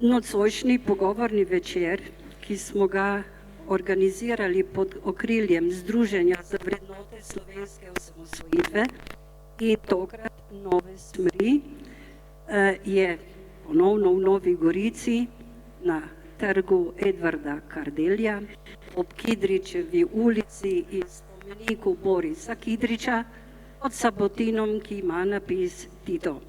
Nocojšnji pogovorni večer, ki smo ga organizirali pod okriljem Združenja za vrednote slovenske osamosvojitve in tokrat Nove smeri, je ponovno v Novi Gorici na trgu Edvarda Kardelja ob Kidričevi ulici in spomeniku Borisa Kidriča pod Sabotinom, ki ima napis Tito.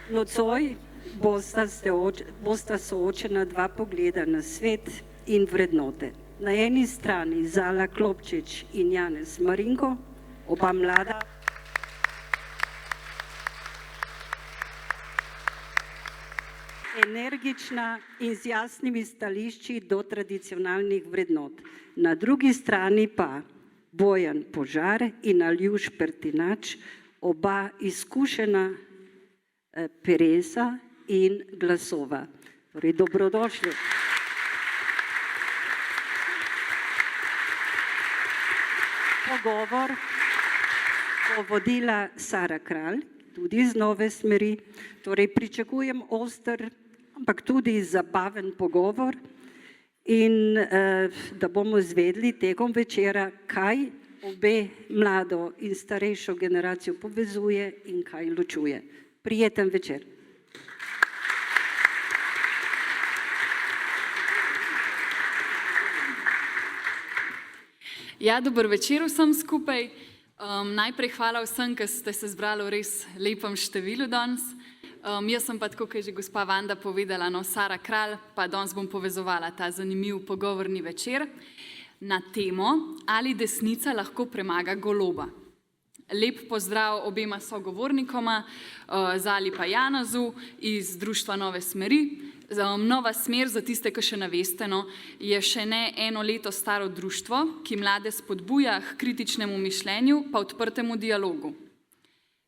Nocoj bosta soočena dva pogleda na svet in vrednote. Na eni strani Zala Klopčič in Janez Marinko, oba mlada, energična in z jasnimi stališči do tradicionalnih vrednot. Na drugi strani pa Bojan Požar in Aljuš Pertinač, oba izkušena peresa in glasova. Torej, dobrodošli. Pogovor bo vodila Sara Kralj, tudi iz Nove smeri. Torej, pričakujem oster, ampak tudi zabaven pogovor in da bomo izvedeli tekom večera, kaj obe mlado in starejšo generacijo povezuje in kaj ločuje. Prijeten večer. Ja, dober večer vsem skupaj. Najprej hvala vsem, ki ste se zbrali v res lepem številu danes. Jaz sem pa, tako kot je že gospa Vanda povedala, Sara Kralj, pa danes bom povezovala ta zanimiv pogovorni večer na temo, ali desnica lahko premaga goloba. Lep pozdrav obema sogovornikoma, Zali pa Janezu iz Društva Nove smeri. Nova smer, za tiste, ki še ne veste, je še ne eno leto staro društvo, ki mlade spodbuja k kritičnemu mišljenju pa odprtemu dialogu.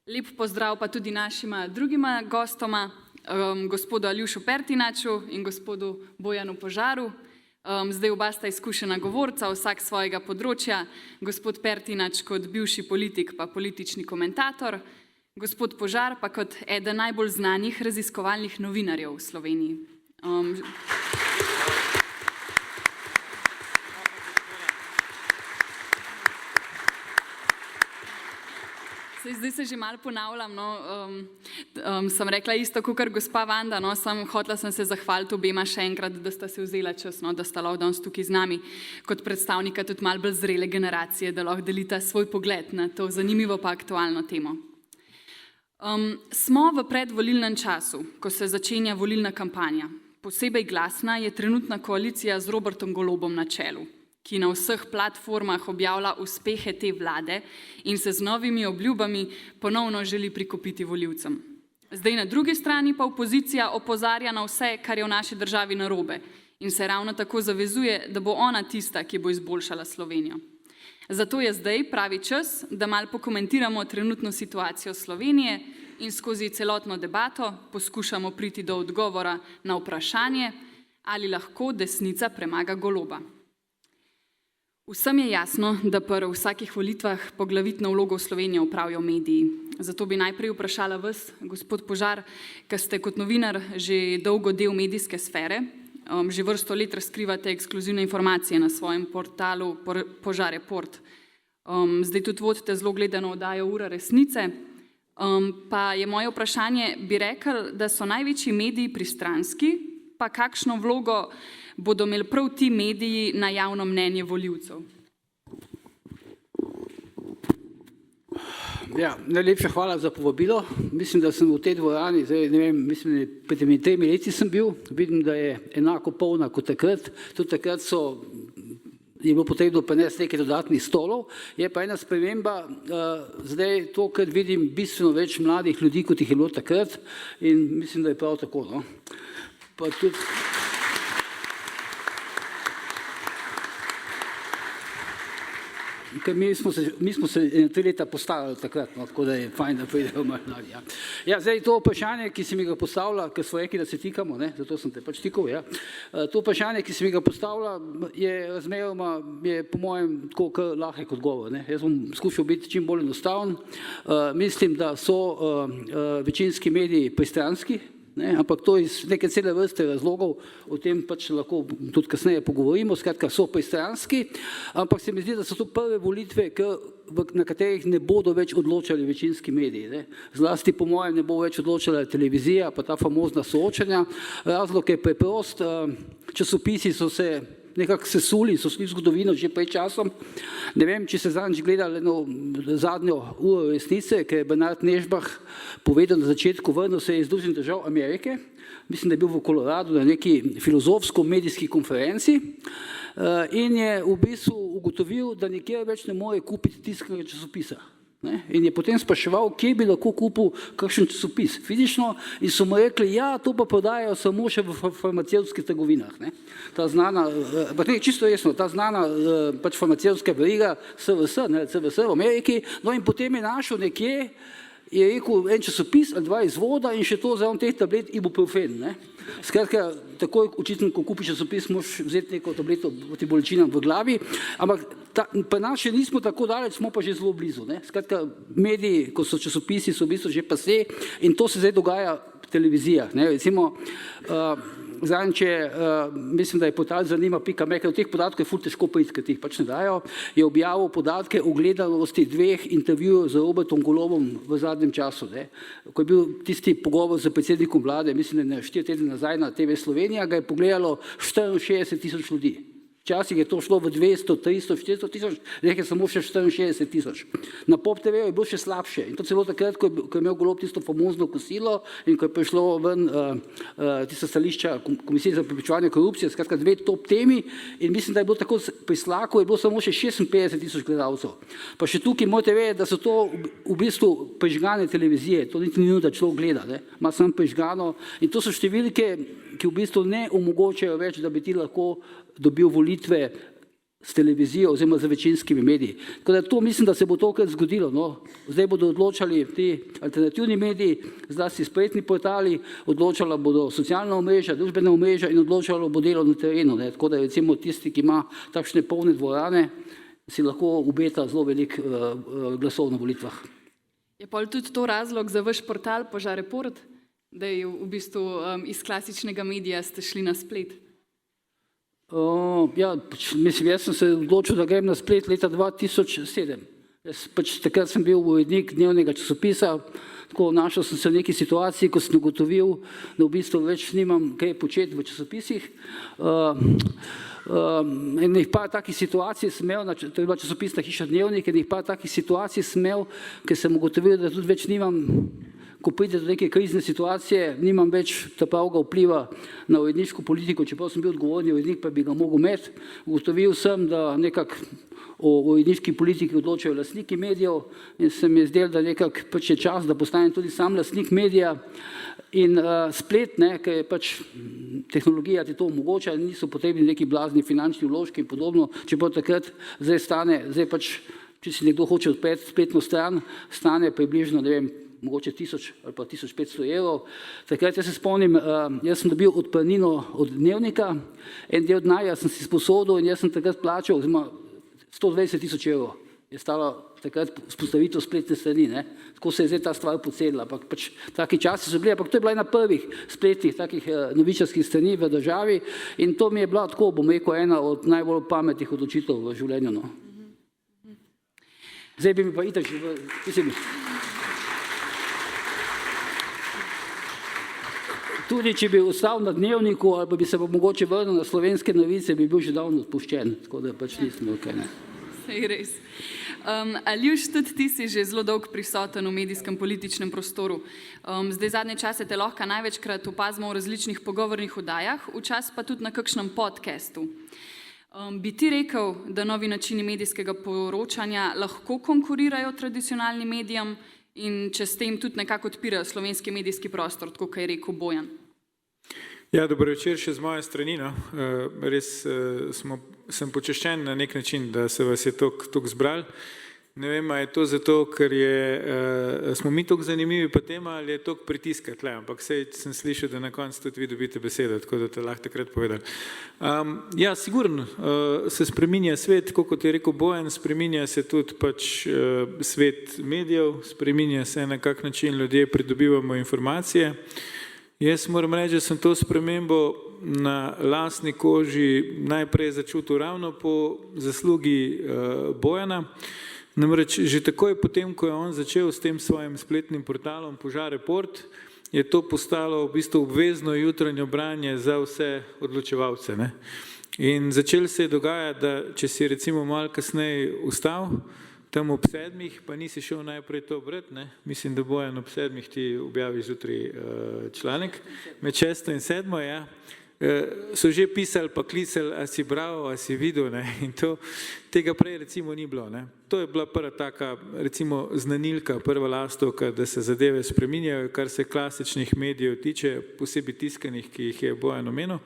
Lep pozdrav pa tudi našima drugima gostoma, gospodu Aljušu Pertinaču in gospodu Bojanu Požaru. Zdaj oba sta izkušena govorca, vsak svojega področja, gospod Pertinač kot bivši politik pa politični komentator, gospod Požar pa kot eden najbolj znanih raziskovalnih novinarjev v Sloveniji. Zdaj se že malo ponavljam, sem rekla isto, kot gospa Vanda, hotela sem se zahvaliti obema še enkrat, da sta se vzela čas, da sta lahko danes tukaj z nami kot predstavnika tudi malo bolj zrele generacije, da lahko delita svoj pogled na to zanimivo pa aktualno temo. Smo v predvolilnem času, ko se začenja volilna kampanja. Posebej glasna je trenutna koalicija z Robertom Golobom na čelu, ki na vseh platformah objavlja uspehe te vlade in se z novimi obljubami ponovno želi prikupiti volivcem. Zdaj na drugi strani pa opozicija opozarja na vse, kar je v naši državi narobe in se ravno tako zavezuje, da bo ona tista, ki bo izboljšala Slovenijo. Zato je zdaj pravi čas, da malo pokomentiramo trenutno situacijo Slovenije in skozi celotno debato poskušamo priti do odgovora na vprašanje, ali lahko desnica premaga Goloba. Vsem je jasno, da pri vsakih volitvah poglavitno vlogo v Sloveniji opravijo mediji. Zato bi najprej vprašala vas, gospod Požar, ki ste kot novinar že dolgo del medijske sfere, že vrsto let razkrivate ekskluzivne informacije na svojem portalu Požar Report. Zdaj tudi vodite zelo gledano oddajo Ura resnice. Pa je moje vprašanje, bi rekli, da so največji mediji pristranski, pa kakšno vlogo bodo imeli prav ti mediji na javno mnenje volivcev? Ja, najlepša hvala za povabilo. Mislim, da sem v tej dvorani, zdaj ne vem, mislim, da pred 3 leti sem bil, vidim, da je enako polna kot takrat. Tudi takrat je bilo potrebno prinesti nekaj dodatnih stolov. Je pa ena sprememba, zdaj to, kar vidim, bistveno več mladih ljudi, kot jih je bilo takrat in mislim, da je prav tako. Pa tudi ker mi smo se 3 leta postavili takrat, no, tako da je fajn, da pridejo mladi. Ja. Ja, zdaj to vprašanje, ki si mi ga postavlja, ker smo rekli, da se tikamo, ne, zato sem te pač tikal, ja. To vprašanje, ki si mi ga postavlja, je razmeroma, je po mojem tako kar lahek odgovor, ne. Jaz bom skušal biti čim bolj enostaven. Mislim, da so večinski mediji pristranski, ne, ampak to iz neke cele vrste razlogov, o tem pač lahko tudi kasneje pogovorimo, skratka so pristranski, ampak se mi zdi, da so to prve volitve, na katerih ne bodo več odločali večinski mediji. Ne. Zlasti po mojem ne bo več odločala televizija, pa ta famozna soočenja. Razlog je preprost, časopisi so se nekako sesuli, so šli v zgodovino že pred časom. Ne vem, če se zadnjič gledali zadnjo uro resnice, ker je Bernard Nežbah povedal na začetku, vrnil se je iz Združenih držav Amerike, mislim, da je bil v Koloradu na neki filozofsko-medijski konferenci in je v bistvu ugotovil, da nikjer več ne more kupiti tiskanega časopisa. Ne? In je potem spraševal, kje bi lahko kupil kakšen časopis fizično in so mu rekli, ja, to pa prodajajo samo še v farmacevtskih trgovinah. Ne? Ta znana, pa ne, čisto resno, ta znana pač farmacevtska veriga CVS v Ameriki, no in potem je našel nekje, je rekel en časopis ali 2 izvoda in še to za teh tablet ibuprofen. Ne? Skratka, takoj očitno, ko kupiš časopis, moraš vzeti neko tableto proti bolečinam v glavi, ampak pa nas še nismo tako daleč, smo pa že zelo blizu. Ne? Skratka, mediji, ko so časopisi, so v bistvu že pase in to se zdaj dogaja v televizijah. Ne? Recimo, zadnjič mislim, da je portal zanima.me, ker od teh podatkov je ful težko priti, ker jih pač ne dajo, je objavil podatke o gledanosti 2 intervjujev z Robertom Golobom v zadnjem času. Ne. Ko je bil tisti pogovor z predsednikom vlade, mislim, da 4 tedne nazaj na TV Slovenija, ga je pogledalo 64.000 ljudi. Včasih je to šlo v 200, 300, 400 tisoč, zdaj je samo še 64 tisoč. Na Pop TV je bilo še slabše in to celo takrat, ko je imel Golob tisto famozno kosilo in ko je prišlo ven tisto stališča Komisije za preprečevanje korupcije, skratka 2 top temi in mislim, da je bilo tako pri Slaku, je bilo samo še 56 tisoč gledalcev. Pa še tukaj morate vedeti, da so to v bistvu prižgane televizije, to niti ni da človek gleda, ne, ima samo prižgano in to so številke, ki v bistvu ne omogočajo več, da bi ti lahko dobil volitve s televizijo oziroma z večinskimi mediji. Tako da to mislim, da se bo tokrat zgodilo. No. Zdaj bodo odločali ti alternativni mediji, zlasti spletni portali, odločala bodo socialna omrežja, družbena omrežja in odločalo bo delo na terenu. Ne. Tako da recimo tisti, ki ima takšne polne dvorane, si lahko obeta zelo velik glasov na volitvah. Je pa tudi to razlog za vaš portal Požar Report, da je v bistvu iz klasičnega medija ste šli na splet? Ja, mislim, jaz sem se odločil, da grem na splet leta 2007. Takrat sem bil urednik dnevnega časopisa, tako našel sem se v neki situaciji, ko sem ugotovil, da v bistvu več nimam kaj početi v časopisih. Enih par takih situacij sem imel, to je bila časopisna hiša Dnevnik, enih par takih situacij sem imel, ker sem ugotovil, da tudi več nimam, ko pride do neke krizne situacije, nimam več pravega vpliva na uredniško politiko, čeprav sem bil odgovorni urednik, pa bi ga mogel imeti. Ugotovil sem, da nekako o uredniški politiki odločajo lastniki medijev in se mi je zdelo, da nekako pač je čas, da postanem tudi sam lastnik medija. In splet, ne, ker je pač tehnologija ti to omogoča, niso potrebni neki blazni finančni vložki in podobno, čeprav takrat zdaj stane, zdaj pač, če si nekdo hoče odpreti spletno stran, stane približno, ne vem, mogoče 1000 ali pa 1500 evrov. Takrat jaz se spomnim, jaz sem dobil odpravnino od Dnevnika, en del denarja sem si sposodil in jaz sem takrat plačal 120.000 evrov. Je stala takrat vzpostavitev spletne strani. Ne. Tako se je zdaj ta stvar pocenila. Pač taki časi so bili, ampak to je bila ena prvih spletnih takih novičarskih strani v državi in to mi je bila tako, bom rekel, ena od najbolj pametnih odločitev v življenju. No. Zdaj bi mi pa itak že tudi če bi ostal na Dnevniku ali pa bi se pa mogoče vrnil na Slovenske novice, bi bil že davno odpuščen, tako da pač nisem okej. Sej res. Aljuš, tudi ti si že zelo dolgo prisoten v medijskem političnem prostoru. Zdaj zadnje čase te lahko največkrat opazimo v različnih pogovornih oddajah, včasih pa tudi na kakšnem podcastu. Bi ti rekel, da novi načini medijskega poročanja lahko konkurirajo tradicionalnim medijem in če s tem tudi nekako odpirajo slovenski medijski prostor, tako kot je rekel Bojan? Ja, dobro večer še z moje strani. No. Res sem počaščen na nek način, da se vas je toliko zbral. Ne vem, je to zato, ker smo mi toliko zanimivi pa tema, ali je toliko pritiska tle, ampak sej sem slišal, da na koncu tudi vi dobite besedo, tako da te lahko takrat povedali. Ja, sigurno se spreminja svet, kot je rekel Bojan, spreminja se tudi pač svet medijev, spreminja se na kak način ljudje pridobivamo informacije. Jaz moram reči, da sem to spremembo na lastni koži najprej začutil ravno po zaslugi Bojana. Namreč že takoj potem, ko je on začel s tem svojim spletnim portalom Požar Report, je to postalo v bistvu obvezno jutranje branje za vse odločevalce. Ne? In začel se je dogajati, da če si recimo malo kasneje vstal, tam ob 7, pa nisi šel najprej to brati, ne? Mislim, da Bojan ob 7 ti objavi zjutraj članek, med 6 in 7, ja. So že pisali pa klicali, a si bral, a si videl, ne? In tega prej recimo ni bilo. Ne? To je bila prva taka recimo znanilka, prva lastovka, da se zadeve spreminjajo, kar se klasičnih medijev tiče, posebej tiskanih, ki jih je Bojan omenil.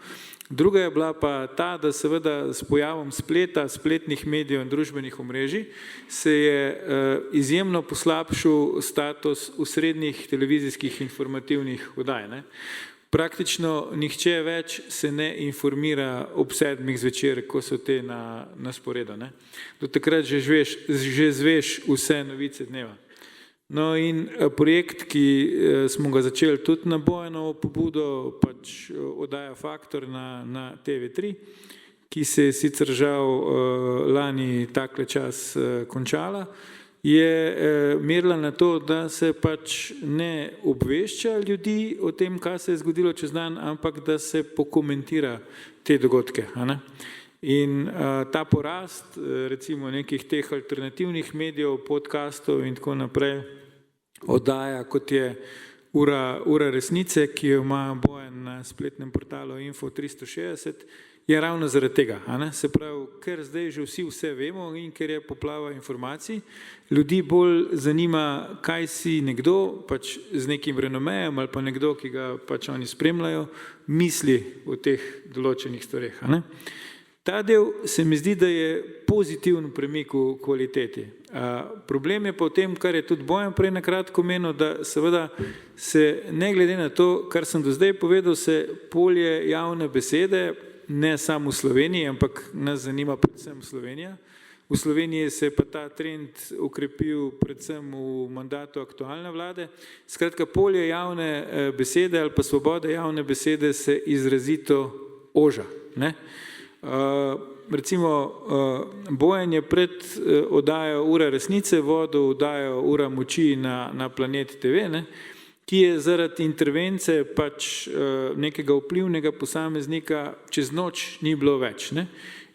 Druga je bila pa ta, da seveda s pojavom spleta, spletnih medijev in družbenih omrežij se je izjemno poslabšal status osrednjih televizijskih informativnih oddaj. Ne? Praktično nihče več se ne informira ob 7 zvečer, ko so te na sporedu. Ne? Do takrat že zveš vse novice dneva. No in projekt, ki smo ga začeli tudi na Bojanovo pobudo, pač oddaja Faktor na TV3, ki se je sicer žal lani takle čas končala, je merila na to, da se pač ne obvešča ljudi o tem, kaj se je zgodilo čez dan, ampak da se pokomentira te dogodke. In ta porast recimo nekih teh alternativnih medijev, podcastov in tako naprej, oddaja, kot je Ura resnice, ki jo ima Bojan na spletnem portalu Info 360, je ravno zaradi tega. Se pravi, ker zdaj že vse vemo in ker je poplava informacij, ljudi bolj zanima, kaj si nekdo, pač z nekim renomejem ali pa nekdo, ki ga pač oni spremljajo, misli o teh določenih stvareh. Ta del se mi zdi, da je pozitiven premik v kvaliteti. Problem je pa v tem, kar je tudi Bojan prej nakratko omenil, da seveda se ne glede na to, kar sem do zdaj povedal, se polje javne besede, ne samo v Sloveniji, ampak nas zanima predvsem Slovenija. V Sloveniji se je pa ta trend ukrepil predvsem v mandatu aktualne vlade. Skratka, polje javne besede ali pa svobode javne besede se izrazito oža. Ne? Recimo Bojan je pred oddajo Ura resnice vodil oddajo Ura moči na Planet TV, ne? Ki je zaradi intervence pač nekega vplivnega posameznika čez noč ni bilo več. Ne?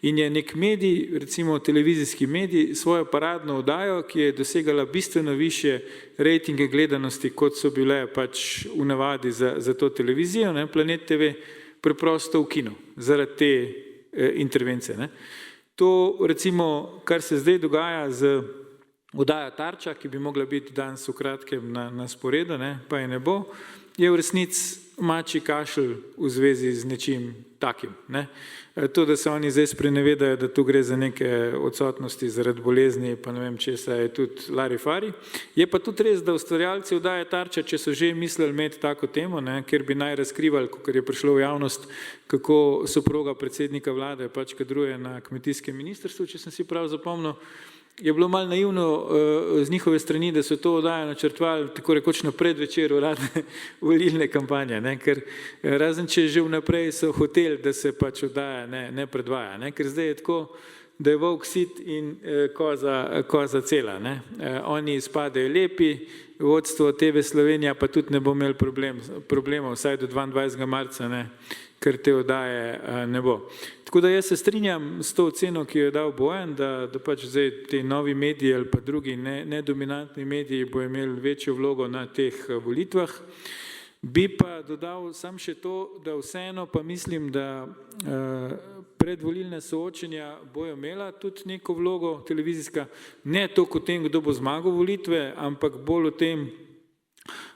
In je nek medij, recimo televizijski medij, svojo paradno oddajo, ki je dosegala bistveno više rejtinge gledanosti, kot so bile pač v navadi za to televizijo, ne? Planet TV, preprosto ukinil zaradi te intervence. Ne? To recimo, kar se zdaj dogaja z oddaja Tarča, ki bi mogla biti danes v kratkem na sporedu, ne, pa je ne bo, je v resnici mačji kašelj v zvezi z nečim takim. Ne. To, da se oni zdaj sprenevedajo, da tu gre za neke odsotnosti zaradi bolezni, pa ne vem česa, je tudi larifari. Je pa tudi res, da ustvarjalci oddaje Tarča, če so že mislili imeti tako temo, ne, ker bi naj razkrivali, ker je prišlo v javnost, kako soproga predsednika vlade pač kadruje na kmetijskem ministrstvu, če sem si prav zapomnil, je bilo malo naivno z njihove strani, da so to oddajo načrtovali tako rekoč na predvečer uradne volilne kampanje, ne? Ker razen če že vnaprej so hoteli, da se pač oddaja ne predvaja, ne? Ker zdaj je tako, da je volk sit in koza cela. Ne? Oni izpadejo lepi, vodstvo TV Slovenija pa tudi ne bo imel problemov, vsaj do 22. marca, ne? Ker te oddaje ne bo. Tako da jaz se strinjam s to oceno, ki jo je dal Bojan, da pač zdaj te novi mediji ali pa drugi nedominantni mediji bo imeli večjo vlogo na teh volitvah. Bi pa dodal sam še to, da vseeno pa mislim, da predvolilne soočenja bojo imela tudi neko vlogo televizijska, ne toliko o tem, kdo bo zmagal volitve, ampak bolj o tem,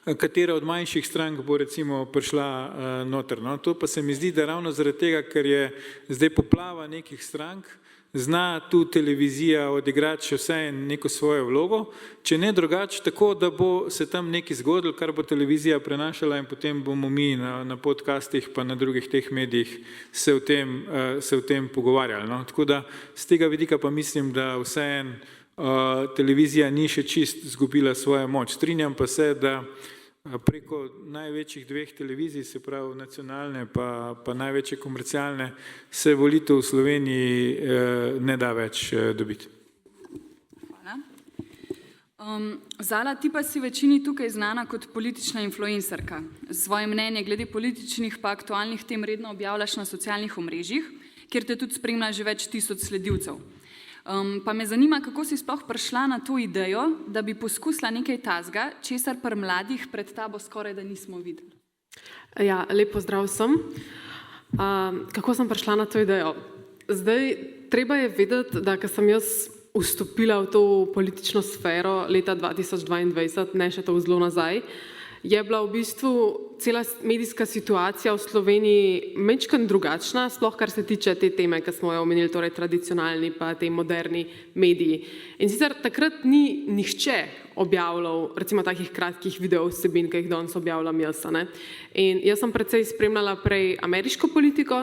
katera od manjših strank bo recimo prišla noter. No, to pa se mi zdi, da ravno zaradi tega, ker je zdaj poplava nekih strank, zna tu televizija odigrati še vse neko svojo vlogo, če ne drugače tako, da bo se tam nekaj zgodilo, kar bo televizija prenašala in potem bomo mi na podcastih pa na drugih teh medijih se o tem pogovarjali. No. Tako da z tega vidika pa mislim, da vseeno televizija ni še čist izgubila svojo moč. Strinjam pa se, da preko največjih dveh televizij, se pravi nacionalne pa največje komercialne, se volitev v Sloveniji ne da več dobiti. Hvala. Zala, ti pa si večini tukaj znana kot politična influencerka. Svoje mnenje glede političnih pa aktualnih tem redno objavljaš na socialnih omrežjih, kjer te tudi spremlja že več tisoč sledilcev. Pa me zanima, kako si sploh prišla na to idejo, da bi poskusila nekaj tazga, česar pri mladih pred tabo skoraj da nismo videli. Ja, lep pozdrav vsem. Kako sem prišla na to idejo? Zdaj, treba je vedeti, da ko sem jaz vstopila v to politično sfero leta 2022, ne še to zelo nazaj, je bila v bistvu cela medijska situacija v Sloveniji majčkeno drugačna, sploh kar se tiče te teme, ki smo jo omenili, torej tradicionalni pa te moderni mediji. In sicer takrat ni nihče objavljal recimo takih kratkih video vsebin, ki jih danes objavljam jaz. Ne? In jaz sem precej spremljala prej ameriško politiko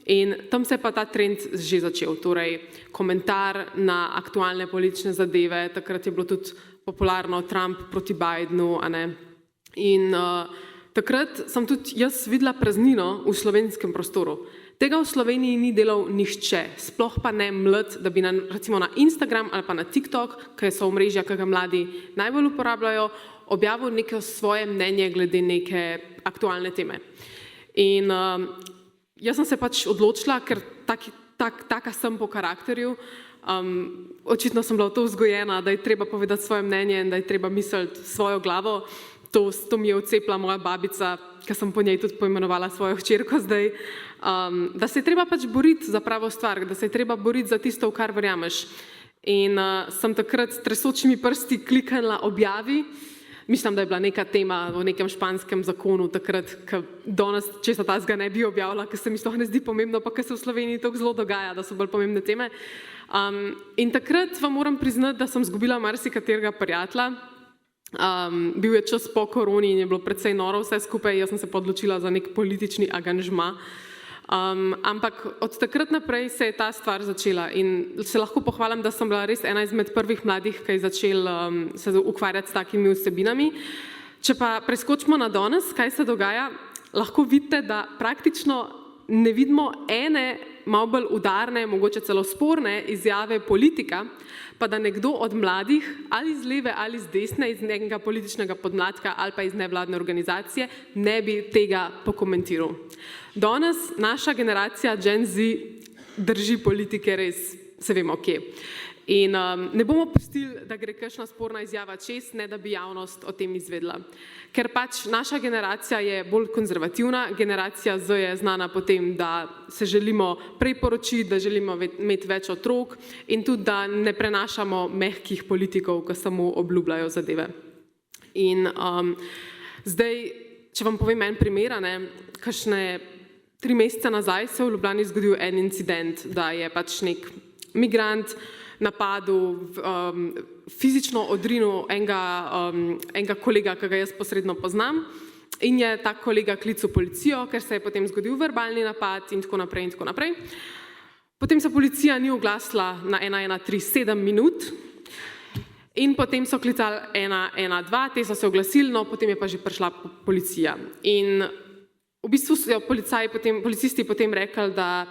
in tam se je pa ta trend že začel, torej komentar na aktualne politične zadeve, takrat je bilo tudi popularno Trump proti Bidenu, a ne? In takrat sem tudi jaz videla praznino v slovenskem prostoru. Tega v Sloveniji ni delal nihče, sploh pa ne mlad, da bi recimo na Instagram ali pa na TikTok, ki so omrežja, ki ga mladi najbolj uporabljajo, objavil neko svoje mnenje glede neke aktualne teme. In jaz sem se pač odločila, ker taka sem po karakterju, očitno sem bila v to vzgojena, da je treba povedati svoje mnenje in da je treba misliti svojo glavo. To mi je odcepila moja babica, ki sem po njej tudi poimenovala svojo hčerko zdaj, da se je treba pač boriti za pravo stvar, da se je treba boriti za tisto, v kar verjameš. In sem takrat s tresočimi prsti kliknila objavi, mislim, da je bila neka tema o nekem španskem zakonu takrat, ki danes česa tazga ne bi objavila, ker se mi to ne zdi pomembno, pa ker se v Sloveniji to zelo dogaja, da so bolj pomembne teme. In takrat vam moram priznati, da sem izgubila marsikaterega prijatelja. Bil je čas po koroni in je bilo precej noro vse skupaj, jaz sem se odločila za nek politični angažma. Ampak od takrat naprej se je ta stvar začela in se lahko pohvalim, da sem bila res ena izmed prvih mladih, ki je začel se ukvarjati s takimi vsebinami. Če pa preskočimo na danes, kaj se dogaja, lahko vidite, da praktično ne vidimo ene malo bolj udarne, mogoče celo sporne izjave politika, pa da nekdo od mladih ali iz leve ali iz desne, iz nekega političnega podmladka ali pa iz nevladne organizacije ne bi tega pokomentiral. Danes naša generacija Gen Z drži politike res, se vemo kje. In ne bomo pustili, da gre kakšna sporna izjava čez, ne da bi javnost o tem izvedela. Ker pač naša generacija je bolj konzervativna, generacija Z je znana po tem, da se želimo prej poročiti, da želimo imeti več otrok in tudi, da ne prenašamo mehkih politikov, ki samo obljubljajo zadeve. In zdaj, če vam povem en primer, kakšne 3 mesece nazaj se v Ljubljani zgodil en incident, da je pač nek migrant napadel, fizično odrinil enega kolega, ki ga jaz posredno poznam, in je ta kolega klical policijo, ker se je potem zgodil verbalni napad in tako naprej in tako naprej. Potem se policija ni oglasila na 113 7 minut in potem so klicali 112, te so se oglasili, no potem je pa že prišla policija. In v bistvu so policisti potem rekli, da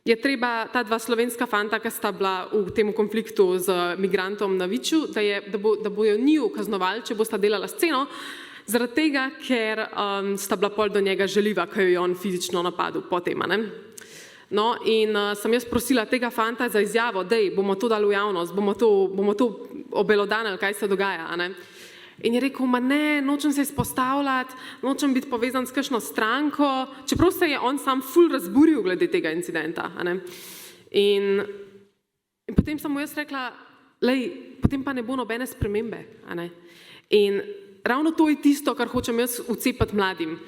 je treba ta 2 slovenska fanta, ki sta bila v tem konfliktu z migrantom na Viču, da bojo njiju kaznovali, če bosta delala sceno, zaradi tega, ker sta bila pol do njega žaljiva, ki jo je on fizično napadel po tem. No, in sem jaz prosila tega fanta za izjavo, dej, bomo to dali v javnost, bomo to obelodanili, kaj se dogaja. In je rekel, ma ne, nočem se izpostavljati, nočem biti povezan s kakšno stranko, čeprav se je on sam ful razburil glede tega incidenta. In potem sem mu jaz rekla, lej, potem pa ne bo nobene spremembe. In ravno to je tisto, kar hočem jaz vcepati mladim.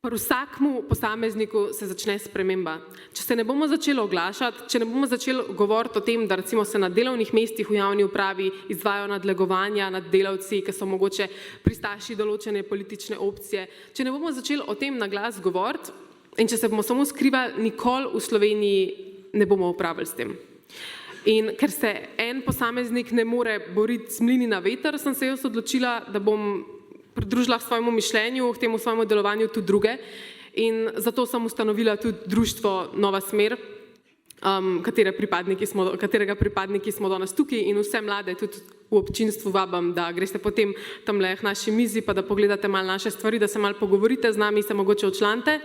Pri vsakmu posamezniku se začne sprememba. Če se ne bomo začeli oglašati, če ne bomo začeli govoriti o tem, da recimo se na delovnih mestih v javni upravi izvajajo nadlegovanja nad delavci, ki so mogoče pristaši določene politične opcije, če ne bomo začeli o tem na glas govoriti in če se bomo samo skrivali, nikoli v Sloveniji ne bomo upravili s tem. In ker se en posameznik ne more boriti z mlini na veter, sem se jaz odločila, da bom pridružila v svojemu mišljenju, k temu svojemu delovanju tudi druge in zato sem ustanovila tudi društvo Nova smer, katerega pripadniki smo danes tukaj in vse mlade tudi v občinstvu vabim, da greste potem tamle k naši mizi, pa da pogledate malo naše stvari, da se malo pogovorite z nami, se mogoče odčlanite,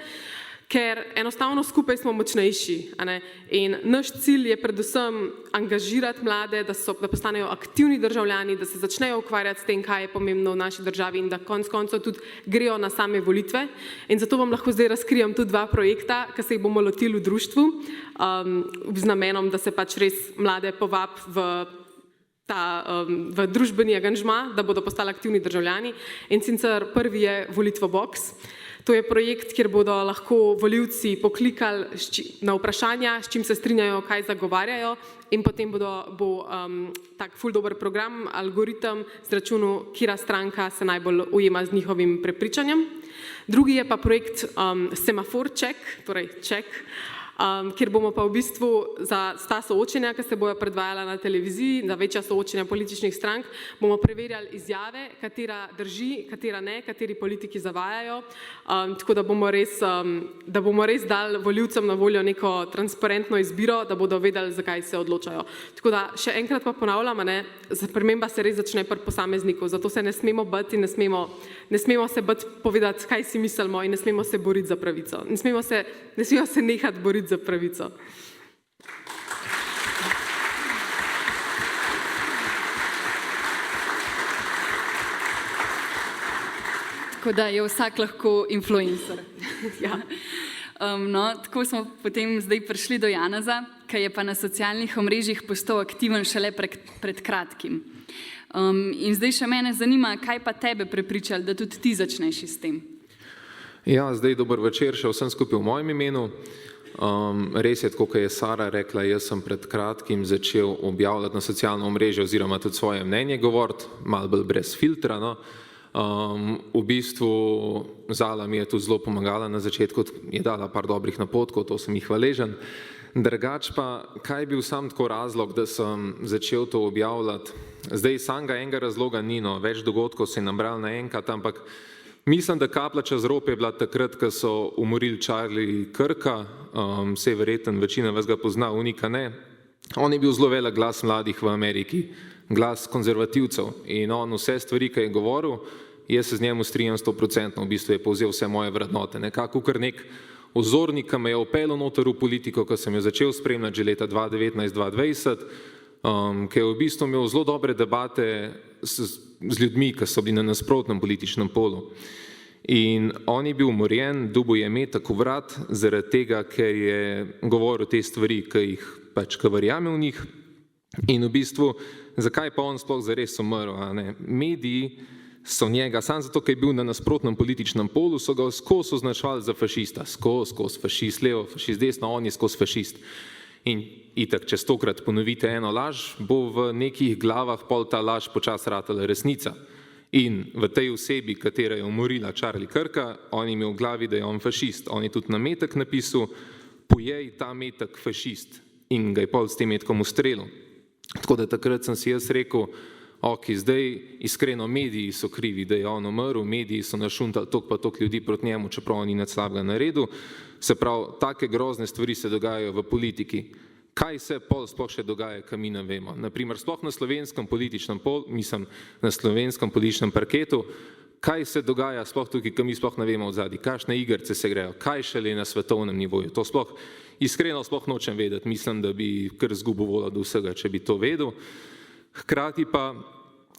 ker enostavno skupaj smo močnejši. In naš cilj je predvsem angažirati mlade, da postanejo aktivni državljani, da se začnejo ukvarjati s tem, kaj je pomembno v naši državi in da konec koncev tudi grejo na same volitve. In zato vam lahko zdaj razkrijem tudi 2 projekta, ki se jih bomo lotili v društvu, z namenom, da se pač res mlade povab v družbeni angažma, da bodo postali aktivni državljani. In sicer prvi je Volitvobox. To je projekt, kjer bodo lahko volivci poklikali na vprašanja, s čim se strinjajo, kaj zagovarjajo in potem bo tak ful dober program, algoritem zračunal, katera stranka se najbolj ujema z njihovim prepričanjem. Drugi je pa projekt Semafor check, torej check, kjer bomo pa v bistvu za ta soočenja, ki se bojo predvajala na televiziji, za večja soočenja političnih strank, bomo preverjali izjave, katera drži, katera ne, kateri politiki zavajajo, tako da bomo res dali volivcem na voljo neko transparentno izbiro, da bodo vedeli, zakaj se odločajo. Tako da še enkrat pa ponavljam, sprememba se res začne pri posamezniku, zato se ne smemo bati in ne smemo se bati povedati, kaj si mislimo in ne smemo se boriti za pravico. Ne smemo se nehati boriti za pravico. Tako da je vsak lahko influencer. Ja. Tako smo potem zdaj prišli do Janeza, ki je pa na socialnih omrežjih postal aktiven šele pred kratkim. In zdaj še mene zanima, kaj pa tebe prepričali, da tudi ti začneš s tem? Ja, zdaj dober večer še vsem skupaj v mojem imenu. Res je, tako kot je Sara rekla, jaz sem pred kratkim začel objavljati na socialno omrežje oziroma tudi svoje mnenje govoriti, malo bolj brez filtra. V bistvu Zala mi je tu zelo pomagala na začetku, je dala par dobrih napotkov, to sem jih hvaležen. Drugač pa, kaj je bil sam tako razlog, da sem začel to objavljati? Zdaj samega enega razloga ni, več dogodkov se je nabral naenkrat, ampak mislim, da kaplja čez rob je bila takrat, ko so umorili Charlie Kirka, se verjetno večina vas ga pozna, unika ne. On je bil zelo velik glas mladih v Ameriki, glas konzervativcev in on vse stvari, ki je govoril, jaz se z njemu strinjam 100%, v bistvu je povzel vse moje vrednote. Nekako kar nek ozornik, ki me je upeljal noter v politiko, ko sem jo začel spremljati že leta 2019-2020, ki je v bistvu imel zelo dobre debate z ljudmi, ki so bili na nasprotnem političnem polu. In on je bil umorjen, dobil je metek v vrat, zaradi tega, ker je govoril te stvari, ki verjame v njih. In v bistvu, zakaj pa on sploh zares umrl? Mediji so njega, samo zato, ker je bil na nasprotnem političnem polu, so ga skozi označevali za fašista, skozi fašist levo, fašist desno, on je skozi fašist. In itak, če 100-krat ponovite eno laž, bo v nekih glavah pol ta laž počasi ratala resnica. In v tej osebi, katera je umorila Charlie Kirka, on je imel v glavi, da je on fašist. On je tudi na metek napisal, pojej ta metek fašist. In ga je pol s tem metkom ustrelil. Tako da takrat sem si jaz rekel, ok, zdaj iskreno mediji so krivi, da je on umrl, mediji so našuntali toliko pa toliko ljudi proti njemu, čeprav on ni nič slabega naredil. Se pravi, take grozne stvari se dogajajo v politiki. Kaj se pol sploh še dogaja, kaj mi ne vemo? Naprimer, sploh na slovenskem političnem na slovenskem političnem parketu, kaj se dogaja sploh tukaj, kaj mi sploh ne vemo odzadaj, kakšne igrice se grejo, kaj šele na svetovnem nivoju. To sploh, iskreno sploh nočem vedeti, mislim, da bi kar zgubil voljo do vsega, če bi to vedel. Hkrati pa,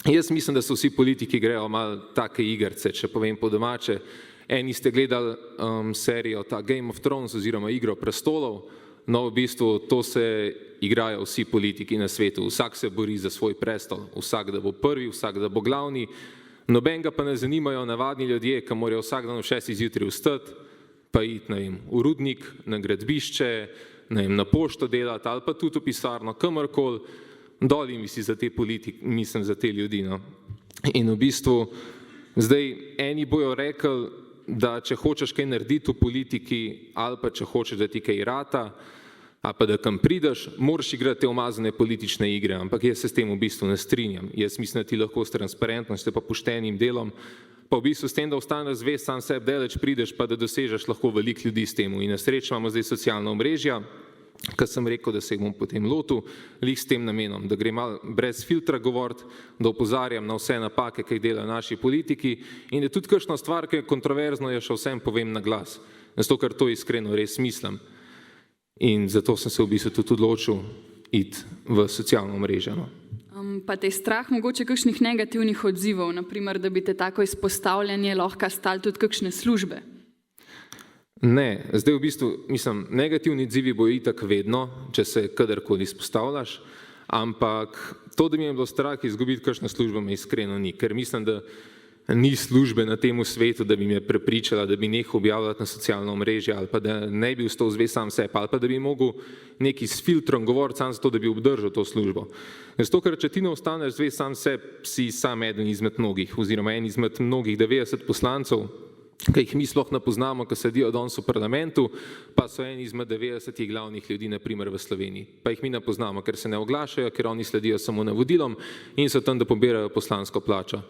jaz mislim, da so vsi politiki grejo malo take igrice, če povem po domače. Eni ste gledali serijo ta Game of Thrones oziroma Igro prestolov, no v bistvu to se igrajo vsi politiki na svetu, vsak se bori za svoj prestol, vsak da bo prvi, vsak da bo glavni, Nobenega pa ne zanimajo navadni ljudje, ki morajo vsak dan v 6 zjutraj vstati, pa iti, ne vem, v rudnik, na gradbišče, ne vem, na pošto delati ali pa tudi v pisarno, kamorkoli, dol jim visi za te mislim za te ljudi. No. In v bistvu, zdaj eni bojo rekli, da če hočeš kaj narediti v politiki ali pa če hočeš, da ti kaj rata, ali pa da kam prideš, moraš igrati te umazane politične igre, ampak jaz se s tem v bistvu ne strinjam. Jaz mislim, da ti lahko s transparentnostjo pa poštenim delom, pa v bistvu s tem, da ostaneš zvest sam sebi, daleč prideš, pa da dosežeš lahko veliko ljudi s tem. In na srečo imamo zdaj socialna omrežja, kar sem rekel, da se jih bom potem lotil, lih s tem namenom, da gre malo brez filtra govoriti, da opozarjam na vse napake, ki jih delajo naši politiki in da tudi kakšna stvar, ki je kontroverzno, je še vsem povem na glas. Zato, ker to iskreno res mislim. In zato sem se v bistvu tudi odločil iti v socialno omrežje. No. Pa te strah mogoče kakšnih negativnih odzivov, naprimer, da bi te tako izpostavljanje lahko stalo tudi kakšne službe? Ne, zdaj v bistvu, mislim, negativni odzivi bojo itak vedno, če se kadarkoli izpostavljaš, ampak to, da mi je bilo strah izgubiti kakšno službo, me iskreno ni, ker mislim, da ni službe na tem svetu, da bi me prepričala, da bi nehal objavljati na socialno omrežje ali pa da ne bi ostal zvest sam sebi ali pa da bi mogel neki s filtrom govoriti sam zato, da bi obdržal to službo. Zato, ker če ti ne ostaneš zvest sam sebi, si sam eden izmed mnogih oziroma en izmed mnogih 90 poslancev, ki jih mi sploh ne poznamo, ki sedijo danes v parlamentu, pa so en izmed 90 glavnih ljudi, naprimer v Sloveniji. Pa jih mi ne poznamo, ker se ne oglašajo, ker oni sledijo samo navodilom in so tam, da pobirajo poslansko plačo.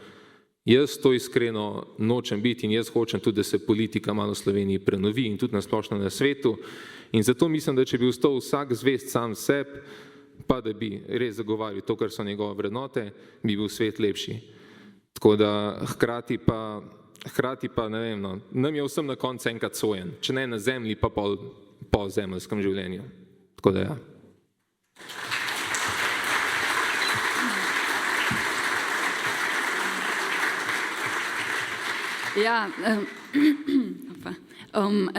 Jaz to iskreno nočem biti in jaz hočem tudi, da se politika malo v Sloveniji prenovi in tudi nasplošno na svetu. In zato mislim, da če bi ostal vsak zvest sam sebi, pa da bi res zagovarjal to, kar so njegove vrednote, bi bil svet lepši. Tako da hkrati pa ne vem, no, nam je vsem na koncu enkrat sojen, če ne na zemlji, pa po zemeljskem življenju. Tako da ja. Ja,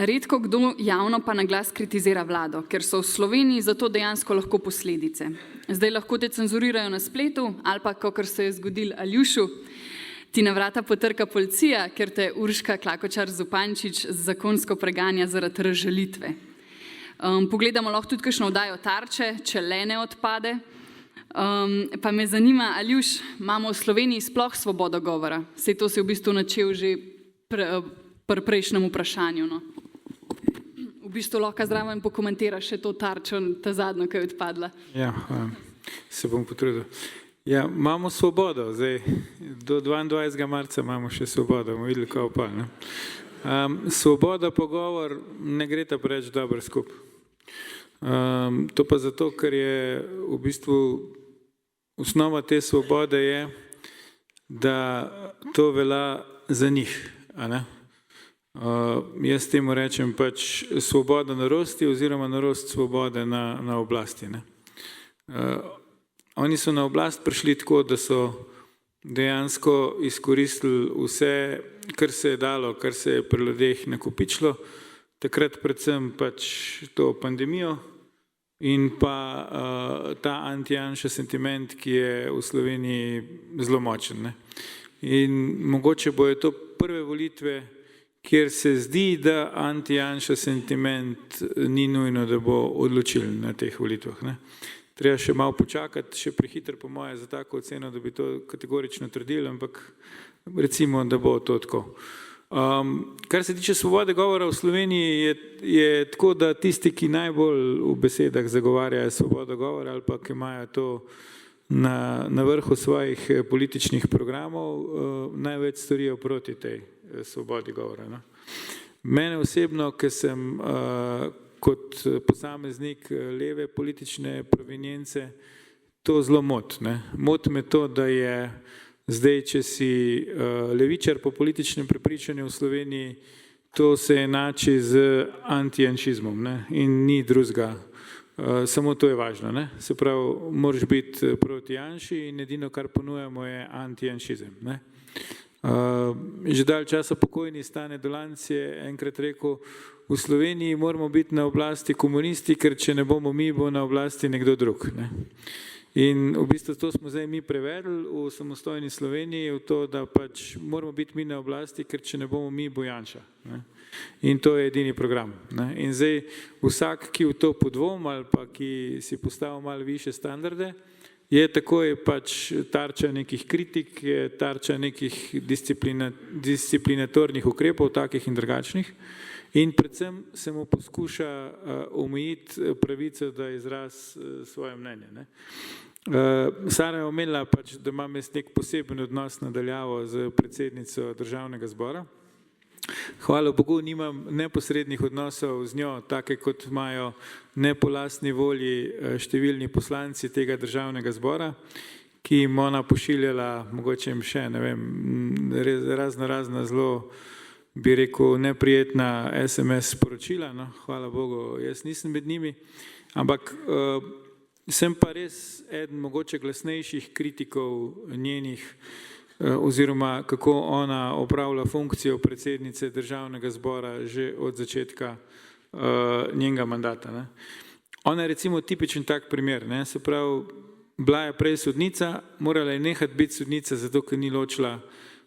redko kdo javno pa na glas kritizira vlado, ker so v Sloveniji zato dejansko lahko posledice. Zdaj lahko te cenzurirajo na spletu ali pa, kakor se je zgodil Aljušu, ti na vrata potrka policija, ker te Urška Klakočar Zupančič zakonsko preganja zaradi razžalitve. Pogledamo lahko tudi kakšno oddajo Tarče, če le ne odpade. Pa me zanima, Aljuš, imamo v Sloveniji sploh svobodo govora? Sej to si v bistvu načel že pri prejšnjem vprašanju. No? V bistvu lahko zraven pokomentiraš še to Tarčo, ta zadnjo, ki je odpadla. Ja, se bom potrudil. Ja, imamo svobodo, zdaj do 22. marca imamo še svobodo, bomo videli, kaj pa. Svoboda pogovor ne gre ta preveč dobro skupaj. To pa zato, ker je v bistvu osnova te svobode je, da to velja za njih. A ne? Jaz temu rečem pač svoboda norosti oziroma norost svobode na oblasti. Ne? Oni so na oblast prišli tako, da so dejansko izkoristili vse, kar se je dalo, kar se je pri ljudeh nakopičilo, takrat predvsem pač to pandemijo in pa ta anti-Janša sentiment, ki je v Sloveniji zelo močen. Ne? In mogoče bojo to prve volitve, kjer se zdi, da anti-Janša sentiment ni nujno, da bo odločil na teh volitvah. Ne? Treba še malo počakati, še prehitro po moje za tako oceno, da bi to kategorično trdili, ampak recimo, da bo to tako. Kar se tiče svobode govora v Sloveniji, je tako, da tisti, ki najbolj v besedah zagovarjajo svobodo govora ali pa ki imajo to na vrhu svojih političnih programov, največ storijo proti tej svobodi govora. No? Mene osebno, ki sem kot posameznik leve politične provenience, to zelo moti. Moti me to, da je zdaj, če si levičar po političnem prepričanju v Sloveniji, to se enači z anti-janšizmom, ne? In ni drugega. Samo to je važno. Ne? Se pravi, moraš biti proti Janši in edino, kar ponujamo, je anti-janšizem. Ne? Že dalj časa pokojni Stane Dolanc je enkrat rekel, v Sloveniji moramo biti na oblasti komunisti, ker če ne bomo mi, bo na oblasti nekdo drug. Ne? In v bistvu to smo zdaj mi prevedli v samostojni Sloveniji, v to, da pač moramo biti mi na oblasti, ker če ne bomo mi, bo Janša. Ne. In to je edini program. Ne. In zdaj vsak, ki v to podvom ali pa ki si postavil malo više standarde, je takoj pač tarča nekih kritik, je tarča nekih disciplinatornih ukrepov, takih in drugačnih. In predvsem se mu poskuša omejiti pravico, da izraz svoje mnenje. Ne. Sara je omenila, pač, da imam jaz nek poseben odnos nadaljavo z predsednico Državnega zbora. Hvala Bogu, nimam neposrednih odnosov z njo, take kot imajo ne po lastni volji številni poslanci tega Državnega zbora, ki jim ona pošiljala, mogoče jim še, ne vem, razna zelo, bi rekel, neprijetna SMS sporočila, no, hvala Bogu, jaz nisem med njimi, ampak sem pa res eden mogoče glasnejših kritikov njenih oziroma kako ona opravlja funkcijo predsednice Državnega zbora že od začetka njenega mandata. Ne. Ona je recimo tipičen tak primer, ne, se pravi, bila je prej sodnica, morala je nehati biti sodnica, zato ker ni ločila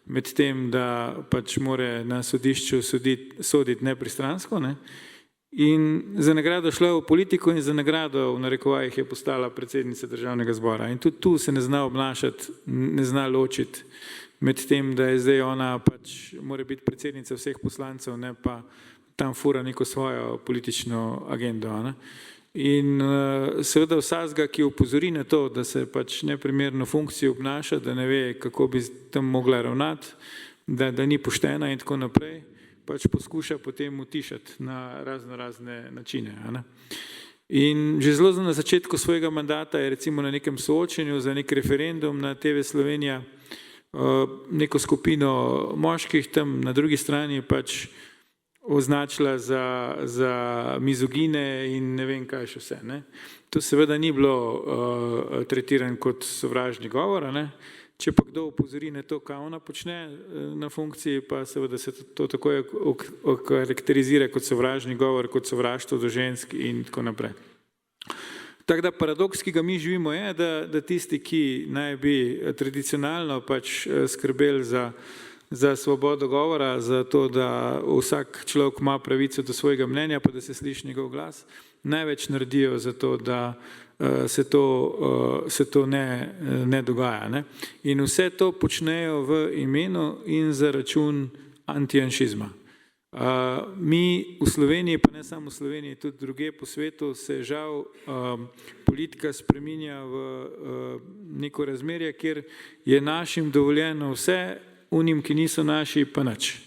med tem, da pač more na sodišču soditi nepristransko, ne. In za nagrado šla v politiko in za nagrado v narekovajih je postala predsednica Državnega zbora. In tudi tu se ne zna obnašati, ne zna ločiti med tem, da je zdaj ona pač mora biti predsednica vseh poslancev, ne pa tam fura neko svojo politično agendo. Ne. In seveda vsakega, ki opozori na to, da se pač neprimerno funkcijo obnaša, da ne ve, kako bi tam mogla ravnati, da ni poštena in tako naprej, pač poskuša potem utišati na razne načine. Ne. In že zelo na začetku svojega mandata je recimo na nekem soočenju za nek referendum na TV Slovenija neko skupino moških tam na drugi strani pač označila za mizogine in ne vem kaj še vse. Ne. To seveda ni bilo tretiran kot sovražni govor, ne. Če pa kdo opozori na to, kaj ona počne na funkciji, pa seveda se to takoj okarakterizira kot sovražni govor, kot sovraštvo do žensk in tako naprej. Tako da paradoks, ki ga mi živimo, je, da tisti, ki naj bi tradicionalno pač skrbeli za svobodo govora, za to, da vsak človek ima pravico do svojega mnenja, pa da se sliši njegov glas, največ naredijo za to, da se to ne dogaja. Ne. In vse to počnejo v imenu in za račun antijanšizma. Mi v Sloveniji, pa ne samo v Sloveniji, tudi druge po svetu, se žal politika spreminja v neko razmerje, kjer je našim dovoljeno vse, unim, ki niso naši, pa nič.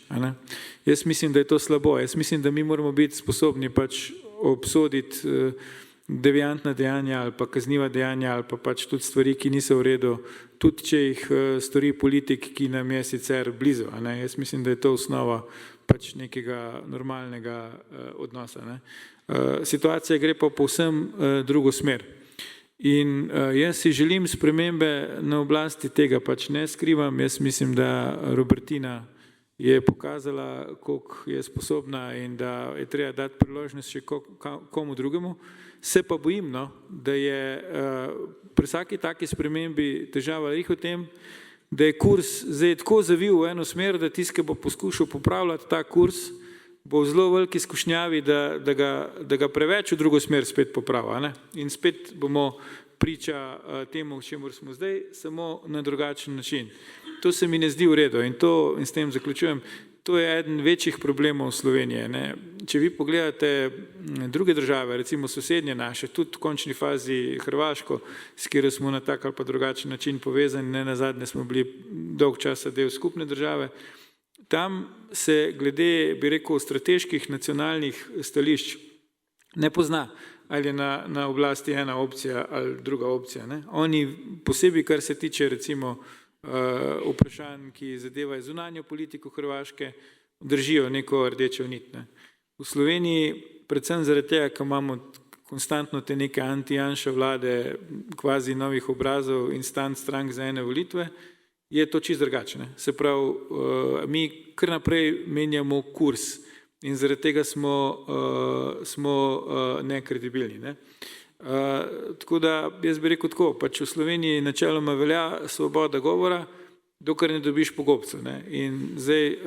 Jaz mislim, da je to slabo. Jaz mislim, da mi moramo biti sposobni pač obsoditi deviantna dejanja ali pa kazniva dejanja ali pa pač tudi stvari, ki niso v redu, tudi če jih stori politik, ki nam je sicer blizu. Jaz mislim, da je to osnova pač nekega normalnega odnosa. Ne. Situacija gre pa povsem drugo smer. In jaz si želim spremembe na oblasti, tega pač ne skrivam. Jaz mislim, da Robertina je pokazala, koliko je sposobna in da je treba dati priložnost še komu drugemu. Se pa bojim, no, da je pri vsaki taki spremembi težava v tem, da je kurs zdaj tako zavil v eno smer, da tisti, ki bo poskušal popravljati ta kurs, bo v zelo veliki skušnjavi, da ga preveč v drugo smer spet popravlja. In spet bomo priča temu, v čemer smo zdaj, samo na drugačen način. To se mi ne zdi v redu in s tem zaključujem. To je eden večjih problemov Slovenije. Ne. Če vi pogledate druge države, recimo sosednje naše, tudi v končni fazi Hrvaško, s katero smo na tak ali pa drugačen način povezani, ne nazadnje smo bili dolg časa del skupne države, tam se glede, bi rekel, strateških nacionalnih stališč ne pozna, ali je na oblasti ena opcija ali druga opcija. Ne. Oni posebej, kar se tiče recimo vprašanj, ki zadevajo zunanjo politiko Hrvaške, držijo neko rdečo nit. Ne. V Sloveniji, predvsem zaradi tega, ker imamo konstantno te neke anti-Janša vlade, kvazi novih obrazov, instant strank za ene volitve, je to čisto drugače. Se pravi, mi kar naprej menjamo kurs in zaradi tega smo nekredibilni. Ne. Tako da jaz bi rekel tako, pač v Sloveniji načeloma velja svoboda govora, dokler ne dobiš po gobcu. In zdaj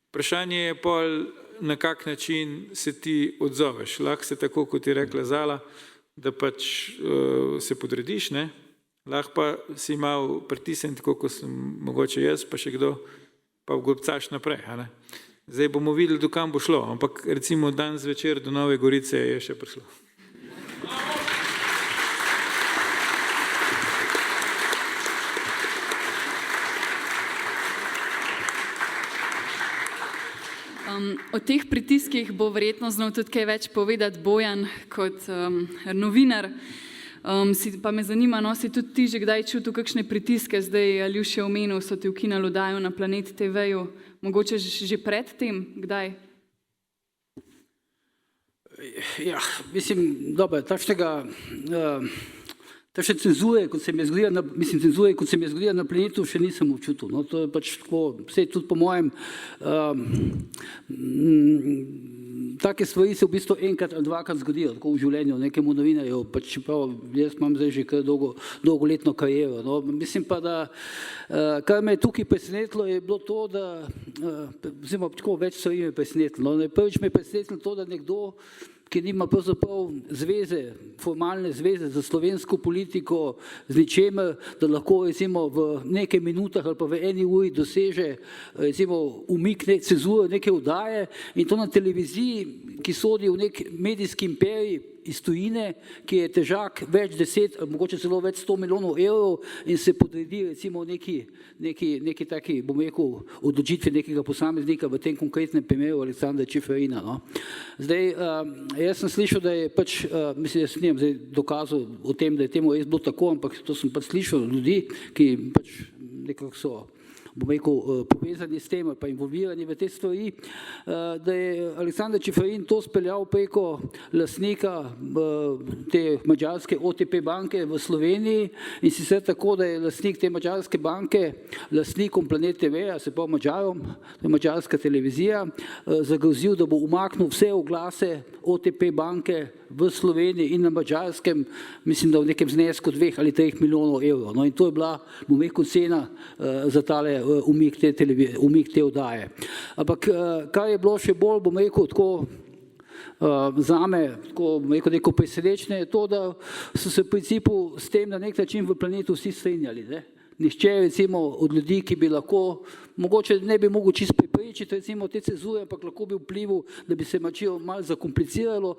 vprašanje je pol, na kak način se ti odzoveš. Lahko se tako, kot je rekla Zala, da pač se podrediš, lahko pa si malo pritisnen, tako kot sem mogoče jaz, pa še kdo, pa gobcaš naprej. Zdaj bomo videli, do kam bo šlo, ampak recimo danes večer do Nove Gorice je še prišlo. O teh pritiskih bo verjetno znal tudi kaj več povedati Bojan kot novinar. Pa me zanima, si tudi ti že kdaj čutil kakšne pritiske, zdaj Aljuš je omenil, so ti ukinili oddajo na Planet TV-ju, mogoče že pred tem, kdaj? Ja, mislim, dobro, takšne cenzure, kot se mi je zgodila na Planetu, še nisem občutil. To je pač tako, vse tudi po mojem, take stvari se v bistvu enkrat ali dvakrat zgodijo, tako v življenju nekemu novinarju, pač čeprav jaz imam zdaj že kar dolgoletno kariero. Mislim pa, da kar me je tukaj presenetilo, je bilo to, da, oziroma tako več stvari me je presenetilo. Prvič me je presenetilo to, da nekdo, ki nima pravzaprav zveze, formalne zveze za slovensko politiko z ničemer, da lahko recimo v nekaj minutah ali pa v eni uri doseže recimo umik cenzure neke oddaje in to na televiziji, ki sodi v nek medijski imperij iz tujine, ki je težak več 10, mogoče celo več 100 milijonov evrov in se podredi recimo neki taki, bom rekel, odločitvi nekega posameznika, v tem konkretnem primeru Aleksandra Čeferina. Zdaj, jaz sem slišal, da je pač, mislim, jaz nimam zdaj dokazal o tem, da je temu res bilo tako, ampak to sem pač slišal ljudi, ki pač nekako so, bom rekel, povezani s tem, pa involvirani v te stvari, da je Aleksandar Čeferin to speljal preko lastnika te mađarske OTP banke v Sloveniji in sicer tako, da je lastnik te mađarske banke, lastnikom Planet TV, se pravi Mađarom, to je mađarska televizija, zagrozil, da bo umaknil vse oglase OTP banke v Sloveniji in na Mađarskem, mislim, da v nekem znesku 2 ali 3 milijonov evrov. In to je bila, bom rekel, cena za tale umik te oddaje. Ampak kar je bilo še bolj, bom rekel, tako zame, tako bom rekel, neko presenečenje je to, da so se v principu s tem na nek način v Planetu vsi strinjali. Nihče recimo od ljudi, ki bi lahko, mogoče ne bi mogel čisto preprečiti recimo te cenzure, ampak lahko bi vplival, da bi se malo zakompliciralo,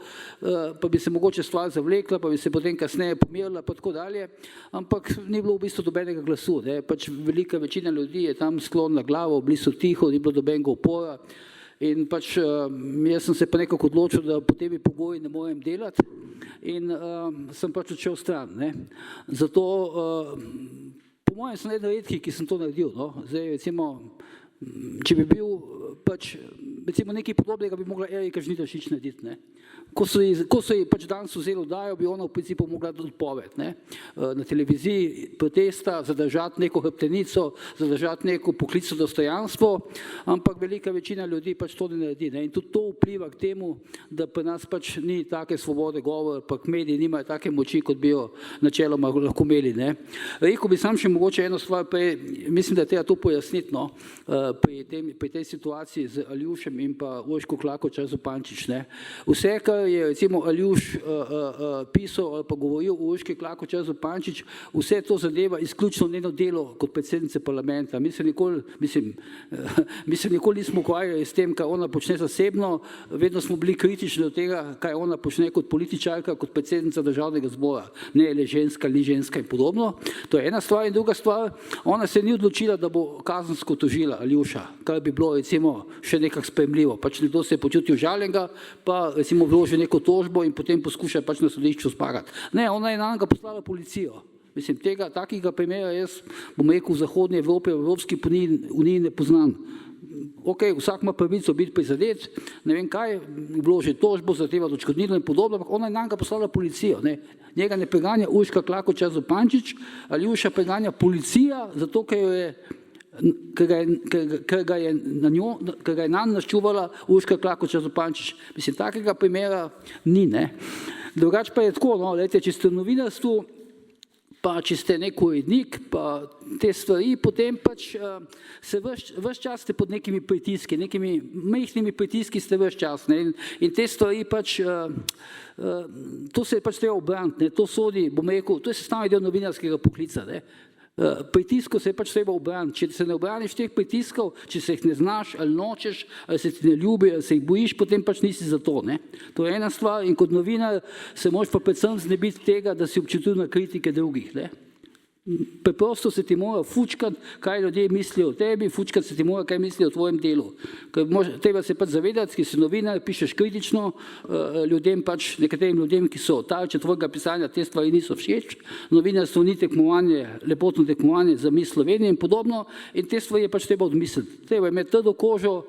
pa bi se mogoče stvar zavlekla, pa bi se potem kasneje pomirila, pa tako dalje, ampak ni bilo v bistvu dobenega glasu. Pač velika večina ljudi je tam sklonila glavo, bili so tiho, ni bilo dobenega upora. In pač jaz sem se pa nekako odločil, da po temi pogoji ne morem delati in sem pač odšel stran. Zato po mojem sem eden redki, ki sem to naredil. Zdaj recimo, če bi bil pač, recimo nekaj podobnega bi mogla Erika Žnidaršič narediti. Ko so ji pač danes vzeli oddajo, bi ona v principu mogla odpoved. Na televiziji protesta, zadržati neko hrbtenico, zadržati neko poklicno dostojanstvo, ampak velika večina ljudi pač to ne naredi. In tudi to vpliva k temu, da pri nas pač ni take svobode govora, pa mediji nimajo take moči, kot bi jo načeloma lahko imeli. Rekel bi sam še mogoče eno stvar, mislim, da je treba to pojasniti pri tej situaciji z Aljušem in pa Urško Klakočar Zupančič. Vse, kar je recimo Aljuš pisal ali pa govoril o Urški Klakočar Zupančič, vse to zadeva izključno njeno delo kot predsednice parlamenta. Mi se nikoli nismo ukvarjali s tem, kaj ona počne zasebno, vedno smo bili kritični do tega, kaj ona počne kot političarka, kot predsednica državnega zbora. Ne je ženska, ni ženska in podobno. To je ena stvar in druga stvar, ona se ni odločila, da bo kazensko tožila Aljuša, kar bi bilo recimo še nekako sprejemljivo. Pač nekdo se je počutil žaljenega, pa recimo vloži neko tožbo in potem poskuša pač na sodišču zmagati. Ne, ona je na njega poslala policijo. Mislim, takega primera jaz, bom rekel, v Zahodni Evropi, v Evropski uniji ne poznam. Ok, vsak ima pravico biti prizadet, ne vem kaj, vloži tožbo, zahteva odškodnino in podobno, ampak ona je na njega poslala policijo. Njega ne preganja Urška Klakočar Zupančič, Aljuša preganja policija, zato ker ga je nanj naščuvala Urška Klakočar Zupančič. Mislim, takega primera ni. Drugače pa je tako, no, lejte, če ste v novinarstvu, pa če ste nek urednik, pa te stvari, potem pač se ves čas ste pod nekimi pritiski, nekimi majhnimi pritiski ste ves čas, ne, in te stvari pač, to se je pač treba obraniti, ne, to sodi, bom rekel, to je sestavni del novinarskega poklica, ne. Pritiskov se je pač treba obraniti. Če se ne obraniš teh pritiskov, če se jih ne znaš, ali nočeš, ali se ti ne ljubi, ali se jih bojiš, potem pač nisi za to. Ne? To je ena stvar in kot novinar se moraš pa predvsem znebiti tega, da si občutljiv na kritike drugih. Ne? Preprosto se ti mora fučkati, kaj ljudje mislijo o tebi, fučkati se ti mora, kaj mislijo o tvojem delu. Treba se pač zavedati, ki si novinar, pišeš kritično ljudem, pač nekaterim ljudem, ki so tarče tvojega pisanja, te stvari niso všeč. Novinarstvo ni tekmovanje, lepotno tekmovanje za mis Slovenije in podobno in te stvari je pač treba odmisliti. Treba imeti trdo kožo,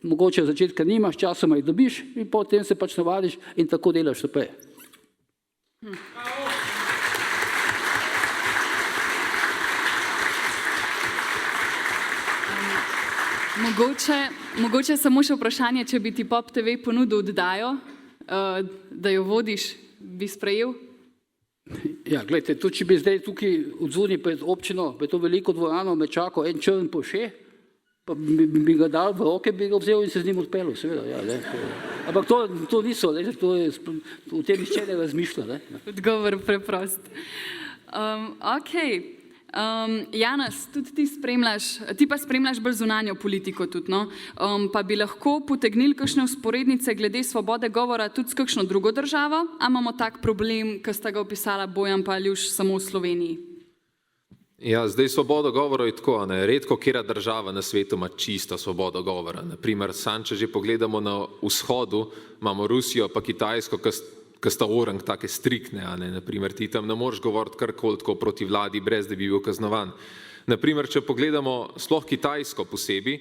mogoče od začetka nimaš, časoma jih dobiš in potem se pač navadiš in tako delaš naprej. Mogoče samo še vprašanje, če bi ti Pop TV ponudil oddajo, da jo vodiš, bi sprejel? Ja, gledajte, tudi če bi zdaj tukaj odzvonil pred občino, pred to veliko dvorano me čakal en črn Porsche, pa bi ga dal v roke, bi ga vzel in se z njim odpeljal, seveda. Ja, ne, ampak to niso, ne, to je, v tem nišče ne razmišlja. Ne. Odgovor preprost. Okej. Janez, tudi ti pa spremljaš bolj zunanjo politiko tudi, no? Pa bi lahko potegnili kakšne vzporednice glede svobode govora tudi s kakšno drugo državo, a imamo tak problem, ki sta ga opisala Bojan pa Aljuš, samo v Sloveniji? Ja, zdaj svobodo govora je tako, ne? Redko kera država na svetu ima čisto svobodo govora. Naprimer, če že pogledamo na vzhodu, imamo Rusijo pa Kitajsko, ki sta orang take striktne, naprimer ti tam ne moreš govoriti karkoli tako proti vladi, brez da bi bil kaznovan. Naprimer, če pogledamo sploh Kitajsko posebej,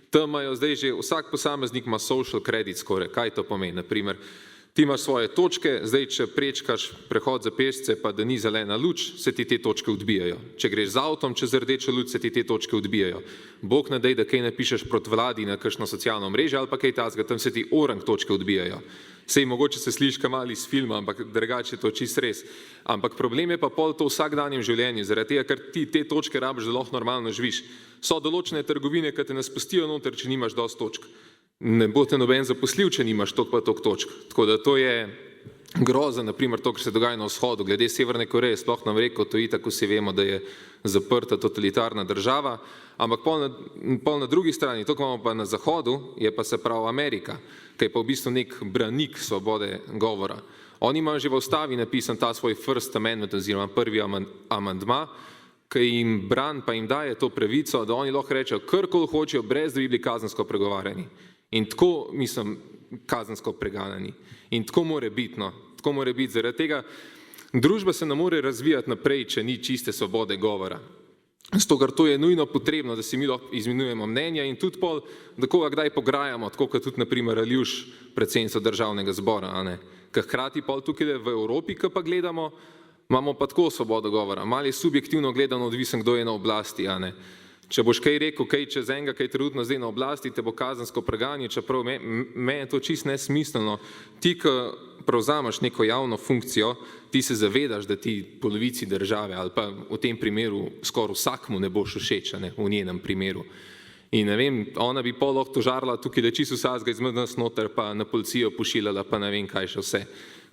tam imajo zdaj že vsak posameznik ima social credit score. Kaj to pomeni? Naprimer, ti imaš svoje točke, zdaj če prečkaš prehod za pešce, pa da ni zelena luč, se ti te točke odbijajo. Če greš z avtom čez rdečo luč, se ti te točke odbijajo. Bog ne daj, da kaj napišeš proti vladi na kakšno socialno mrežo ali pa kaj tazga, tam se ti orang točke odbijajo. Sej mogoče se sliši malo iz filma, ampak drugače je to čist res. Ampak problem je pa pol to v vsakdanjem življenju, zaradi tega, ker ti te točke rabiš, da lahko normalno živiš. So določene trgovine, ki te ne spustijo noter, če nimaš dosti točk. Ne bo te noben zaposlil, če nimaš toliko pa toliko točk. Tako da to je groza, naprimer to, kar se dogaja na vzhodu. Glede Severne Koreje, sploh nam rekel, to itak vsi vemo, da je zaprta totalitarna država, ampak pol na drugi strani, to, ko imamo pa na zahodu, je pa se pravi Amerika, ki je pa v bistvu nek branik svobode govora. Oni imajo že v ustavi napisan ta svoj First Amendment oziroma prvi amandma, ki jim bran pa jim daje to pravico, da oni lahko rečejo karkoli hočejo, brez da bi bili kazensko pregovarjani. In tako, mislim, kazensko preganjani. In tako more biti, no. Tako more biti. Zaradi tega družba se ne more razvijati naprej, če ni čiste svobode govora. Zato, ker to je nujno potrebno, da si mi lahko izmenjujemo mnenja in tudi pol, da koga kdaj pograjamo, tako kot tudi naprimer Aljuš, predsednica državnega zbora, a ne. Ker hkrati pol tukaj v Evropi, ki pa gledamo, imamo pa tako svobodo govora. Malo je subjektivno gledano odvisen, kdo je na oblasti, a ne. Če boš kaj rekel, kaj čez enega, kaj trenutno zdaj na oblasti, te bo kazensko preganjal, čeprav me je to čisto nesmiselno. Ti, ki prevzameš neko javno funkcijo, ti se zavedaš, da ti polovici države ali pa v tem primeru skoraj vsakmu ne boš všeč, ne, v njenem primeru. In ne vem, ona bi pol lahko tožarila tukaj, da čisto vsakega izmed nas noter, pa na policijo pošiljala, pa ne vem kaj še vse.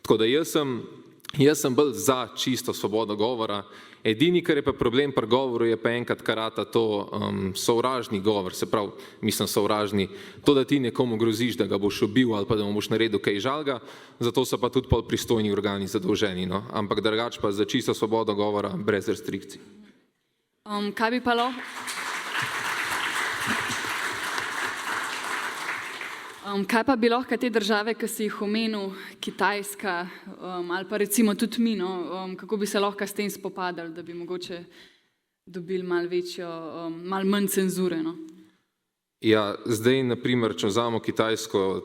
Tako da jaz sem bolj za čisto svobodo govora. Edini, kar je pa problem pri govoru, je pa enkrat karata to sovražni govor, se pravi, mislim sovražni, to, da ti nekomu groziš, da ga boš ubil ali pa da mu boš naredil kaj žalga, zato so pa tudi pol pristojni organi zadolženi, no. Ampak drugače pa za čisto svobodo govora brez restrikcij. Kaj bi pa lahko? Kaj pa bi lahko te države, ki si jih omenil, Kitajska ali pa recimo tudi mi, no, kako bi se lahko s tem spopadali, da bi mogoče dobili malo manj cenzure? No? Ja, zdaj naprimer, če vzamemo Kitajsko,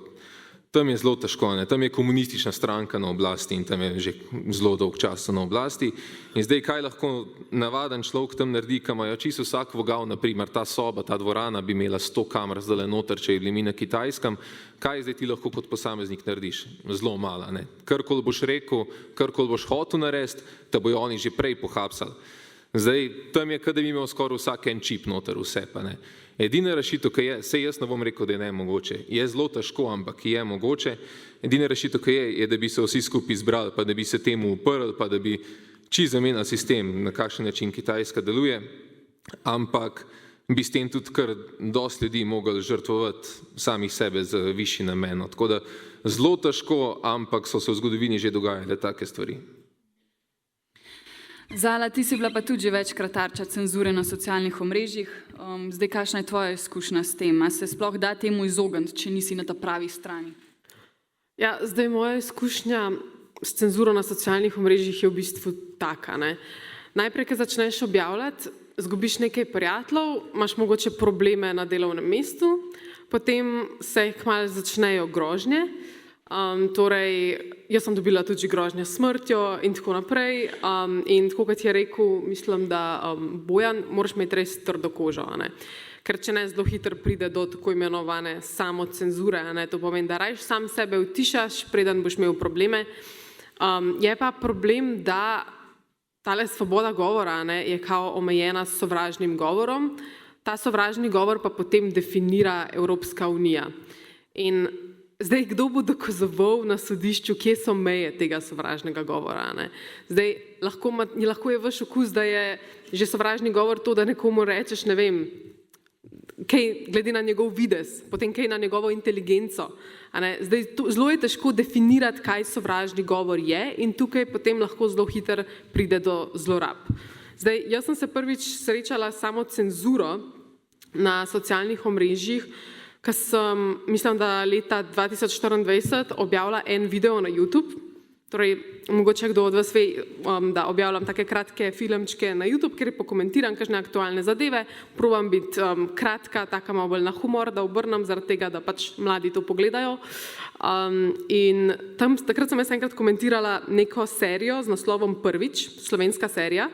tam je zelo težko, ne? Tam je komunistična stranka na oblasti in tam je že zelo dolg čas na oblasti. In zdaj, kaj lahko navaden človek tam naredi, ki imajo čisto vsak vogal, naprimer ta soba, ta dvorana bi imela 100 kamer zdaj noter, če je bili mi na Kitajskem, kaj zdaj ti lahko kot posameznik narediš? Zelo malo, ne? Karkoli boš rekel, karkoli boš hotel narediti, te bojo oni že prej pohapsali. Zdaj, tam je, kada bi imel skoraj vsak en čip noter vse, pa ne. Edina rešitev, ki je, sej jaz ne bom rekel, da je nemogoče, je zelo težko, ampak je mogoče. Edina rešitev, ki je, da bi se vsi skupaj zbrali, pa da bi se temu uprli, pa da bi čisto zamenjali sistem, na kakšen način Kitajska deluje, ampak bi s tem tudi kar dosti ljudi mogli žrtvovati samih sebe z višji namen. Tako da zelo težko, ampak so se v zgodovini že dogajale take stvari. Zala, ti si bila pa tudi že večkrat tarča cenzure na socialnih omrežjih. Zdaj, kakšna je tvoja izkušnja s tem? A se sploh da temu izogniti, če nisi na ta pravi strani? Ja, zdaj moja izkušnja s cenzuro na socialnih omrežjih je v bistvu taka, ne. Najprej, ko začneš objavljati, zgubiš nekaj prijateljev, imaš mogoče probleme na delovnem mestu, potem se kmalu začnejo grožnje, torej, jaz sem dobila tudi grožnje s smrtjo in tako naprej, in tako kot je rekel, mislim, da Bojan, moraš imeti res trdo kožo, ne. Ker če ne, zelo hitro pride do tako imenovane samocenzure, ne, to pomeni, da rajš sam sebe utišaš, preden boš imel probleme. Je pa problem, da tale svoboda govora, ne, je kao omejena s sovražnim govorom, ta sovražni govor pa potem definira Evropska unija. In zdaj, kdo bo dokazoval na sodišču, kje so meje tega sovražnega govora, ne? Zdaj, lahko je vaš okus, da je že sovražni govor to, da nekomu rečeš, ne vem, kaj glede na njegov videz, potem kaj na njegovo inteligenco. Zdaj, zelo je težko definirati, kaj sovražni govor je in tukaj potem lahko zelo hitro pride do zlorab. Zdaj, jaz sem se prvič srečala samo cenzuro na socialnih omrežjih, ko sem, mislim, da leta 2024 objavila en video na YouTube, torej mogoče kdo od vas ve, da objavljam take kratke filmčke na YouTube, kjer pokomentiram kakšne aktualne zadeve, probam biti kratka, taka malo bolj na humor, da obrnem zaradi tega, da pač mladi to pogledajo. In tam, takrat sem jaz enkrat komentirala neko serijo z naslovom Prvič, slovenska serija,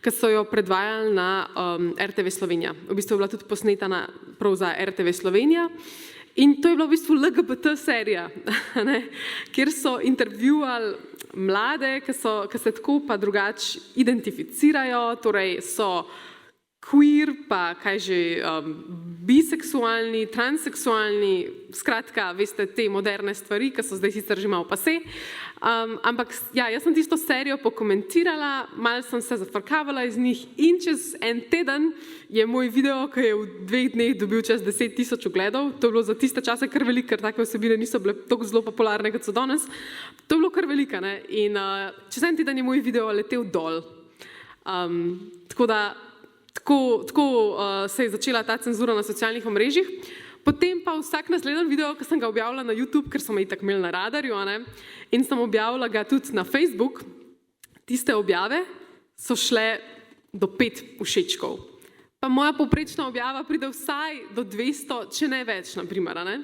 ki so jo predvajali na RTV Slovenija. V bistvu je bila tudi posneta prav za RTV Slovenija. In to je bila v bistvu LGBT serija, ne, kjer so intervjuvali mlade, ki se tako pa drugače identificirajo, torej so queer, pa kaj že, biseksualni, transseksualni, skratka, veste, te moderne stvari, ki so zdaj sicer že malo pase. Ampak ja, jaz sem tisto serijo pokomentirala, malo sem se zafrkavala iz njih in čez en teden je moj video, ki je v 2 dneh dobil čez 10.000 ogledov. To je bilo za tiste čase kar veliko, ker take vsebine niso bile tako zelo popularne, kot so danes. To je bilo kar veliko, ne? In čez en teden je moj video letel dol. Tako se je začela ta cenzura na socialnih omrežjih. Potem pa vsak naslednji video, ki sem ga objavila na YouTube, ker so me itak imeli na radarju, ne, in sem objavila ga tudi na Facebook, tiste objave so šle do 5 všečkov. Pa moja povprečna objava pride vsaj do 200, če ne več, naprimer, ne.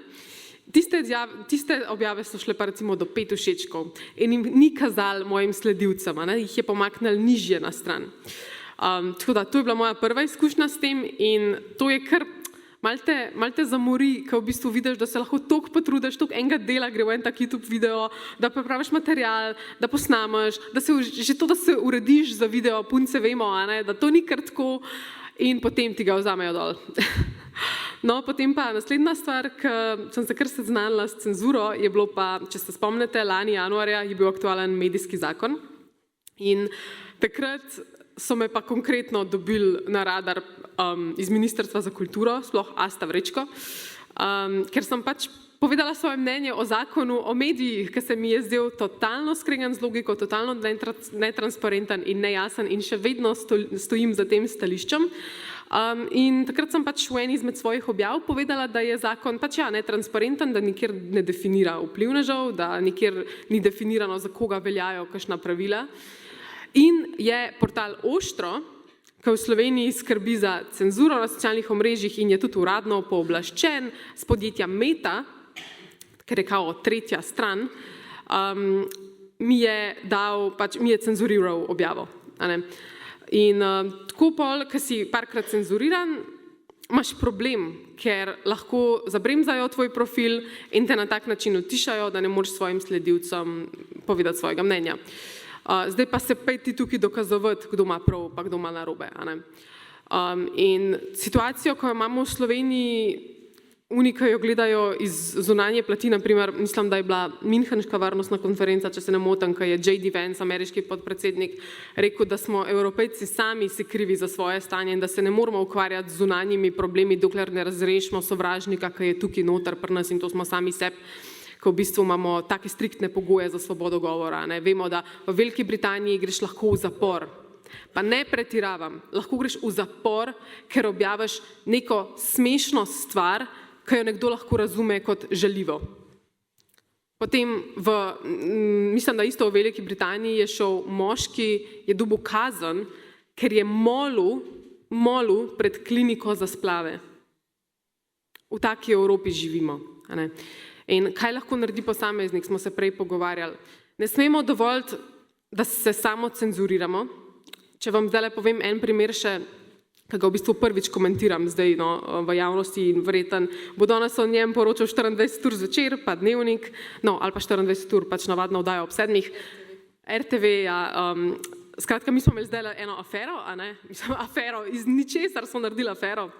Tiste objave so šle pa recimo do 5 všečkov in jim ni kazal mojim sledilcem, ne, jih je pomaknil nižje na stran. Tako da, to je bila moja prva izkušnja s tem in to je kar malo te zamori, ko v bistvu vidiš, da se lahko toliko potrudiš, toliko enega dela gre v en tak YouTube video, da pripraviš material, da posnameš, da se urediš za video, punce vemo, ne, da to ni kar tako in potem ti ga vzamejo dol. No, potem pa naslednja stvar, ki sem se kar seznanila s cenzuro, je bilo pa, če se spomnite, lani januarja je bil aktualen medijski zakon in takrat so me pa konkretno dobili na radar iz Ministrstva za kulturo, sploh Asta Vrečko, ker sem pač povedala svoje mnenje o zakonu o medijih, ki se mi je zdel totalno skregan z logiko, totalno netransparenten in nejasen in še vedno stojim za tem stališčem. In takrat sem pač v eni izmed svojih objav povedala, da je zakon pač netransparenten, da nikjer ne definira vplivnežev, da nikjer ni definirano, za koga veljajo kakšna pravila. In je portal Oštro, ki v Sloveniji skrbi za cenzuro na socialnih omrežjih in je tudi uradno pooblaščen s podjetja Meta, ker je kao tretja stran, mi je cenzuriral objavo. A ne? In tako pol, ko si parkrat cenzuriran, imaš problem, ker lahko zabremzajo tvoj profil in te na tak način utišajo, da ne moreš svojim sledilcem povedati svojega mnenja. Zdaj pa se ti tukaj dokazovati, kdo ima prav, pa kdo ima narobe. A ne? In situacijo, ko jo imamo v Sloveniji, ki jo gledajo iz zunanje plati, naprimer, mislim, da je bila Münchenška varnostna konferenca, če se ne motim, ko je J.D. Vance, ameriški podpredsednik, rekel, da smo Evropejci sami si krivi za svoje stanje in da se ne moramo ukvarjati z zunanjimi problemi, dokler ne razrešimo sovražnika, ki je tukaj noter pri nas in to smo sami sebi, ko v bistvu imamo take striktne pogoje za svobodo govora. Ne? Vemo, da v Veliki Britaniji greš lahko v zapor. Pa ne pretiravam, lahko greš v zapor, ker objaviš neko smešno stvar, ki jo nekdo lahko razume kot žaljivo. Potem, mislim, da isto v Veliki Britaniji je šel moški, je dobil kazen, ker je molil pred kliniko za splave. V taki Evropi živimo. A ne? In kaj lahko naredi posameznik, smo se prej pogovarjali. Ne smemo dovoliti, da se samo cenzuriramo. Če vam zdaj povem en primer še, ki ga v bistvu prvič komentiram zdaj v javnosti in verjeten, bo danes o njem poročal 24 ur zvečer, pa Dnevnik, ali pa 24 ur, pač navadno vdajo ob 7. RTV, skratka, mi smo imeli zdaj eno afero, afero, iz ničesar smo naredili afero.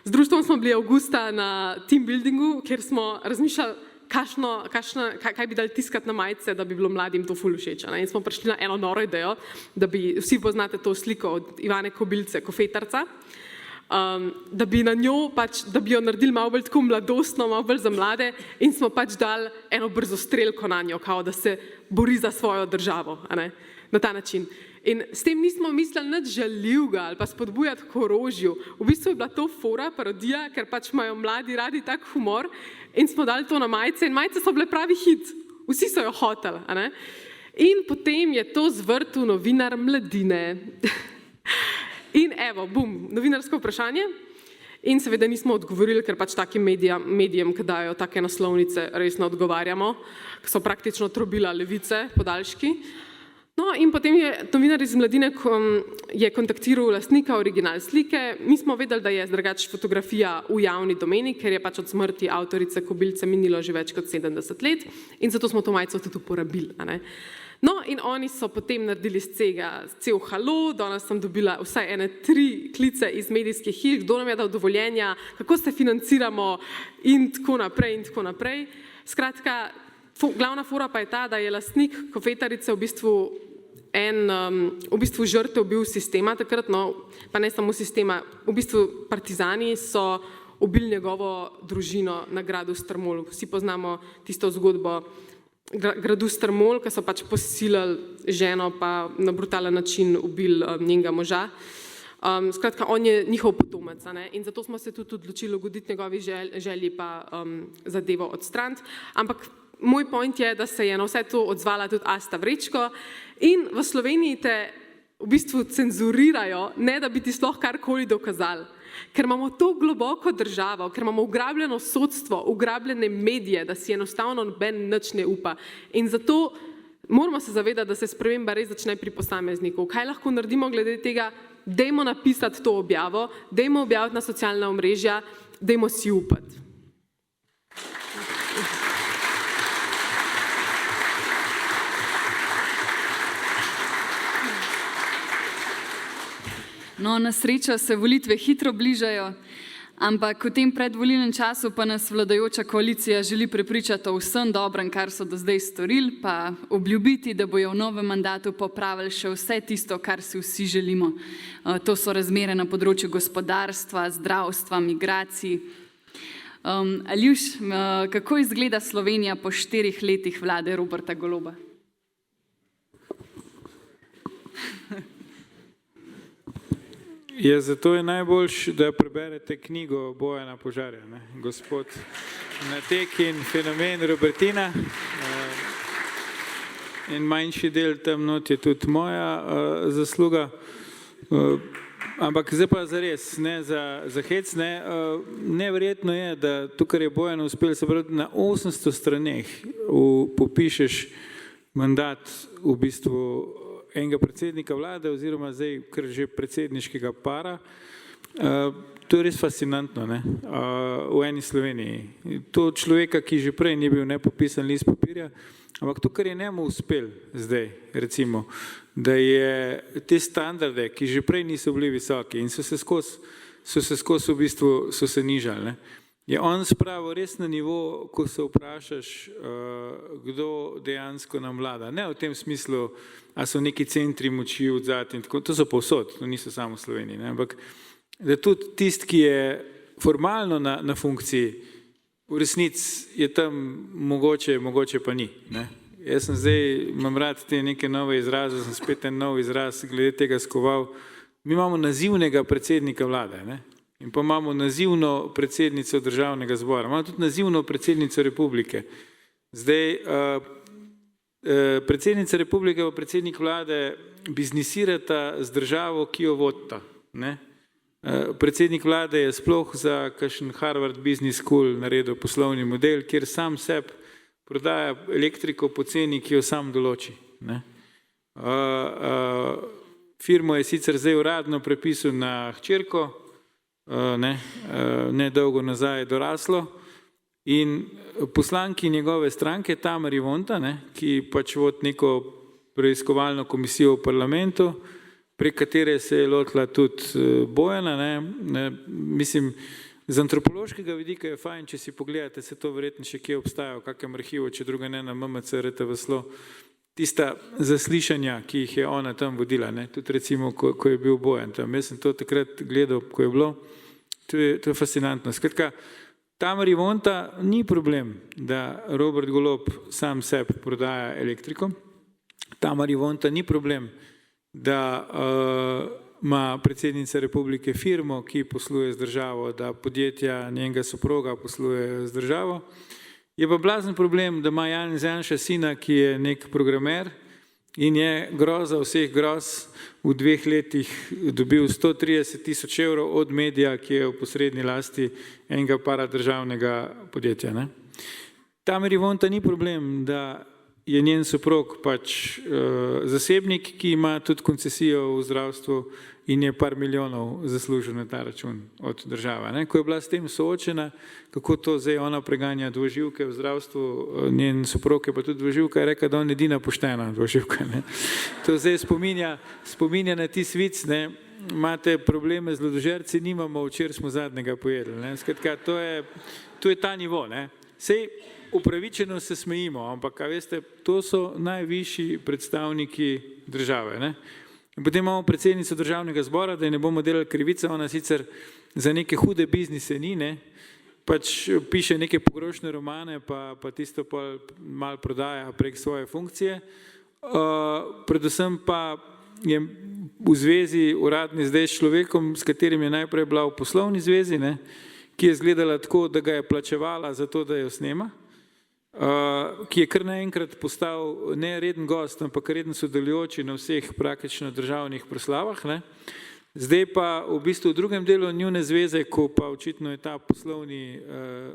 Z društvom smo bili avgusta na team buildingu, kjer smo razmišljali, kaj bi dali tiskati na majice, da bi bilo mladim to ful všeč. In smo prišli na eno noro idejo, da bi, vsi poznate to sliko od Ivane Kobilce, Kofetarca, da bi na njo, da bi jo naredili malo bolj tako mladostno, malo bolj za mlade in smo dali eno brzo strelko na njo, kao da se bori za svojo državo, na ta način. In s tem nismo mislili nič žaljivega ali pa spodbujati k orožju. V bistvu je bila to fora, parodija, ker imajo mladi radi tak humor in smo dali to na majice in majice so bile pravi hit. Vsi so jo hoteli. In potem je to zvrtel novinar Mladine. In evo, bum, novinarsko vprašanje. In seveda nismo odgovorili, ker takim medijem, ki dajo take naslovnice, resno odgovarjamo, ki so praktično trobila levice, podaljški. No, in potem je novinar iz Mladine kontaktiral lastnika original slike. Mi smo vedeli, da je drugač fotografija v javni domeni, ker je od smrti avtorice Kobilce minilo že več kot 70 let in zato smo to majico tudi uporabili. No, in oni so potem naredili cel halo, danes sem dobila vsaj 3 klice iz medijskih hiš, kdo nam je dal dovoljenja, kako se financiramo in tako naprej in tako naprej. Skratka, glavna fora pa je ta, da je lastnik Kofetarice v bistvu žrtev bil sistema takrat, pa ne samo sistema, v bistvu partizani so ubili njegovo družino na gradu Strmol. Vsi poznamo tisto zgodbo gradu Strmol, ki so posilili ženo pa na brutalen način ubili njenega moža. Skratka, on je njihov potomec in zato smo se tudi odločili ugoditi njegovi želji pa zadevo odstraniti. Ampak moj point je, da se je na vse to odzvala tudi Asta Vrečko in v Sloveniji te v bistvu cenzurirajo, ne da bi ti sploh karkoli dokazali. Ker imamo to globoko državo, ker imamo ugrabljeno sodstvo, ugrabljene medije, da si enostavno noben nič ne upa. In zato moramo se zavedati, da se sprememba res začne pri posamezniku. Kaj lahko naredimo glede tega? Dajmo napisati to objavo, dajmo objaviti na socialna omrežja, dajmo si upati. No, na srečo se volitve hitro bližajo, ampak v tem predvolilnem času pa nas vladajoča koalicija želi prepričati o vsem dobrem, kar so do zdaj storili, pa obljubiti, da bojo v novem mandatu popravili še vse tisto, kar si vsi želimo. To so razmere na področju gospodarstva, zdravstva, migracij. Aljuš, kako izgleda Slovenija po 4 letih vlade Roberta Goloba? Zato je najboljše, da preberete knjigo Bojana Požarja, Gospod Natek in fenomen Robertina. In manjši del tam not je tudi moja zasluga. Ampak zdaj pa zares, ne za hec, ne. Neverjetno je, da to, kar je Bojan uspel, se pravi, na 800 straneh popišeš mandat v bistvu enega predsednika vlade oziroma zdaj kar že predsedniškega para. To je res fascinantno, ne, v eni Sloveniji. To človeka, ki že prej ni bil nepopisan list papirja, ampak to, kar je njemu uspel zdaj, recimo, da je te standarde, ki že prej niso bili visoki in so se skozi v bistvu so se nižali, ne, je on spravil res na nivo, ko se vprašaš, kdo dejansko nam vlada. Ne v tem smislu, a so neki centri moči odzadaj in tako, to so povsod, to niso samo v Sloveniji, ne, ampak da tudi tisti, ki je formalno na funkciji, v resnici je tam mogoče pa ni, ne. Jaz sem zdaj, imam rad te neke nove izraze, sem spet en nov izraz glede tega skoval. Mi imamo nazivnega predsednika vlade, ne, in pa imamo nazivno predsednico državnega zbora, imamo tudi nazivno predsednico republike. Zdaj, predsednica republike pa predsednik vlade biznisirata z državo, ki jo vodita, ne. Predsednik vlade je sploh za kakšen Harvard Business School naredil poslovni model, kjer sam sebi prodaja elektriko po ceni, ki jo sam določi, ne. Firmo je sicer zdaj uradno prepisal na hčerko, ne dolgo nazaj je doraslo, in poslanki njegove stranke, Tamari Vonta, ne, ki pač vodi neko preiskovalno komisijo v parlamentu, prek katere se je lotila tudi Bojana, ne, mislim, z antropološkega vidika je fajn, če si pogledate, se to verjetno še kje obstaja v kakem arhivu, če druga ne na MMC RTV-slo, tista zaslišanja, ki jih je ona tam vodila, ne, tudi recimo, ko je bil Bojan tam. Jaz sem to takrat gledal, ko je bilo, to je fascinantno. Skratka, Tamari Vonta ni problem, da Robert Golob sam sebi prodaja elektriko. Tamari Vonta ni problem, da ima predsednica republike firmo, ki posluje z državo, da podjetja njenega soproga posluje z državo. Je pa blazen problem, da ima Janez Janša sina, ki je nek programer in je groza vseh groz v 2 letih dobil 130.000 evrov od medija, ki je v posredni lasti enega paradržavnega podjetja, ne. Tamari Vonta ni problem, da je njen soprog pač zasebnik, ki ima tudi koncesijo v zdravstvu in je par milijonov zaslužil na ta račun od države, ne. Ko je bila s tem soočena, kako to zdaj ona preganja dvoživke v zdravstvu, njen soprog je pa tudi dvoživka, je rekla, da on edina poštena dvoživka, ne. To zdaj spominja na tisti vic, ne, imate probleme z lodožerci, nimamo, včeraj smo zadnjega pojedli, ne. Skratka, to je ta nivo, ne. Sej upravičeno se smejimo, ampak, a veste, to so najvišji predstavniki države, ne. In potem imamo predsednico državnega zbora, da je ne bomo delali krivice, ona sicer za neke hude biznise ni, ne, pač piše neke pogrošne romane, pa tisto pa malo prodaja prek svoje funkcije. Predvsem pa je v zvezi uradni zdaj s človekom, s katerim je najprej bila v poslovni zvezi, ne, ki je izgledala tako, da ga je plačevala za to, da jo snema, ki je kar naenkrat postal ne reden gost, ampak reden sodelujoči na vseh praktično državnih proslavah, ne. Zdaj pa v bistvu v drugem delu njune zveze, ko pa očitno je ta poslovni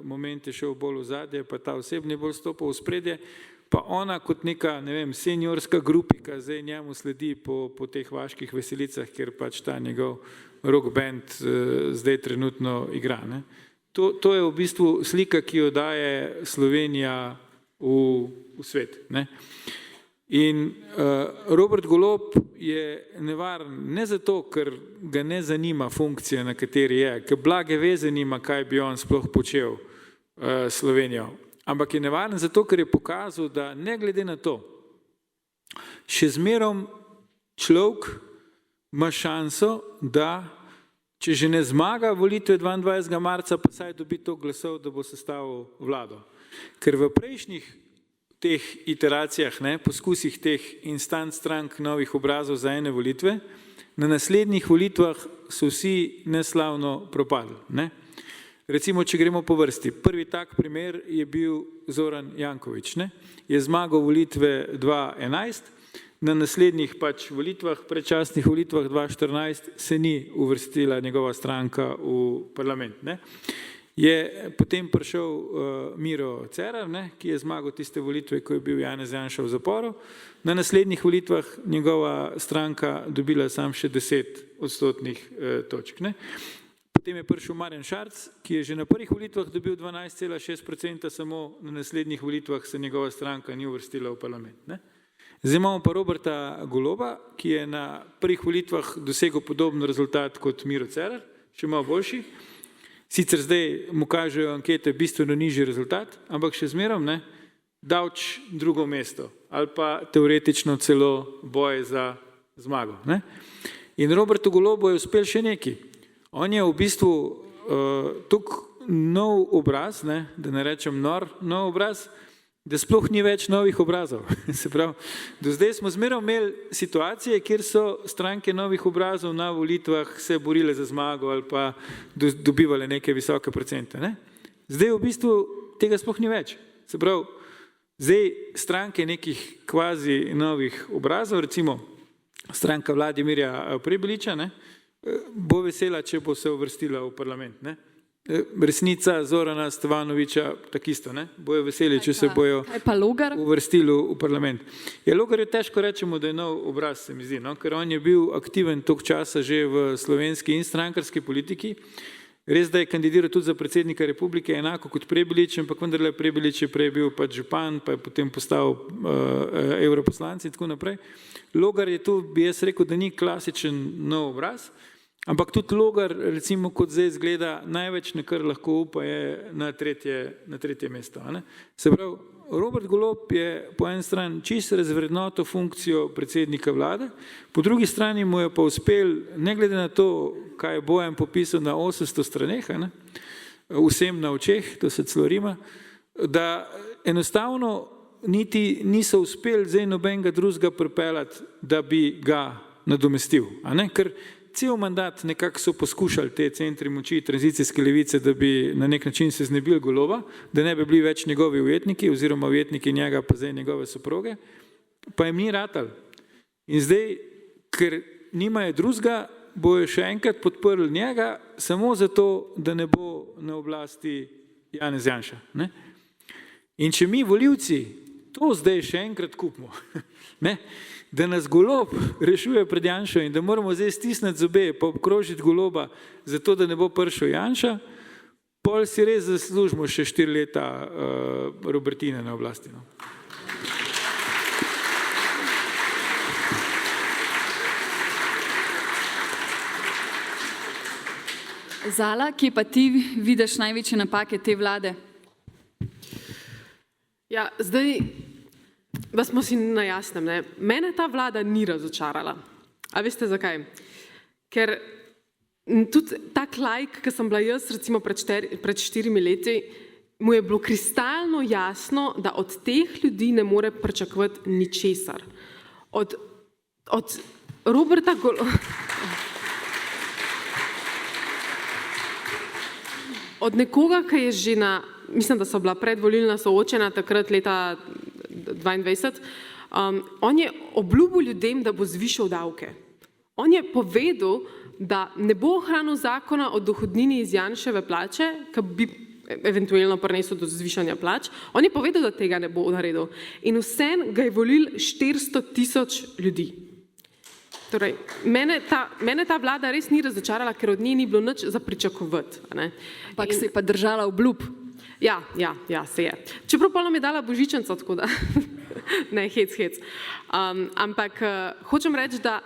moment je šel bolj v zadje, pa ta osebni bolj stopil v spredje, pa ona kot neka, ne vem, seniorska grupika zdaj njemu sledi po teh vaških veselicah, kjer pač ta njegov rock band zdaj trenutno igra, ne. To je v bistvu slika, ki jo daje Slovenija v svet, ne. In Robert Golob je nevaren ne zato, ker ga ne zanima funkcija, na kateri je, ker blage veze nima, kaj bi on sploh počel Slovenijo, ampak je nevaren zato, ker je pokazal, da ne glede na to, še zmerom človek ima šanso, da če že ne zmaga volitve 22. marca, pa saj dobi toliko glasov, da bo sestavil vlado. Ker v prejšnjih teh iteracijah, ne, poskusih teh instant strank novih obrazov za ene volitve, na naslednjih volitvah so vsi neslavno propadli, ne. Recimo, če gremo po vrsti, prvi tak primer je bil Zoran Janković, ne, je zmagal volitve 2011, na naslednjih volitvah, predčasnih volitvah 2014 se ni uvrstila njegova stranka v parlament. Ne. Je potem prišel Miro Cerar, ki je zmagal tiste volitve, ko je bil Janez Janša v zaporu. Na naslednjih volitvah njegova stranka dobila sam še 10% točk. Ne. Potem je prišel Marjan Šarc, ki je že na prvih volitvah dobil 12,6%, samo na naslednjih volitvah se njegova stranka ni uvrstila v parlament. Ne. Zdaj imamo pa Roberta Goloba, ki je na prvih volitvah dosegel podoben rezultat kot Miro Cerar, še malo boljši. Sicer zdaj mu kažejo ankete bistveno nižji rezultat, ampak še zmerom Davč drugo mesto ali pa teoretično celo boj za zmago. Ne? In Robertu Golobu je uspel še nekaj. On je v bistvu tako nov obraz, da ne rečem nov obraz, da sploh ni več novih obrazov. Se pravi, do zdaj smo zmerom imeli situacije, kjer so stranke novih obrazov na volitvah se borile za zmago ali pa dobivale neke visoke procente. Ne? Zdaj v bistvu tega sploh ni več. Se pravi, zdaj stranke nekih kvazi novih obrazov, recimo stranka Vladimirja Prebiliča, bo vesela, če bo se uvrstila v parlament. Ne? Resnica Zorana Stevanoviča tak isto, bojo veseli, če se bojo uvrstili v parlament. Logar je težko rečemo, da je nov obraz, se mi zdi, ker on je bil aktiven toliko časa že v slovenski in strankarski politiki. Res, da je kandidiral tudi za predsednika republike, enako kot Prebilič, ampak vendarle Prebilič je prej bil župan, pa je potem postal evroposlanec in tako naprej. Logar je tu, bi jaz rekel, da ni klasičen nov obraz, ampak tudi Logar, recimo, kot zdaj izgleda, največ, na kar lahko upa, je na tretje mesto. Se pravi, Robert Golob je po eni strani čisto razvrednotil funkcijo predsednika vlade, po drugi strani mu je pa uspel, ne glede na to, kaj je Bojan popisal na 800 straneh, vsem na očeh, to se celo rima, da enostavno niti niso uspeli zdaj nobenega drugega pripeljati, da bi ga nadomestil. Ker cel mandat nekako so poskušali te centri moči tranzicijske levice, da bi na nek način se znebili Goloba, da ne bi bili več njegovi ujetniki oziroma ujetniki njega pa zdaj njegove soproge, pa jim ni ratal. In zdaj, ker nimajo drugega, bojo še enkrat podprli njega, samo zato, da ne bo na oblasti Janez Janša. In če mi volivci to zdaj še enkrat kupimo, da nas Golob rešuje pred Janšo in da moramo zdaj stisniti zobe pa obkrožiti Goloba, zato da ne bo prišel Janša, pol si res zaslužimo še 4 leta Robertine na oblasti. Zala, kje pa ti vidiš največje napake te vlade? Ja, zdaj, da smo si na jasnem, mene ta vlada ni razočarala. A veste zakaj? Ker tudi tak laik, ki sem bila jaz recimo pred 4 leti, mu je bilo kristalno jasno, da od teh ljudi ne more pričakovati ničesar. Od Roberta od nekoga, ki je že mislim, da so bila predvolilna soočena takrat leta 2022, on je obljubil ljudem, da bo zvišal davke. On je povedal, da ne bo ohranil zakona o dohodnini iz Janševe plače, ki bi eventualno prinesel do zvišanja plač. On je povedal, da tega ne bo naredil. In vsem ga je volil 400.000 ljudi. Torej, mene ta vlada res ni razočarala, ker od nje ni bilo nič za pričakovati. Ampak se je pa držala obljub. Ja, se je. Čeprav pa nam je dala božičnico, tako da ne, hec. Ampak hočem reči, da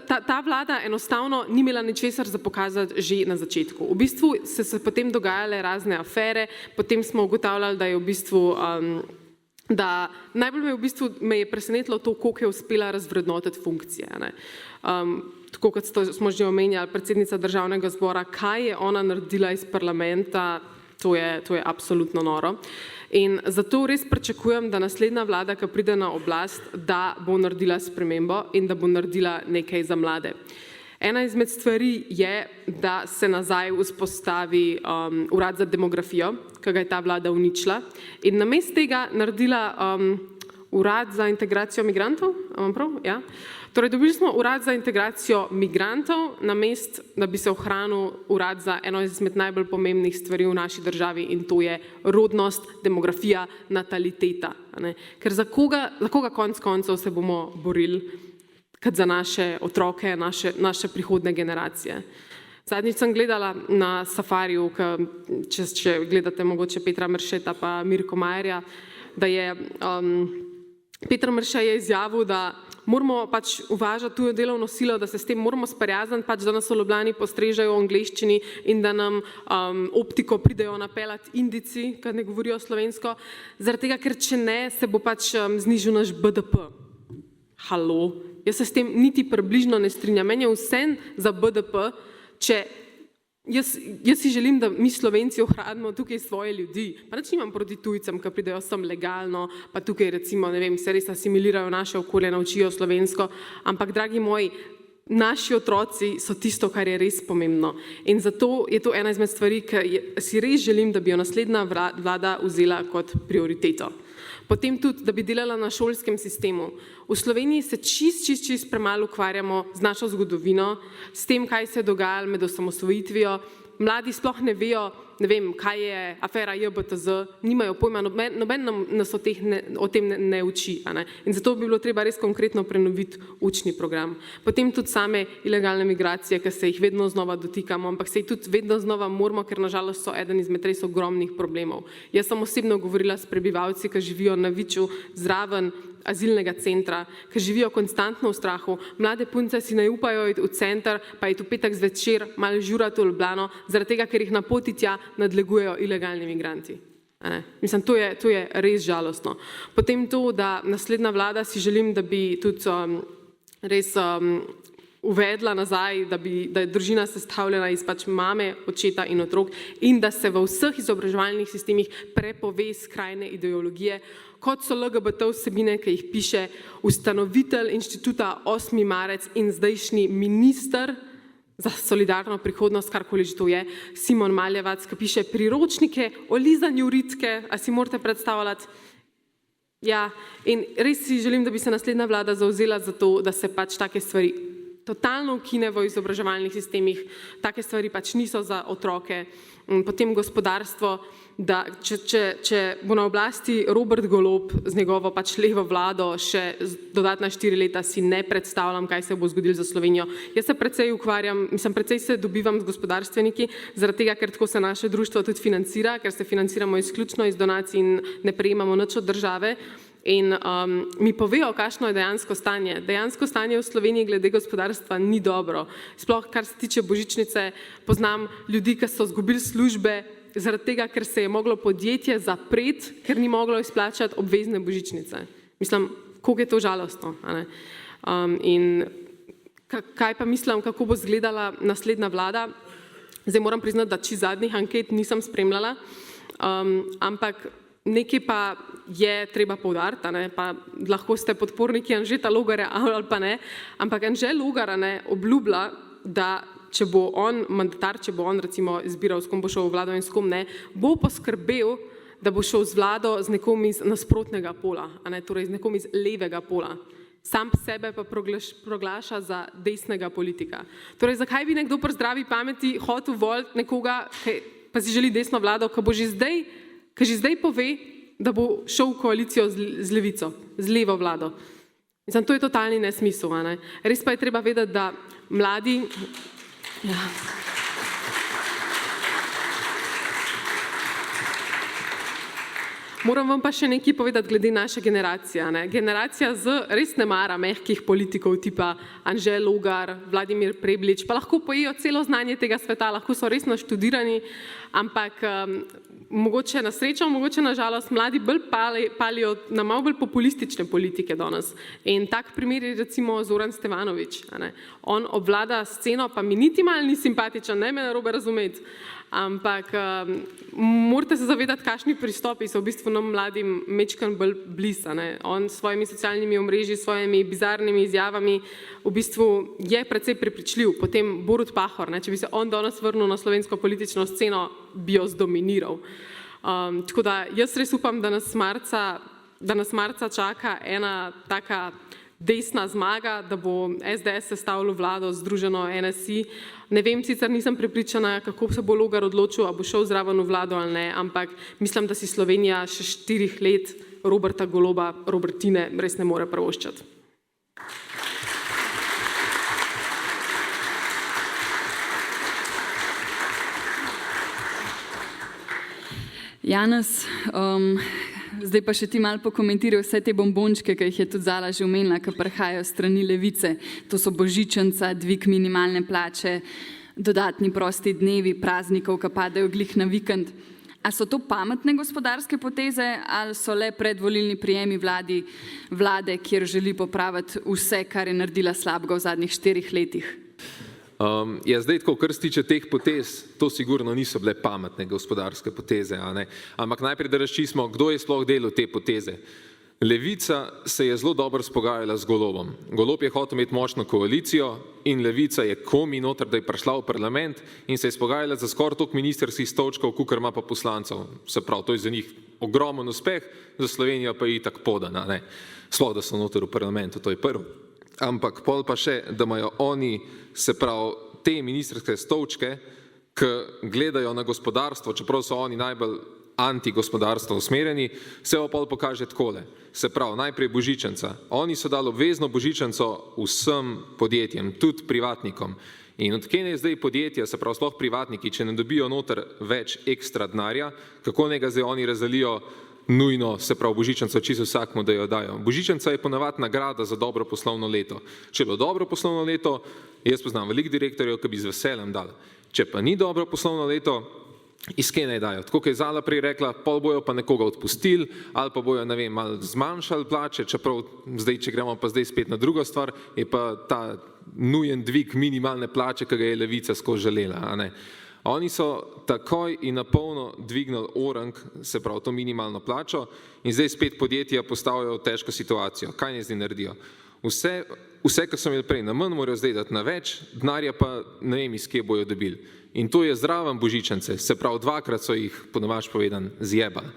ta vlada enostavno ni imela ničesar za pokazati že na začetku. V bistvu se potem dogajale razne afere, potem smo ugotavljali, da je v bistvu da najbolj me je presenetilo to, koliko je uspela razvrednotiti funkcije. Tako kot smo že omenjali, predsednica državnega zbora, kaj je ona naredila iz parlamenta, to je absolutno noro. In zato res pričakujem, da naslednja vlada, ki pride na oblast, da bo naredila spremembo in da bo naredila nekaj za mlade. Ena izmed stvari je, da se nazaj vzpostavi urad za demografijo, ki ga je ta vlada uničila, in namesto tega naredila Urad za integracijo migrantov, imam prav? Ja. Torej, dobili smo Urad za integracijo migrantov, namesto da bi se ohranil urad za eno izmed najbolj pomembnih stvari v naši državi, in to je rodnost, demografija, nataliteta. Ker za koga konec koncev se bomo borili, kot za naše otroke, naše prihodne generacije. Zadnjič sem gledala na Safariju, če gledate mogoče Petra Mršeta pa Mirko Majerja, da je Peter Mrše je izjavil, da moramo pač uvažati tujo delovno silo, da se s tem moramo sprijazniti, pač da nas v Ljubljani postrežejo v angleščini in da nam optiko pridejo napeljati Indijci, ki ne govorijo slovensko, zaradi tega, ker če ne, se bo pač znižil naš BDP. Halo, jaz se s tem niti približno ne strinjam. Meni je vse za BDP, če jaz si želim, da mi Slovenci ohranimo tukaj svoje ljudi. Pa nič nimam proti tujcem, ki pridejo sem legalno, pa tukaj recimo, ne vem, se res asimilirajo naše okolje, naučijo slovensko, ampak, dragi moji, naši otroci so tisto, kar je res pomembno. In zato je to ena izmed stvari, ki si res želim, da bi jo naslednja vlada vzela kot prioriteto. Potem tudi, da bi delala na šolskem sistemu. V Sloveniji se čist premalo ukvarjamo z našo zgodovino, s tem, kaj se je dogajalo med osamosvojitvijo. Mladi sploh ne vejo, ne vem, kaj je afera JBTZ, nimajo pojma, noben nas o tem ne uči. In zato bi bilo treba res konkretno prenoviti učni program. Potem tudi same ilegalne migracije, ki se jih vedno znova dotikamo, ampak se jih tudi vedno znova moramo, ker nažalost so eden izmed res ogromnih problemov. Jaz sem osebno govorila s prebivalci, ki živijo na Viču zraven azilnega centra, ki živijo konstantno v strahu. Mlade punce si ne upajo iti v center, pa iti v petek zvečer malo žurati v Ljubljano, zaradi tega, ker jih na poti tja nadlegujejo ilegalni migranti. Mislim, to je res žalostno. Potem to, da naslednja vlada si želim, da bi tudi res uvedla nazaj, da je družina sestavljena iz pač mame, očeta in otrok in da se v vseh izobraževalnih sistemih prepove skrajne ideologije, kot so LGBT vsebine, ki jih piše ustanovitelj inštituta 8. marec in zdajšnji minister za solidarno prihodnost, karkoli že to je, Simon Maljevac, ki piše priročnike o lizanju ritke, a si morate predstavljati? Ja, in res si želim, da bi se naslednja vlada zavzela za to, da se pač take stvari totalno ukine v izobraževalnih sistemih, take stvari pač niso za otroke. Potem gospodarstvo, da če bo na oblasti Robert Golob z njegovo pač levo vlado še dodatna 4 leta, si ne predstavljam, kaj se bo zgodilo za Slovenijo. Jaz se precej ukvarjam, precej se dobivam z gospodarstveniki, zaradi tega, ker tako se naše društvo tudi financira, ker se financiramo izključno iz donacij in ne prejemamo nič od države. In mi povejo, kakšno je dejansko stanje. Dejansko stanje v Sloveniji glede gospodarstva ni dobro. Sploh, kar se tiče božičnice, poznam ljudi, ki so izgubili službe zaradi tega, ker se je moglo podjetje zapreti, ker ni moglo izplačati obvezne božičnice. Mislim, koliko je to žalostno. In kaj pa mislim, kako bo izgledala naslednja vlada? Zdaj moram priznati, da čisto zadnjih anket nisem spremljala, ampak nekaj pa je treba poudariti, pa lahko ste podporniki Anžeta Logarja ali pa ne, ampak Anže Logar obljublja, da če bo on mandatar, če bo on recimo izbiral, s kom bo šel v vlado in s kom ne, bo poskrbel, da bo šel z vlado z nekom iz nasprotnega pola, torej z nekom iz levega pola. Sam sebe pa proglaša za desnega politika. Torej, zakaj bi nekdo pri zdravi pameti hotel voliti nekoga, pa si želi desno vlado, ki že zdaj pove, da bo šel v koalicijo z levico, z levo vlado. Mislim, to je totalni nesmisel. Res pa je treba vedeti, da mladi... Ja. Moram vam pa še nekaj povedati glede naše generacije. Generacija z res ne mara mehkih politikov tipa Anže Logar, Vladimir Preblič, pa lahko pojejo celo znanje tega sveta, lahko so res naštudirani, ampak mogoče na srečo, mogoče na žalost, mladi bolj palijo na malo bolj populistične politike danes. In tak primer je recimo Zoran Stevanovič. On obvlada sceno, pa mi niti malo ni simpatičen, ne me narobe razumeti, ampak morate se zavedati, kakšni pristopi so v bistvu nam mladim mečkan bolj blizu. On s svojimi socialnimi omrežji, s svojimi bizarnimi izjavami v bistvu je precej prepričljiv. Potem Borut Pahor, če bi se on danes vrnil na slovensko politično sceno, bi jo zdominiral. Tako da jaz res upam, da nas marca da nas marca čaka ena taka desna zmaga, da bo SDS sestavilo vlado združeno NSI. Ne vem, sicer nisem prepričana, kako se bo Logar odločil, a bo šel zraven v vlado ali ne, ampak mislim, da si Slovenija še 4 let Roberta Goloba, Robertine res ne more privoščiti. Janez, zdaj pa še ti malo pokomentiral vse te bombončke, ki jih je tudi Zala že omenila, ki prihajajo strani Levice. To so božičnica, dvig minimalne plače, dodatni prosti dnevi, praznikov, ki padajo glih na vikend. A so to pametne gospodarske poteze ali so le predvolilni prijemi vlade, kjer želi popraviti vse, kar je naredila slabega v zadnjih 4 letih? Zdaj, kar se tiče teh potez, to sigurno niso bile pametne gospodarske poteze, ampak najprej, da razčistimo, kdo je sploh delal te poteze. Levica se je zelo dobro spogajala z Golobom. Golob je hotel imeti močno koalicijo in Levica je komi noter, da je prišla v parlament in se je spogajala za skoraj toliko ministrskih stolčkov, kolikor ima pa poslancev. Se pravi, to je za njih ogromen uspeh, za Slovenijo pa je itak podan, sploh da so noter v parlamentu, to je prvo. Ampak pol pa še, da imajo oni, se pravi, te ministrske stolčke, ki gledajo na gospodarstvo, čeprav so oni najbolj antigospodarstvo usmerjeni, se pol pokaže takole. Se pravi, najprej božičnica. Oni so dali obvezno božičnico vsem podjetjem, tudi privatnikom. In odkje je zdaj podjetja, se pravi, sploh privatniki, če ne dobijo noter več ekstra denarja, kako ne ga zdaj oni razdelijo nujno, se pravi, božičnico čisto vsakmu, da jo dajo. Božičnica je ponavadi nagrada za dobro poslovno leto. Če je bilo dobro poslovno leto, jaz poznam veliko direktorjev, ki bi z veseljem dali. Če pa ni dobro poslovno leto, iz kje naj dajo. Tako kot je Zala prej rekla, pol bojo pa nekoga odpustili ali pa bojo, ne vem, malo zmanjšali plače, čeprav zdaj, če gremo pa zdaj spet na drugo stvar, je pa ta nujen dvig minimalne plače, ki ga je Levica skozi želela, Oni so takoj in na polno dvignili orang, se pravi to minimalno plačo, in zdaj spet podjetja postavljajo v težko situacijo. Kaj naj zdaj naredijo? Vse, kar so imeli prej na manj, morajo zdaj dati na več, denarja pa ne vem, iz kje bojo dobili. In to je zraven božičnice, se pravi, 2-krat so jih, po domač povedan, zjebali.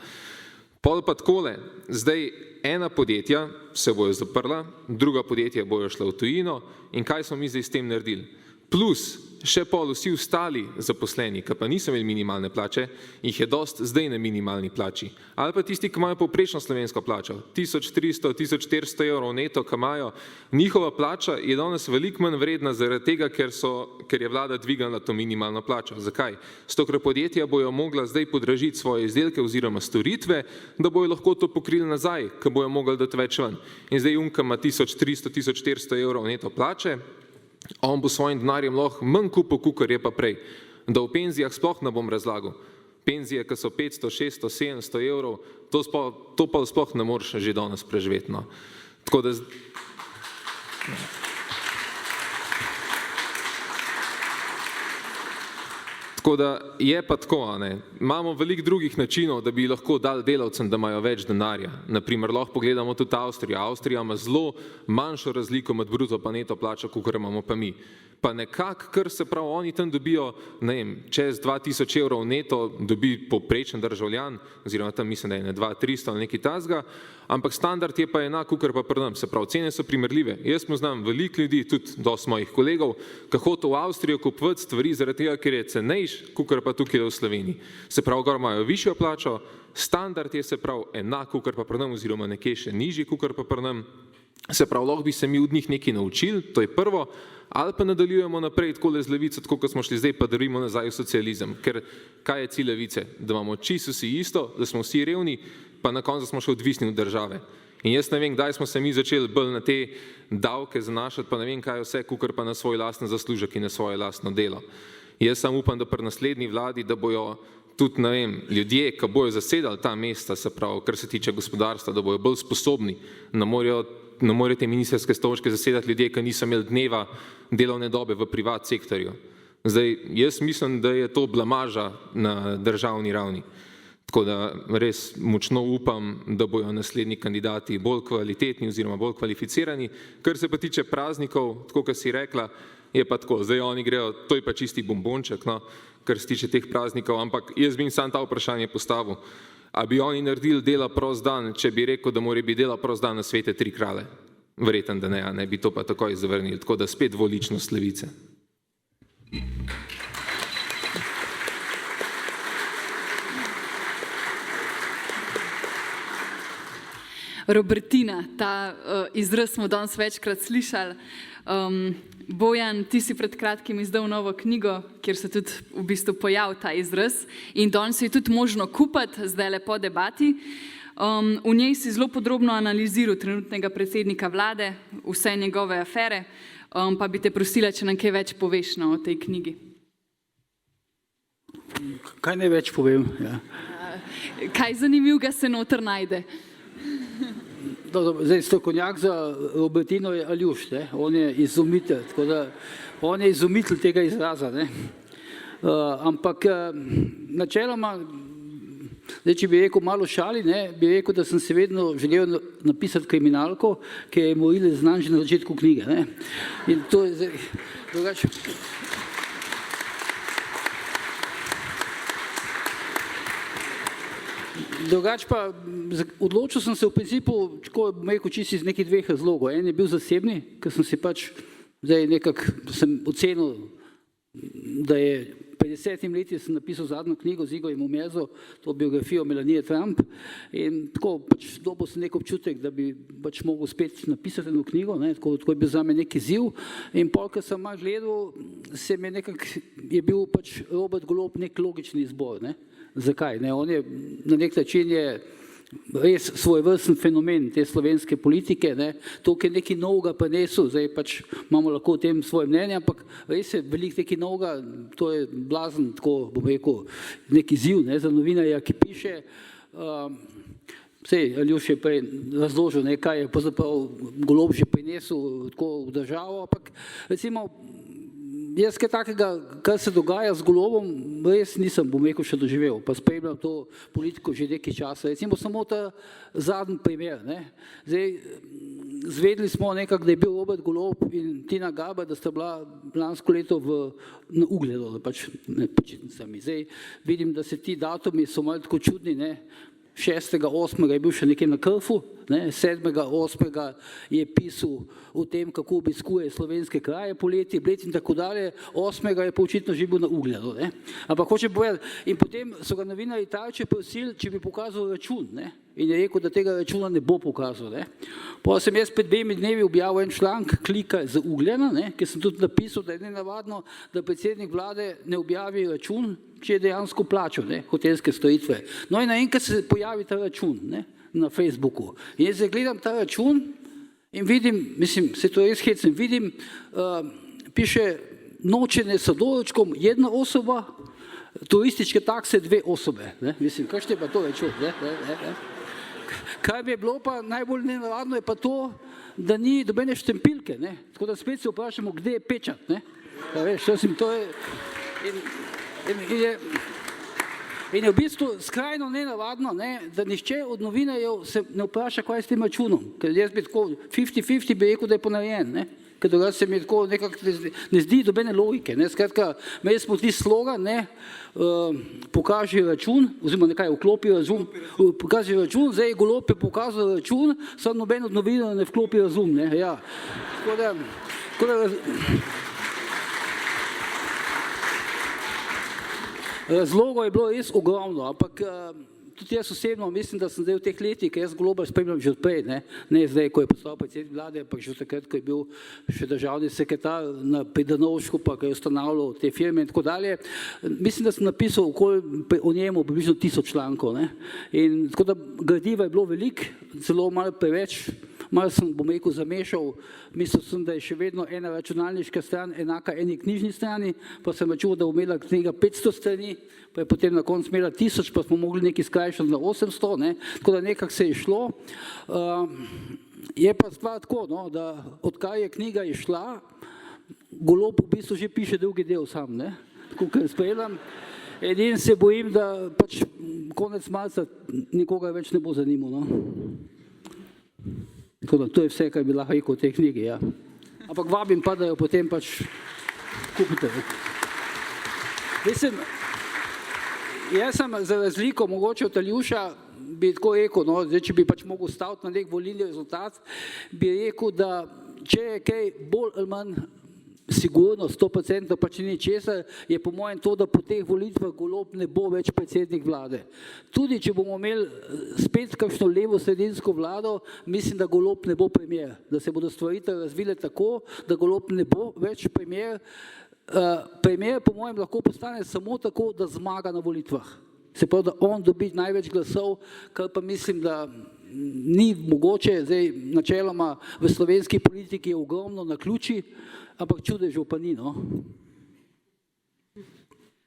Pol pa takole, zdaj ena podjetja se bojo zaprla, druga podjetja bojo šla v tujino in kaj smo mi zdaj s tem naredili? Plus, še pol vsi ostali zaposleni, ki pa niso imeli minimalne plače, jih je dost zdaj na minimalni plači. Ali pa tisti, ki imajo povprečno slovensko plačo, 1300, 1400 evrov neto, ki imajo, njihova plača je danes veliko manj vredna zaradi tega, ker je vlada dvignila to minimalno plačo. Zakaj? Zato, ker podjetja bojo mogla zdaj podražiti svoje izdelke oziroma storitve, da bojo lahko to pokrili nazaj, ker bojo mogli dati več ven. In zdaj Unka ima 1300, 1400 evrov neto plače, on bo svojim denarjem lahko manj kupil, kakor je pa prej. Da v penzijah sploh ne bom razlagal. Penzije, ki so 500, 600, 700 evrov, to pa sploh ne moreš že danes preživeti. Tako da... Tako da je pa tako, imamo veliko drugih načinov, da bi lahko dali delavcem, da imajo več denarja. Naprimer, lahko pogledamo tudi Avstrijo. Avstrija ima zelo manjšo razliko med bruto pa neto plačo, kakor imamo pa mi. Pa nekako, kar se pravi, oni tam dobijo, ne vem, čez 2000 evrov neto dobi povprečen državljan, oziroma tam mislim, da je 200-300 ali nekaj tasga, ampak standard je pa enak, kakor pa pri nam. Se pravi, cene so primerljive. Jaz poznam veliko ljudi, tudi dosti mojih kolegov, ki hodijo v Avstrijo kupovati stvari zaradi tega, ker je cenejš, kakor pa tukaj v Sloveniji. Se pravi, gor imajo višjo plačo, standard je, se pravi, enak, kakor pa pri nam, oziroma nekje še nižji, kakor pa pri nam. Se pravi, lahko bi se mi od njih nekaj naučili, to je prvo, ali pa nadaljujemo naprej takole z Levico, tako kot smo šli zdaj, pa darimo nazaj v socializem. Ker kaj je cilj Levice? Da imamo čisto vsi isto, da smo vsi revni, pa na koncu smo še odvisni od države. In jaz ne vem, kdaj smo se mi začeli bolj na te davke zanašati, pa ne vem, kaj vse, kakor pa na svoj lasten zaslužek in na svoje lastno delo. Jaz sam upam, da pri naslednji vladi, da bojo tudi, ne vem, ljudje, ki bojo zasedali ta mesta, se pravi, kar se tiče gospodarstva, da bojo bolj sposobni, ne morejo te ministerske stolčke zasedati ljudje, ki niso imeli dneva delovne dobe v privat sektorju. Zdaj, jaz mislim, da je to blamaža na državni ravni. Tako da res močno upam, da bojo naslednji kandidati bolj kvalitetni oziroma bolj kvalificirani. Kar se pa tiče praznikov, tako kot si rekla, je pa tako, zdaj oni grejo, to je pa čisti bombonček, kar se tiče teh praznikov, ampak jaz bi jim sam ta vprašanje postavil. A bi oni naredili dela prost dan, če bi rekel, da mora biti dela prost dan na svete 3 kralje? Verjetno, da ne, ne bi to pa takoj zavrnili, tako da spet dvoličnost levice. Robertina, ta izraz smo danes večkrat slišali. Bojan, ti si pred kratkim izdal novo knjigo, kjer se tudi v bistvu pojavil ta izraz in danes je tudi možno kupiti, zdaj lepo debati. V njej si zelo podrobno analiziral trenutnega predsednika vlade, vse njegove afere, pa bi te prosila, če nam kaj več poveš o tej knjigi. Kaj naj več povem? Ja. Kaj zanimivega se noter najde? Zdaj, strokovnjak za Robertino je Aljuš, ne? On je izumitelj, tako da on je izumitelj tega izraza. Ne? Ampak načeloma, zdaj, če bi rekel malo šali, ne, bi rekel, da sem se vedno želel napisati kriminalko, ki je morilec znan že na začetku knjige. Ne? In to je zdaj drugače. Drugač pa odločil sem se v principu, tako bom rekel, čisto iz nekih 2 razlogov. En je bil zasebni, ker sem si pač zdaj nekako sem ocenil, da je 50 leti sem napisal zadnjo knjigo z Igorjem Umezo, to biografijo Melanije Trump in tako pač dobil sem nek občutek, da bi pač mogel spet napisati eno knjigo, ne, tako je bil za me neki izziv in pol, ko sem malo gledal, se mi nekako je bil pač Robert Golob nek logični izbor, ne. Zakaj? Ne? On je na nek način je res svojevrsten fenomen te slovenske politike, ne? To, ki je nekaj novega prinesel, zdaj pač imamo lahko o tem svoje mnenje, ampak res je veliko nekaj novega, to je blazen, tako bom rekel, neki izziv, ne? Za novinarja, ki piše. Sej, Aljuš je prej razložil, ne, kaj je pravzaprav Golob že prinesel tako v državo, ampak recimo jaz kaj takega, kar se dogaja z Golobom, res nisem, bom rekel, še doživel, pa spremljam to politiko že nekaj časa. Recimo samo ta zadnji primer. Ne. Zdaj, zvedeli smo nekako, da je bil Robert Golob in Tina Gaber, da sta bila lansko leto na Ugledu, pač ne počitnicami. Zdaj vidim, da se ti datumi so malo tako čudni, ne. 6. 8. je bil še nekaj na Krfu, 7. 8. je pisal o tem, kako obiskuje slovenske kraje poleti, Bled in tako dalje, 8. je pa očitno že bil na Ugledu. Ne? Ampak hoče povedati, in potem so ga novinarji Tarče prosili, če bi pokazal račun, ne? In je rekel, da tega računa ne bo pokazal. Ne? Pa sem jaz pred 2 dnevi objavil en članek Klika z Ugljena, ki sem tudi napisal, da je nenavadno, da predsednik vlade ne objavi račun, če je dejansko plačal, ne, hotelske storitve. No in naenkrat se pojavi ta račun, ne, na Facebooku. In jaz gledam ta račun in vidim, mislim, se to res hecem, vidim, piše nočenje s Todorićkom 1 osoba, turističke takse 2 osobe. Ne, mislim, kaj šte pa to račun? Ne. Kaj bi je bilo pa najbolj nenavadno je pa to, da ni dobene štempilke, ne, tako da spet se vprašamo, kde je pečat, ne. Ja, veš, to je... In je v bistvu skrajno nenavadno, ne, da nišče od novinarjev se ne vpraša, kaj je s tem računom. Ker jaz bi tako 50-50 bi rekel, da je ponarejen. Ne. Ker drugače se mi tako nekako ne zdi dobene logike. Ne. Skratka, imeli smo ti slogan, ne, pokaži račun, oziroma nekaj vklopi razum, pokaži račun, zdaj Golob je pokazal račun, samo noben od novinarjev ne vklopi razum. Ne. Ja. Tako da razlogov je bilo res ogromno, ampak tudi jaz osebno mislim, da sem zdaj v teh letih, ker jaz Goloba spremljam že odprej, ne zdaj, ko je postal predsednik vlade, ampak že takrat, ko je bil še državni sekretar na Pridanovšku, pa ko je ustanavljal te firme in tako dalje. Mislim, da sem napisal o njemu približno 1000 člankov. Ne? In tako da gradiva je bilo veliko, celo malo preveč. Malo sem, bom rekel, zamešal, mislil sem, da je še vedno ena računalniška stran enaka eni knjižni strani, pa sem računal, da bo imela knjiga 500 strani, pa je potem na koncu imela 1000, pa smo mogli nekaj skrajšati na 800, ne? Tako da nekako se je šlo. Je pa stvar tako, no, da odkar je knjiga išla, Golob v bistvu že piše drugi del sam, ne? Tako, ker spremljam. Edin se bojim, da pač konec marca nikoga več ne bo zanimal, no. Tako da to je vse, kar bi lahko rekel v tej knjigi, ja. Ampak vabim pa, da jo potem pač kupite. Mislim, Jaz sem za razliko mogoče od Aljuša, bi tako rekel, no, zdaj, če bi pač mogel staviti na nek volilni rezultat, bi rekel, da če je kaj bolj ali manj sigurno, 100% pač ni česar, je po mojem to, da po teh volitvah Golob ne bo več predsednik vlade. Tudi če bomo imeli spet kakšno levo-sredinsko vlado, mislim, da Golob ne bo premier, da se bodo stvari razvile tako, da Golob ne bo več premier. Premier po mojem lahko postane samo tako, da zmaga na volitvah. Se pravi, da on dobi največ glasov, kar pa mislim, da ni mogoče. Zdaj, načeloma v slovenski politiki je ogromno naključij, ampak čudežev pa ni, no.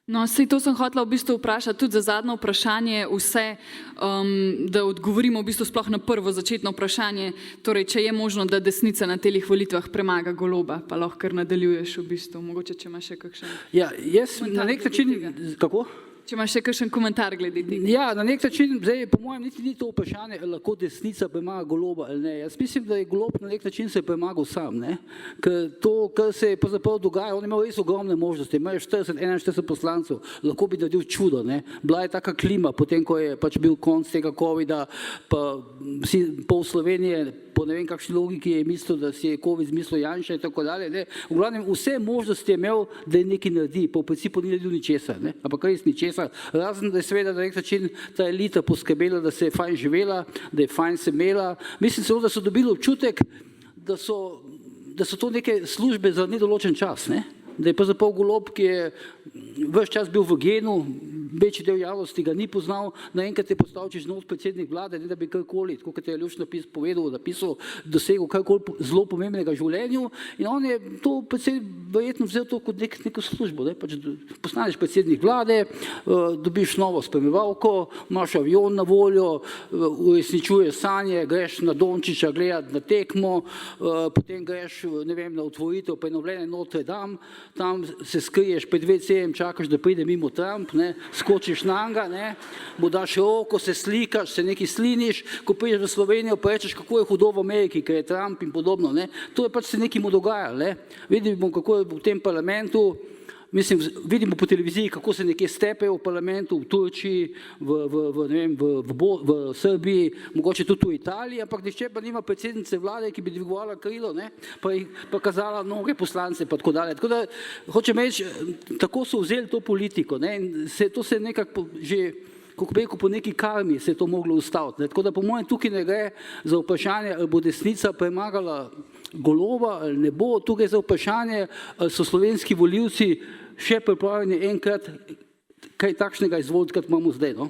No, saj to sem hotela v bistvu vprašati tudi za zadnje vprašanje vse, da odgovorimo v bistvu sploh na prvo začetno vprašanje, torej, če je možno, da desnica na telih volitvah premaga Goloba, pa lahko kar nadaljuješ v bistvu, mogoče, če imaš še kakšen... Ja, jaz na nek način... Kako? Če imaš še kakšen komentar glede tega. Ja, na nek način, zdaj, po mojem, niti ni to vprašanje, ali lahko desnica premaga Goloba ali ne. Jaz mislim, da je Golob na nek način se premagal sam, ne. Ker to, kar se je pravzaprav dogaja, on je imel res ogromne možnosti, imajo 41 poslancev, lahko bi naredil čudo, ne. Bila je taka klima, potem, ko je pač bil konc tega covida, pa pol Slovenije, po ne vem kakšni logiki je mislil, da si je covid zmislil Janša in tako dalje, ne. V glavnem, vse možnosti je imel, da je nekaj naredi, pa v principu ni naredil ničesar, ne. Ampak res ničesar, razen da je seveda na nek način ta elita poskrbela, da se je fajn živela, da je fajn se imela. Mislim celo, da so dobili občutek, da so to neke službe za nedoločen čas, ne. Da je pravzaprav Golob, ki je ves čas bil v genu, večji del javnosti ga ni poznal, naenkrat je postal čez noč predsednik vlade, ne da bi karkoli, tako kot je Aljuš povedal, napisal, dosegel karkoli zelo pomembnega v življenju, in on je to verjetno vzel to kot neko službo, ne, pač postaneš predsednik vlade, dobiš novo spremljevalko, imaš avion na voljo, uresničuješ sanje, greš na Dončića gledati na tekmo, potem greš, ne vem, na otvoritev prenovljene Notre Dame, tam se skriješ pred WC-jem, čakaš, da pride mimo Trump, ne, skočiš nanga, ne, mu daš roko, se slikaš, se nekaj sliniš, ko prideš v Slovenijo, pa rečeš, kako je hudo v Ameriki, ker je Trump in podobno, ne. To je pač se nekaj mu dogajalo, ne. Vidimo, kako je v tem parlamentu, mislim, vidimo po televiziji, kako se nekje stepejo v parlamentu, v Turčiji, v Srbiji, mogoče tudi v Italiji, ampak nihče pa nima predsednice vlade, ki bi dvigovala krilo, ne, pa kazala noge poslance, pa tako dalje. Tako da, hočem reči, tako so vzeli to politiko, ne, in to se nekako že, kako bi rekel, po neki karmi se je to moglo ustaviti, ne. Tako da po mojem tukaj ne gre za vprašanje, ali bo desnica premagala Goloba ali ne bo, tukaj za vprašanje, ali so slovenski volivci še pripravljeni enkrat kaj takšnega izvoliti, kot imamo zdaj, no.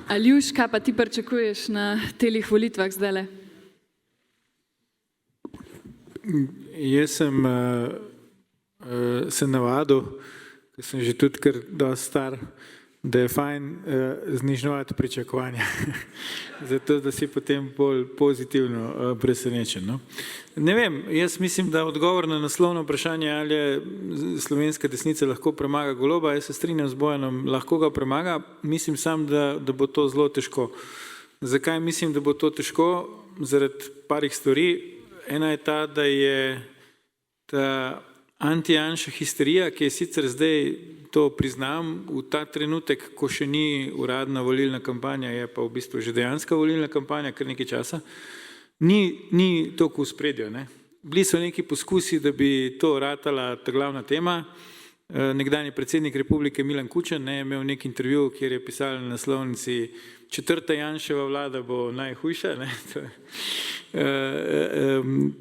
Aljuš, kaj pa ti pričakuješ na telih volitvah zdajle? Jaz sem se navadil, ker sem že tudi kar dosti star, da je fajn zniževati pričakovanja, zato da si potem bolj pozitivno presenečen, no. Ne vem, jaz mislim, da odgovor na naslovno vprašanje, ali je slovenska desnica lahko premaga Goloba, jaz se strinjam z Bojanom, lahko ga premaga, mislim sam, da bo to zelo težko. Zakaj mislim, da bo to težko? Zaradi parih stvari. Ena je ta, da je ta anti-Janša histerija, ki je sicer zdaj, to priznam, v ta trenutek, ko še ni uradna volilna kampanja, je pa v bistvu že dejanska volilna kampanja, kar nekaj časa, ni toliko v spredju, ne. Bili so neki poskusi, da bi to ratala ta glavna tema. Nekdanji predsednik republike Milan Kučan je imel nek intervju, kjer je pisal na naslovnici: četrta Janševa vlada bo najhujša, ne.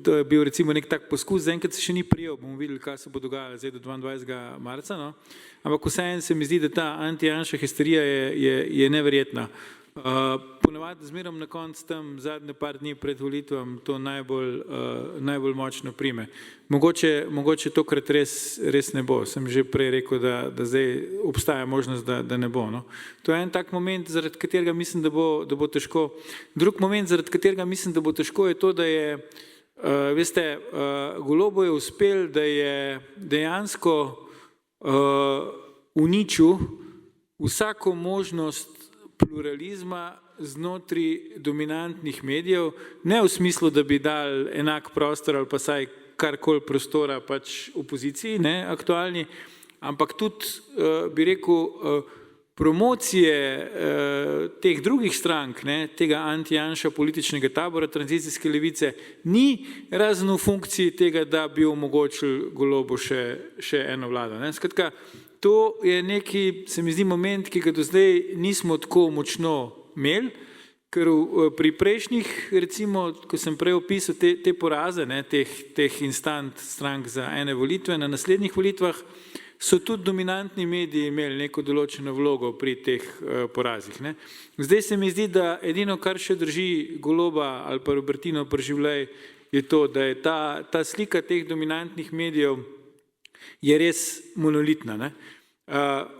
To je bil recimo nek tak poskus, zaenkrat se še ni prijel, bomo videli, kaj se bo dogajalo zdaj do 22. marca, no. Ampak vseeno se mi zdi, da ta anti-Janša histerija je neverjetna. Ponavadi zmerom na koncu tam zadnje par dni pred volitvam to najbolj močno prime. Mogoče tokrat res ne bo. Sem že prej rekel, da zdaj obstaja možnost, da ne bo, no. To je en tak moment, zaradi katerega mislim, da bo težko. Drug moment, zaradi katerega mislim, da bo težko, je to, da je, veste, Golobu je uspel, da je dejansko uničil vsako možnost pluralizma znotraj dominantnih medijev, ne v smislu, da bi dali enak prostor ali pa saj karkoli prostora pač opoziciji, ne, aktualni, ampak tudi, bi rekel, promocije teh drugih strank, ne, tega anti-Janša političnega tabora, tranzicijske levice, ni razen v funkciji tega, da bi omogočili Golobu še eno vlado. Ne. Skratka, to je neki, se mi zdi, moment, ki ga do zdaj nismo tako močno imeli, ker pri prejšnjih, recimo, ko sem prej opisal te poraze, ne, teh instant strank za ene volitve, na naslednjih volitvah so tudi dominantni mediji imeli neko določeno vlogo pri teh porazih. Ne. Zdaj se mi zdi, da edino, kar še drži Goloba ali pa Robertino preživljaj, je to, da je ta slika teh dominantnih medijev je res monolitna. Ne.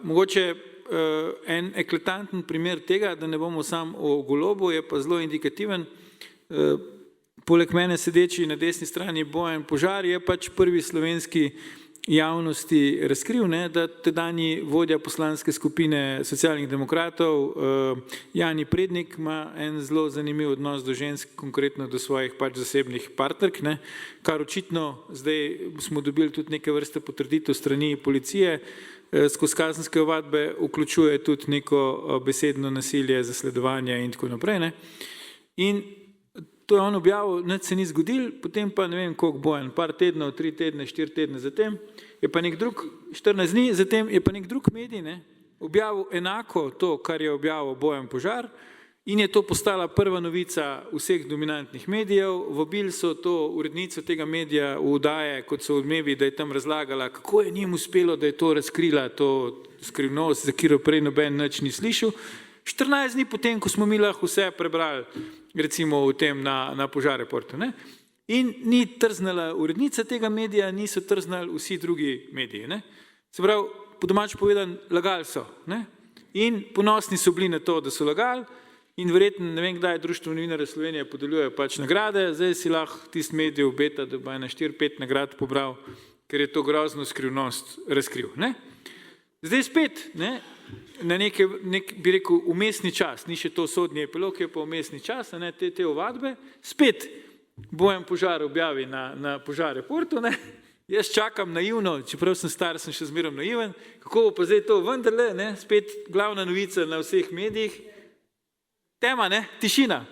Mogoče en eklatanten primer tega, da ne bomo sam o Golobu, je pa zelo indikativen. Poleg mene sedeči na desni strani Bojan Požar je pač prvi slovenski javnosti razkril, ne, da tedanji vodja poslanske skupine Socialnih demokratov Jani Prednik ima en zelo zanimiv odnos do žensk, konkretno do svojih pač zasebnih partnerk, ne, kar očitno zdaj smo dobili tudi neke vrste potrditev strani policije, skozi kazenske ovadbe vključuje tudi neko besedno nasilje, zasledovanje in tako naprej. Ne. In to je on objavil, nič se ni zgodil, potem pa ne vem koliko Bojan, par tednov, 3 tedne, 4 tedne zatem, je pa nek drug, 14 dni zatem je pa nek drug medij, ne, objavil enako to, kar je objavil Bojan Požar in je to postala prva novica vseh dominantnih medijev. Vabili so to urednico tega medija v oddaje, kot so Odmevi, da je tam razlagala, kako je njim uspelo, da je to razkrila, to skrivnost, za katero prej noben nič ni slišal. 14 dni potem, ko smo mi lahko vse prebrali, recimo v tem na Požar reportu. Ne? In ni trznala urednica tega medija, niso trznali vsi drugi mediji. Ne? Se pravi, po domač povedan, lagali so. Ne? In ponosni so bili na to, da so lagali in verjetno, ne vem kdaj, Društvo novinarjev Slovenije podeljuje pač nagrade, zdaj si lahko tisti medij obeta, da bo ena 4-5 nagrad pobral, ker je to grozno skrivnost razkril. Ne? Zdaj spet, ne? Na nek, bi rekel, umestni čas, ni še to sodni epilog, je pa umestni čas, ne, te ovadbe, spet Bojan Požar objavi na Požar reportu, ne, jaz čakam naivno, čeprav sem star, sem še zmerom naiven, kako bo pa zdaj to vendarle, ne, spet glavna novica na vseh medijih, tema, ne, tišina,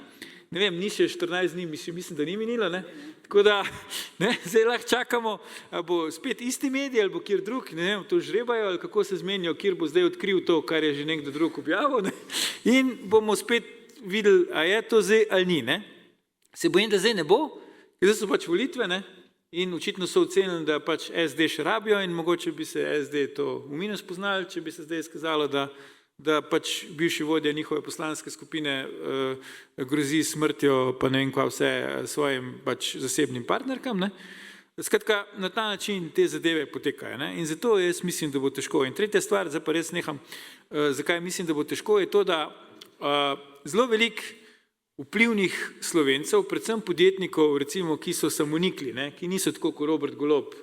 ne vem, ni še 14 dni, mislim, da ni minilo, ne, tako da, ne, zdaj lahko čakamo, ali bo spet isti medij, ali bo kjer drug, ne vem, to žrebajo, ali kako se zmenijo, kjer bo zdaj odkril to, kar je že nekdo drug objavil, ne, in bomo spet videli, a je to zdaj ali ni, ne. Se bojim, da zdaj ne bo, zdaj so pač volitve, ne, in očitno so ocenili, da pač SD še rabijo in mogoče bi se SD to v minus poznali, če bi se zdaj izkazalo, da pač bivši vodja njihove poslanske skupine grozi smrtjo, pa ne vem kva vse svojim pač zasebnim partnerkam. Ne. Skratka, na ta način te zadeve potekajo. Ne. In zato jaz mislim, da bo težko. In tretja stvar, zdaj pa res neham, zakaj mislim, da bo težko, je to, da zelo veliko vplivnih Slovencev, predvsem podjetnikov, recimo, ki so samonikli, ne, ki niso tako kot Robert Golob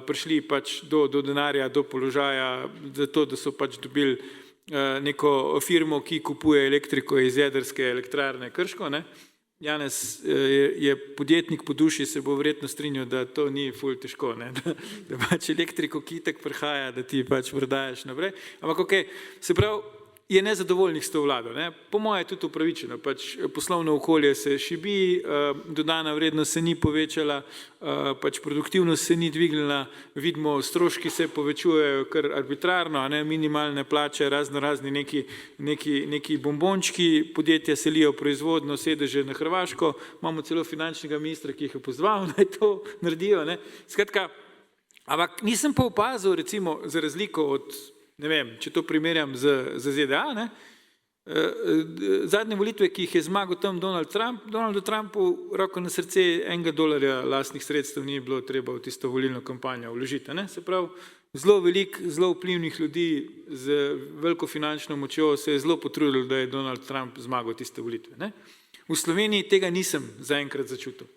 prišli pač do denarja, do položaja, zato, da so pač dobili neko firmo, ki kupuje elektriko iz jedrske elektrarne Krško. Ne. Janez je podjetnik po duši, se bo verjetno strinjal, da to ni ful težko, ne. Da pač elektriko, ki itak prihaja, da ti pač prodajaš naprej. Ampak okej, se pravi, je nezadovoljnih s to vlado. Ne. Po moje je tudi upravičeno, pač poslovno okolje se šibi, dodana vrednost se ni povečala, pač produktivnost se ni dvignila, vidimo, stroški se povečujejo kar arbitrarno, ne, minimalne plače, razni neki bombončki, podjetja selijo proizvodno, sedeže na Hrvaško, imamo celo finančnega ministra, ki jih je pozval, naj to naredijo. Ne. Skratka, ampak nisem pa opazil, recimo, za razliko od, ne vem, če to primerjam z ZDA, ne, zadnje volitve, ki jih je zmagal tam Donald Trump, Donaldu Trumpu roko na srce $1 lastnih sredstev ni bilo treba v tisto volilno kampanjo vložiti. Ne. Se pravi, zelo veliko, zelo vplivnih ljudi z veliko finančno močjo se je zelo potrudilo, da je Donald Trump zmagal tiste volitve. Ne. V Sloveniji tega nisem zaenkrat začutil.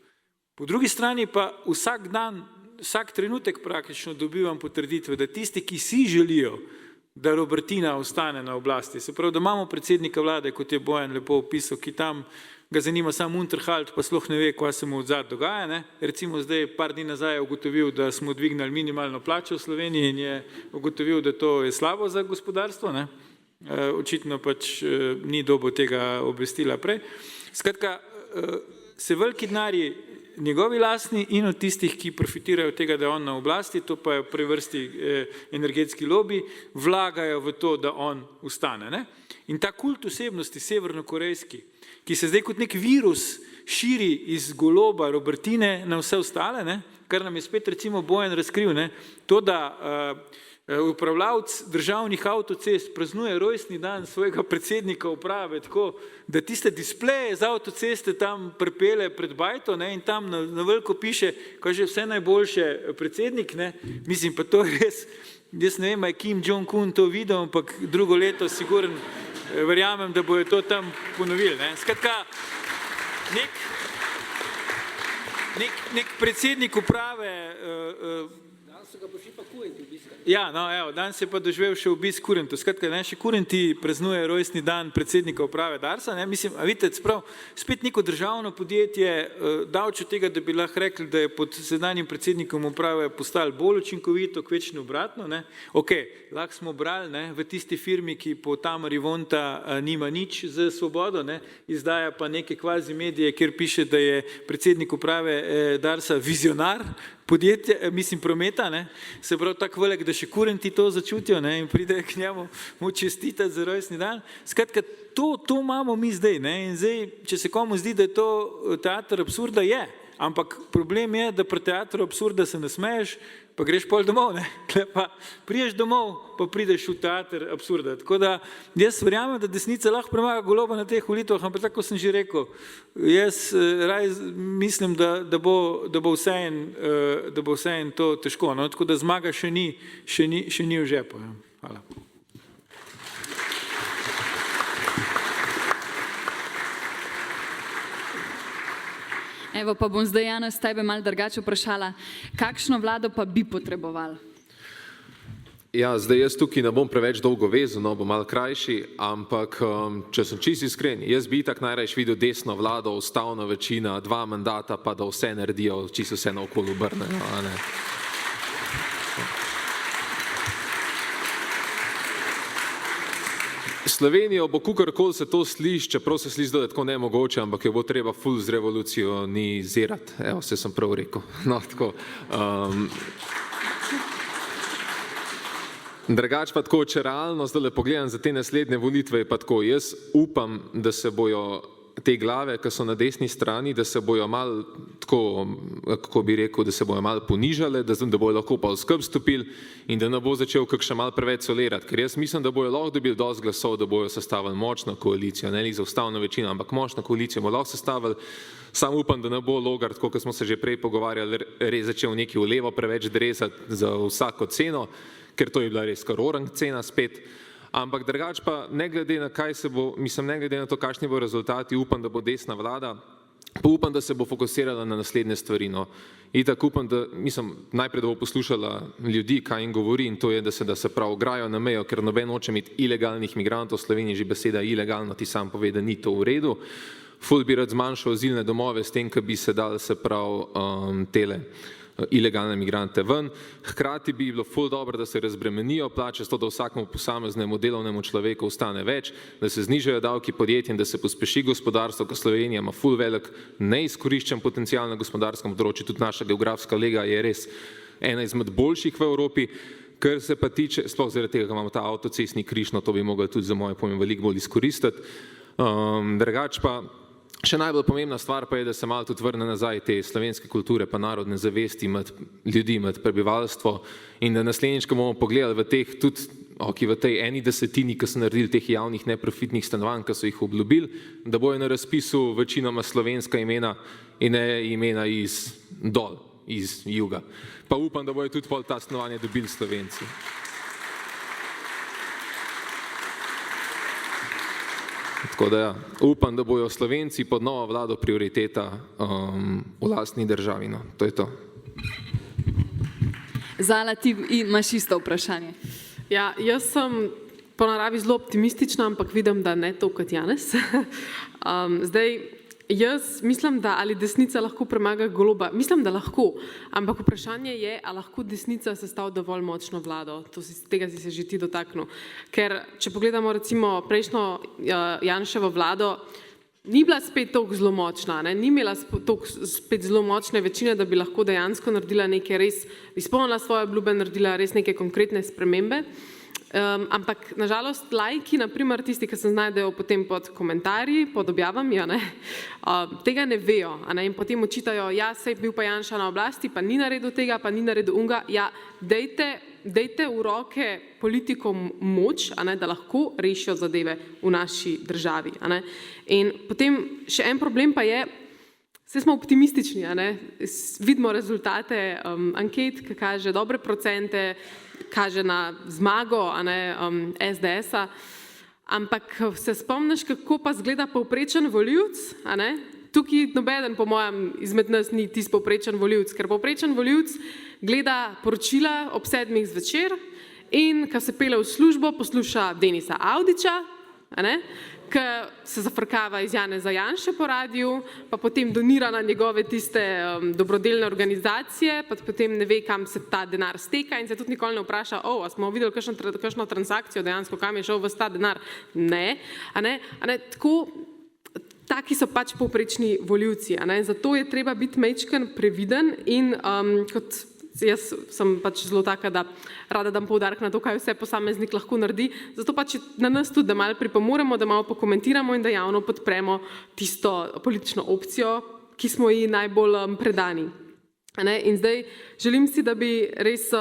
Po drugi strani pa vsak dan, vsak trenutek praktično dobivam potrditve, da tisti, ki si želijo da Robertina ostane na oblasti. Se pravi, da imamo predsednika vlade, kot je Bojan lepo opisal, ki tam ga zanima samo Unterhalt, pa sploh ne ve, kaj se mu odzad dogaja. Ne? Recimo zdaj par dni nazaj je ugotovil, da smo dvignili minimalno plačo v Sloveniji in je ugotovil, da to je slabo za gospodarstvo. Ne? Očitno pač ni dobil tega obvestila prej. Skratka, se veliki denarji njegovi lastni in od tistih, ki profitirajo od tega, da je on na oblasti, to pa je pri vrsti energetski lobi, vlagajo v to, da on ustane. Ne? In ta kult osebnosti severnokorejski, ki se zdaj kot nek virus širi iz Goloba, Robertine na vse ostale, ne? Kar nam je spet recimo Bojan razkril, ne? To, da upravljavc državnih avtocest praznuje rojstni dan svojega predsednika uprave, tako da tiste displeje z avtoceste tam pripelje pred bajto, ne, in tam na veliko piše, kaže vse najboljše predsednik, ne, mislim pa to je res, jaz ne vem, je Kim Jong-un to videl, ampak drugo leto sigurno verjamem, da bojo to tam ponovili, ne. Skratka, nek predsednik uprave, ja, no, evo, danes je pa doživel še obisk Kurentu. Skratka, ne, še Kurenti praznuje rojstni dan predsednika uprave Darsa, ne, mislim, a vidite, spet neko državno podjetje daleč od tega, da bi lahko rekli, da je pod sedanjim predsednikom uprave postalo bolj učinkovito, kvečne obratno, ne. Ok, lahko smo brali, ne, v tisti firmi, ki po Tamari Vonta nima nič za svobodo, ne, izdaja pa neke kvazi medije, kjer piše, da je predsednik uprave Darsa vizionar podjetja, mislim prometa, ne, se pravi tako velik, da še Kurenti to začutijo, ne, in pride k njemu mu čestitati za rojstni dan. Skratka, to imamo mi zdaj, ne, in zdaj, če se komu zdi, da je to teater absurda, je, ampak problem je, da pri teatru absurda se nasmeješ, pa greš pol domov, ne, pa priješ domov, pa prideš v teater absurda. Tako da jaz verjamem, da desnica lahko premaga Goloba na teh volitvah, ampak tako sem že rekel, jaz raj mislim, da bo vseeno to težko, no, tako da zmaga še ni v žepu. Ja. Hvala. Evo pa bom zdaj, Janez, tebe malo drugače vprašala. Kakšno vlado pa bi potrebovali? Ja, zdaj jaz tukaj ne bom preveč dolgo vezal, no, bom malo krajši, ampak če sem čisto iskren, jaz bi itak najrajši videl desno vlado, ustavna večina, 2 mandata, pa da vse naredijo, čisto vse naokoli obrnejo, a ne. Slovenijo bo kakorkoli se to sliši, čeprav se sliši, da je tako nemogoče, ampak jo bo treba ful zrevolucionizirati. Evo, se sem prav rekel. No, tako. Drugač pa tako, če realno zdaj pogledam za te naslednje volitve, je pa tako, jaz upam, da se bojo te glave, ki so na desni strani, da se bojo malo tako, kako bi rekel, da se bojo malo ponižale, da bojo lahko pa skupaj stopili in da ne bo začel kakšen malo preveč solirati, ker jaz mislim, da bojo lahko dobili dosti glasov, da bojo sestavili močno koalicijo, ne za ustavno večino, ampak močno koalicijo bojo lahko sestavili. Sam upam, da ne bo Logar, tako kot smo se že prej pogovarjali, res začel nekaj v levo preveč dresati za vsako ceno, ker to je bila res kar orang cena spet. Ampak drugač pa, ne glede na kaj se bo, mislim, ne glede na to, kakšni bo rezultati, upam, da bo desna vlada, pa upam, da se bo fokusirala na naslednje stvari. No. Itak upam, da, mislim, najprej da bo poslušala ljudi, kaj jim govori, in to je, da se prav ograjo na mejo, ker noben hoče imeti ilegalnih migrantov, v Sloveniji že beseda ilegalno, ti sam pove, da ni to v redu. Ful bi rad zmanjšal azilne domove s tem, ki bi se dal, se prav, tele ilegalne migrante ven. Hkrati bi bilo ful dobro, da se razbremenijo plače, to, da vsakemu posameznemu delovnemu človeku ostane več, da se znižajo davki podjetjem, da se pospeši gospodarstvo, ker Slovenija ima ful velik neizkoriščen potencial na gospodarskem področju, tudi naša geografska lega je res ena izmed boljših v Evropi, kar se pa tiče, sploh zaradi tega, ker imamo ta avtocestni križ, no to bi mogli tudi za moje pomen veliko bolj izkoristiti. Drugač pa še najbolj pomembna stvar pa je, da se malo tudi vrne nazaj te slovenske kulture pa narodne zavesti med ljudi, med prebivalstvo in da naslednjič, ko bomo pogledali v teh tudi, v tej 1/10, ki so naredili teh javnih neprofitnih stanovanj, ki so jih obljubili, da bojo na razpisu večinoma slovenska imena in ne imena iz dol, iz juga. Pa upam, da bojo tudi pol ta stanovanja dobili Slovenci. Tako da ja, upam, da bojo Slovenci pod novo vlado prioriteta v lastni državi. No. To je to. Zala, ti imaš isto vprašanje. Ja, jaz sem po naravi zelo optimistična, ampak vidim, da ne to kot Janez. Zdaj, jaz mislim, da ali desnica lahko premaga Goloba. Mislim, da lahko, ampak vprašanje je, ali lahko desnica sestavlja dovolj močno vlado. Tega si se že ti dotaknil. Ker, če pogledamo recimo prejšnjo Janševo vlado, ni bila spet toliko zelo močna, ne? Ni imela toliko spet zelo močne večine, da bi lahko dejansko naredila nekaj res, izpolnila svoje obljube, naredila res neke konkretne spremembe. Ampak nažalost laiki, naprimer tisti, ki se znajdejo potem pod komentarji, pod objavami, tega ne vejo, in potem očitajo, ja, saj bil pa Janša na oblasti, pa ni naredil tega, pa ni naredil unga. Ja, dejte v roke politikom moč, da lahko rešijo zadeve v naši državi. In potem še en problem pa je, vse smo optimistični, vidimo rezultate anket, ki kaže dobre procente, kaže na zmago SDS-a, ampak se spomniš, kako pa zgleda povprečen volivec? Tukaj nobeden, po mojem, izmed nas ni tisti povprečen volivec, ker povprečen volivec gleda poročila ob 7. zvečer in ko se pele v službo, posluša Denisa Avdića, ki se zafrkava iz Janeza Janše po radiju, pa potem donira na njegove tiste dobrodelne organizacije, pa potem ne ve, kam se ta denar steka in se tudi nikoli ne vpraša, a smo videli kakšno transakcijo dejansko, kam je šel ves ta denar. Ne. Taki so pač povprečni volivci. Zato je treba biti majčken previden in kot jaz sem pač zelo taka, da rada dam poudarek na to, kaj vse posameznik lahko naredi, zato pač na nas tudi, da malo pripomoremo, da malo pokomentiramo in da javno podpremo tisto politično opcijo, ki smo ji najbolj predani. In zdaj želim si, da bi res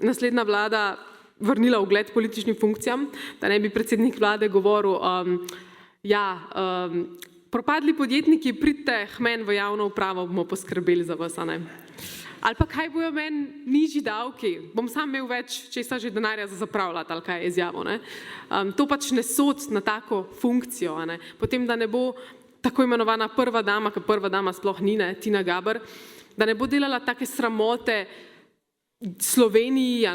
naslednja vlada vrnila ugled političnim funkcijam, da ne bi predsednik vlade govoril, propadli podjetniki, pridite k meni v javno upravo, bomo poskrbeli za vas. Ali pa kaj bojo meni nižji davki, bom sam imel več česa že denarja za zapravljati, ali kaj je izjavo. To pač ne sod na tako funkcijo. Potem, da ne bo tako imenovana prva dama, ker prva dama sploh ni, Tina Gaber, da ne bo delala take sramote Sloveniji,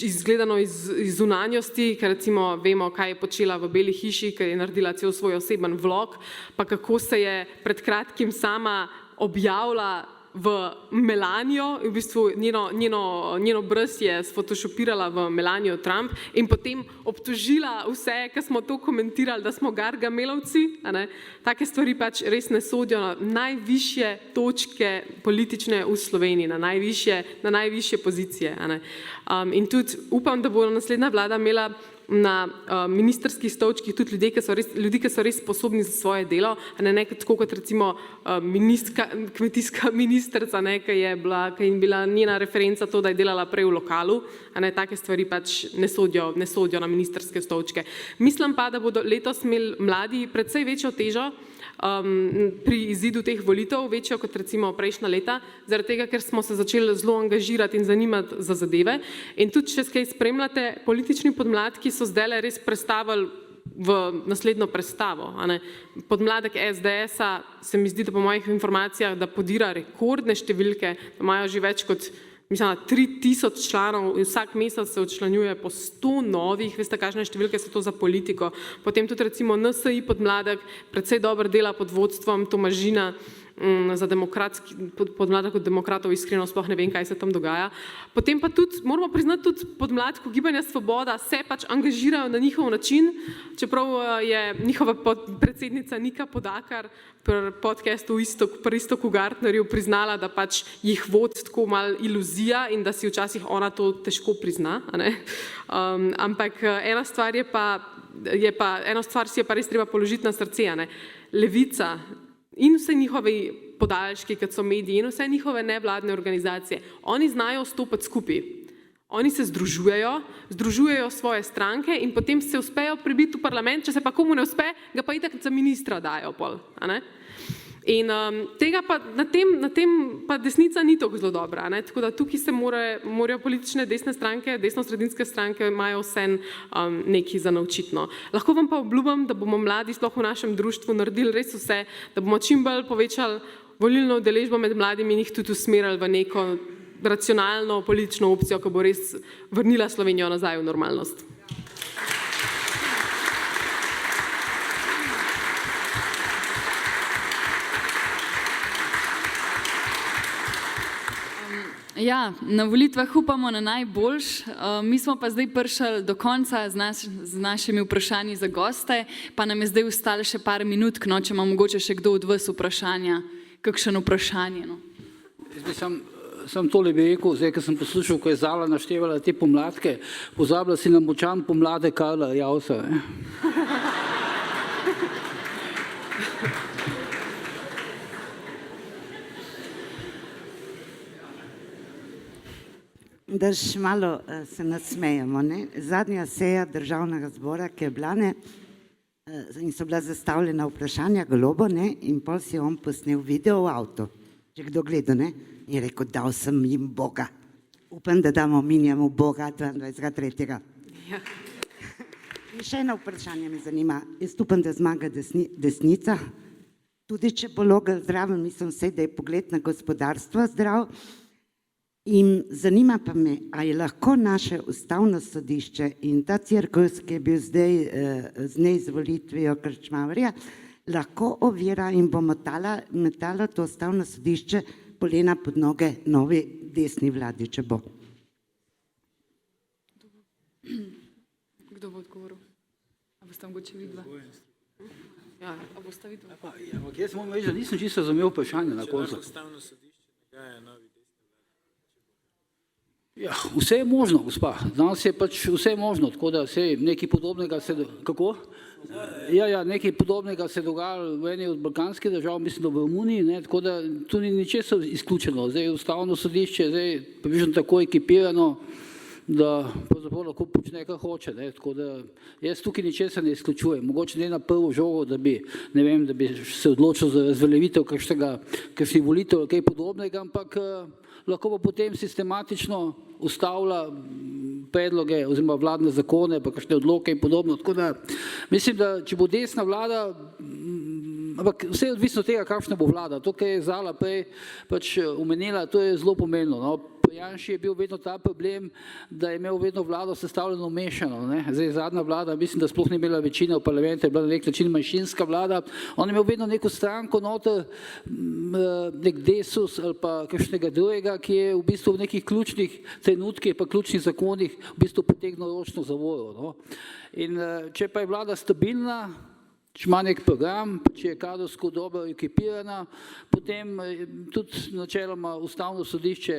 izgledano iz zunanjosti, ker recimo vemo, kaj je počela v Beli hiši, ker je naredila cel svoj oseben vlog, pa kako se je pred kratkim sama objavila v Melanijo, v bistvu njeno brz je sfotoshopirala v Melanijo Trump in potem obtožila vse, ki smo to komentirali, da smo gargamelovci. Take stvari pač res ne sodijo na najvišje točke politične v Sloveniji, na najvišje pozicije. In tudi upam, da bo naslednja vlada imela na ministerskih stolčkih tudi ljudi, ki so res sposobni za svoje delo, ne tako kot recimo kmetijska ministrica, ki je bila njena referenca to, da je delala prej v lokalu, take stvari pač ne sodijo na ministerske stolčke. Mislim pa, da bodo letos imeli mladi predvsej večjo težo pri izidu teh volitev, večjo kot recimo prejšnja leta, zaradi tega, ker smo se začeli zelo angažirati in zanimati za zadeve. In tudi, če kaj spremljate, politični podmladki so zdaj res prestavili v naslednjo predstavo. Podmladek SDS-a se mi zdi, da po mojih informacijah, da podira rekordne številke, da imajo že več kot 3000 članov in vsak mesec se odčlanjuje po 100 novih, veste, kakšne številke so to za politiko. Potem tudi recimo NSI podmladek predvsej dobro dela pod vodstvom Tomažina, za podmladek od demokratov, iskreno sploh ne vem, kaj se tam dogaja. Potem pa tudi, moramo priznati, tudi podmladku Gibanja Svoboda se pač angažirajo na njihov način, čeprav je njihova predsednica Nika Podakar pri podcastu pri Istoku Gartnerju priznala, da pač jih vodi tako malo iluzija in da si včasih ona to težko prizna. Ampak eno stvar si je pa res treba položiti na srce. Levica in vse njihovi podaljški, kot so mediji, in vse njihove nevladne organizacije, oni znajo stopiti skupaj. Oni se združujejo svoje stranke in potem se uspejo pribiti v parlament, če se pa komu ne uspe, ga pa itak za ministra dajo pol. In tega pa na tem pa desnica ni tako zelo dobra. Tako da tukaj se morajo politične desne stranke, desno-sredinske stranke imajo vse nekaj za naučitno. Lahko vam pa obljubim, da bomo mladi sploh v našem društvu naredili res vse, da bomo čim bolj povečali volilno udeležbo med mladimi in jih tudi usmerili v neko racionalno politično opcijo, ki bo res vrnila Slovenijo nazaj v normalnost. Ja, na volitvah upamo na najboljš. Mi smo pa zdaj prišli do konca z našimi vprašanji za goste, pa nam je zdaj ostalo še par minut, no, če ima mogoče še kdo od vas vprašanja, kakšen vprašanje. No. Jaz bi sam tole bi rekel, zdaj, ko sem poslušal, ko je Zala naštevala te pomladke, pozabila si na močan pomladek Karla Jausa. Da še malo se nasmejemo. Ne? Zadnja seja državnega zbora, ki je bila, ne, in so bila zastavljena vprašanja Golobu, ne, in pol si je on posnel video v avto. Če kdo gleda, ne, in je rekel, dal sem jim Boga. Upam, da damo mi njemu Boga 22.3. Ja. In še eno vprašanje me zanima. Jaz upam, da zmaga desnica. Tudi če bo Logar zdraven, mislim vse, da je pogled na gospodarstvo zdrav. In zanima pa me, a je lahko naše ustavno sodišče in ta cirkus, ki je bil zdaj z neizvolitvijo Krčmaverja, lahko ovira in bo metalo to ustavno sodišče polena pod noge novi desni vladi, če bo. Kdo bo odgovoril? A boste mogoče vidva? Ja, a boste vidva? Jaz moram reči, da nisem čisto razumel vprašanje na koncu. Ustavno sodišče nagaja novi. Ja, vse je možno, gospa. Danes je pač vse možno, tako da vse nekaj podobnega se... Kako? Ja, nekaj podobnega se dogaja v eni od balkanskih držav, mislim, da v Romuniji, ne, tako da tu ni ničesar izključeno. Zdaj ustavno sodišče, zdaj približno tako ekipirano, da pravzaprav lahko počne, kar hoče, ne, tako da jaz tukaj ničesar ne izključujem. Mogoče ne na prvo žogo, da bi, ne vem, da bi se odločil za razveljavitev kakšnih volitev ali kaj podobnega, ampak lahko pa potem sistematično ustavlja predloge oziroma vladne zakone, pa kakšne odloke in podobno. Tako da mislim, da če bo desna vlada, ampak vse je odvisno od tega, kakšna bo vlada. To, kar je Zala prej pač omenila, to je zelo pomembno. No. Pri Janši je bil vedno ta problem, da je imel vedno vlado sestavljeno mešano. Ne. Zdaj zadnja vlada, mislim, da sploh ni imela večine v parlamentu, je bila na nek način manjšinska vlada. On je imel vedno neko stranko noter, nek Desus ali pa kakšnega drugega, ki je v bistvu v nekih ključnih trenutkih pa ključnih zakonih v bistvu potegnil ročno zavoro. No. In če pa je vlada stabilna, če ima nek program, če je kadrovsko dobro ekipirana, potem tudi načeloma ustavno sodišče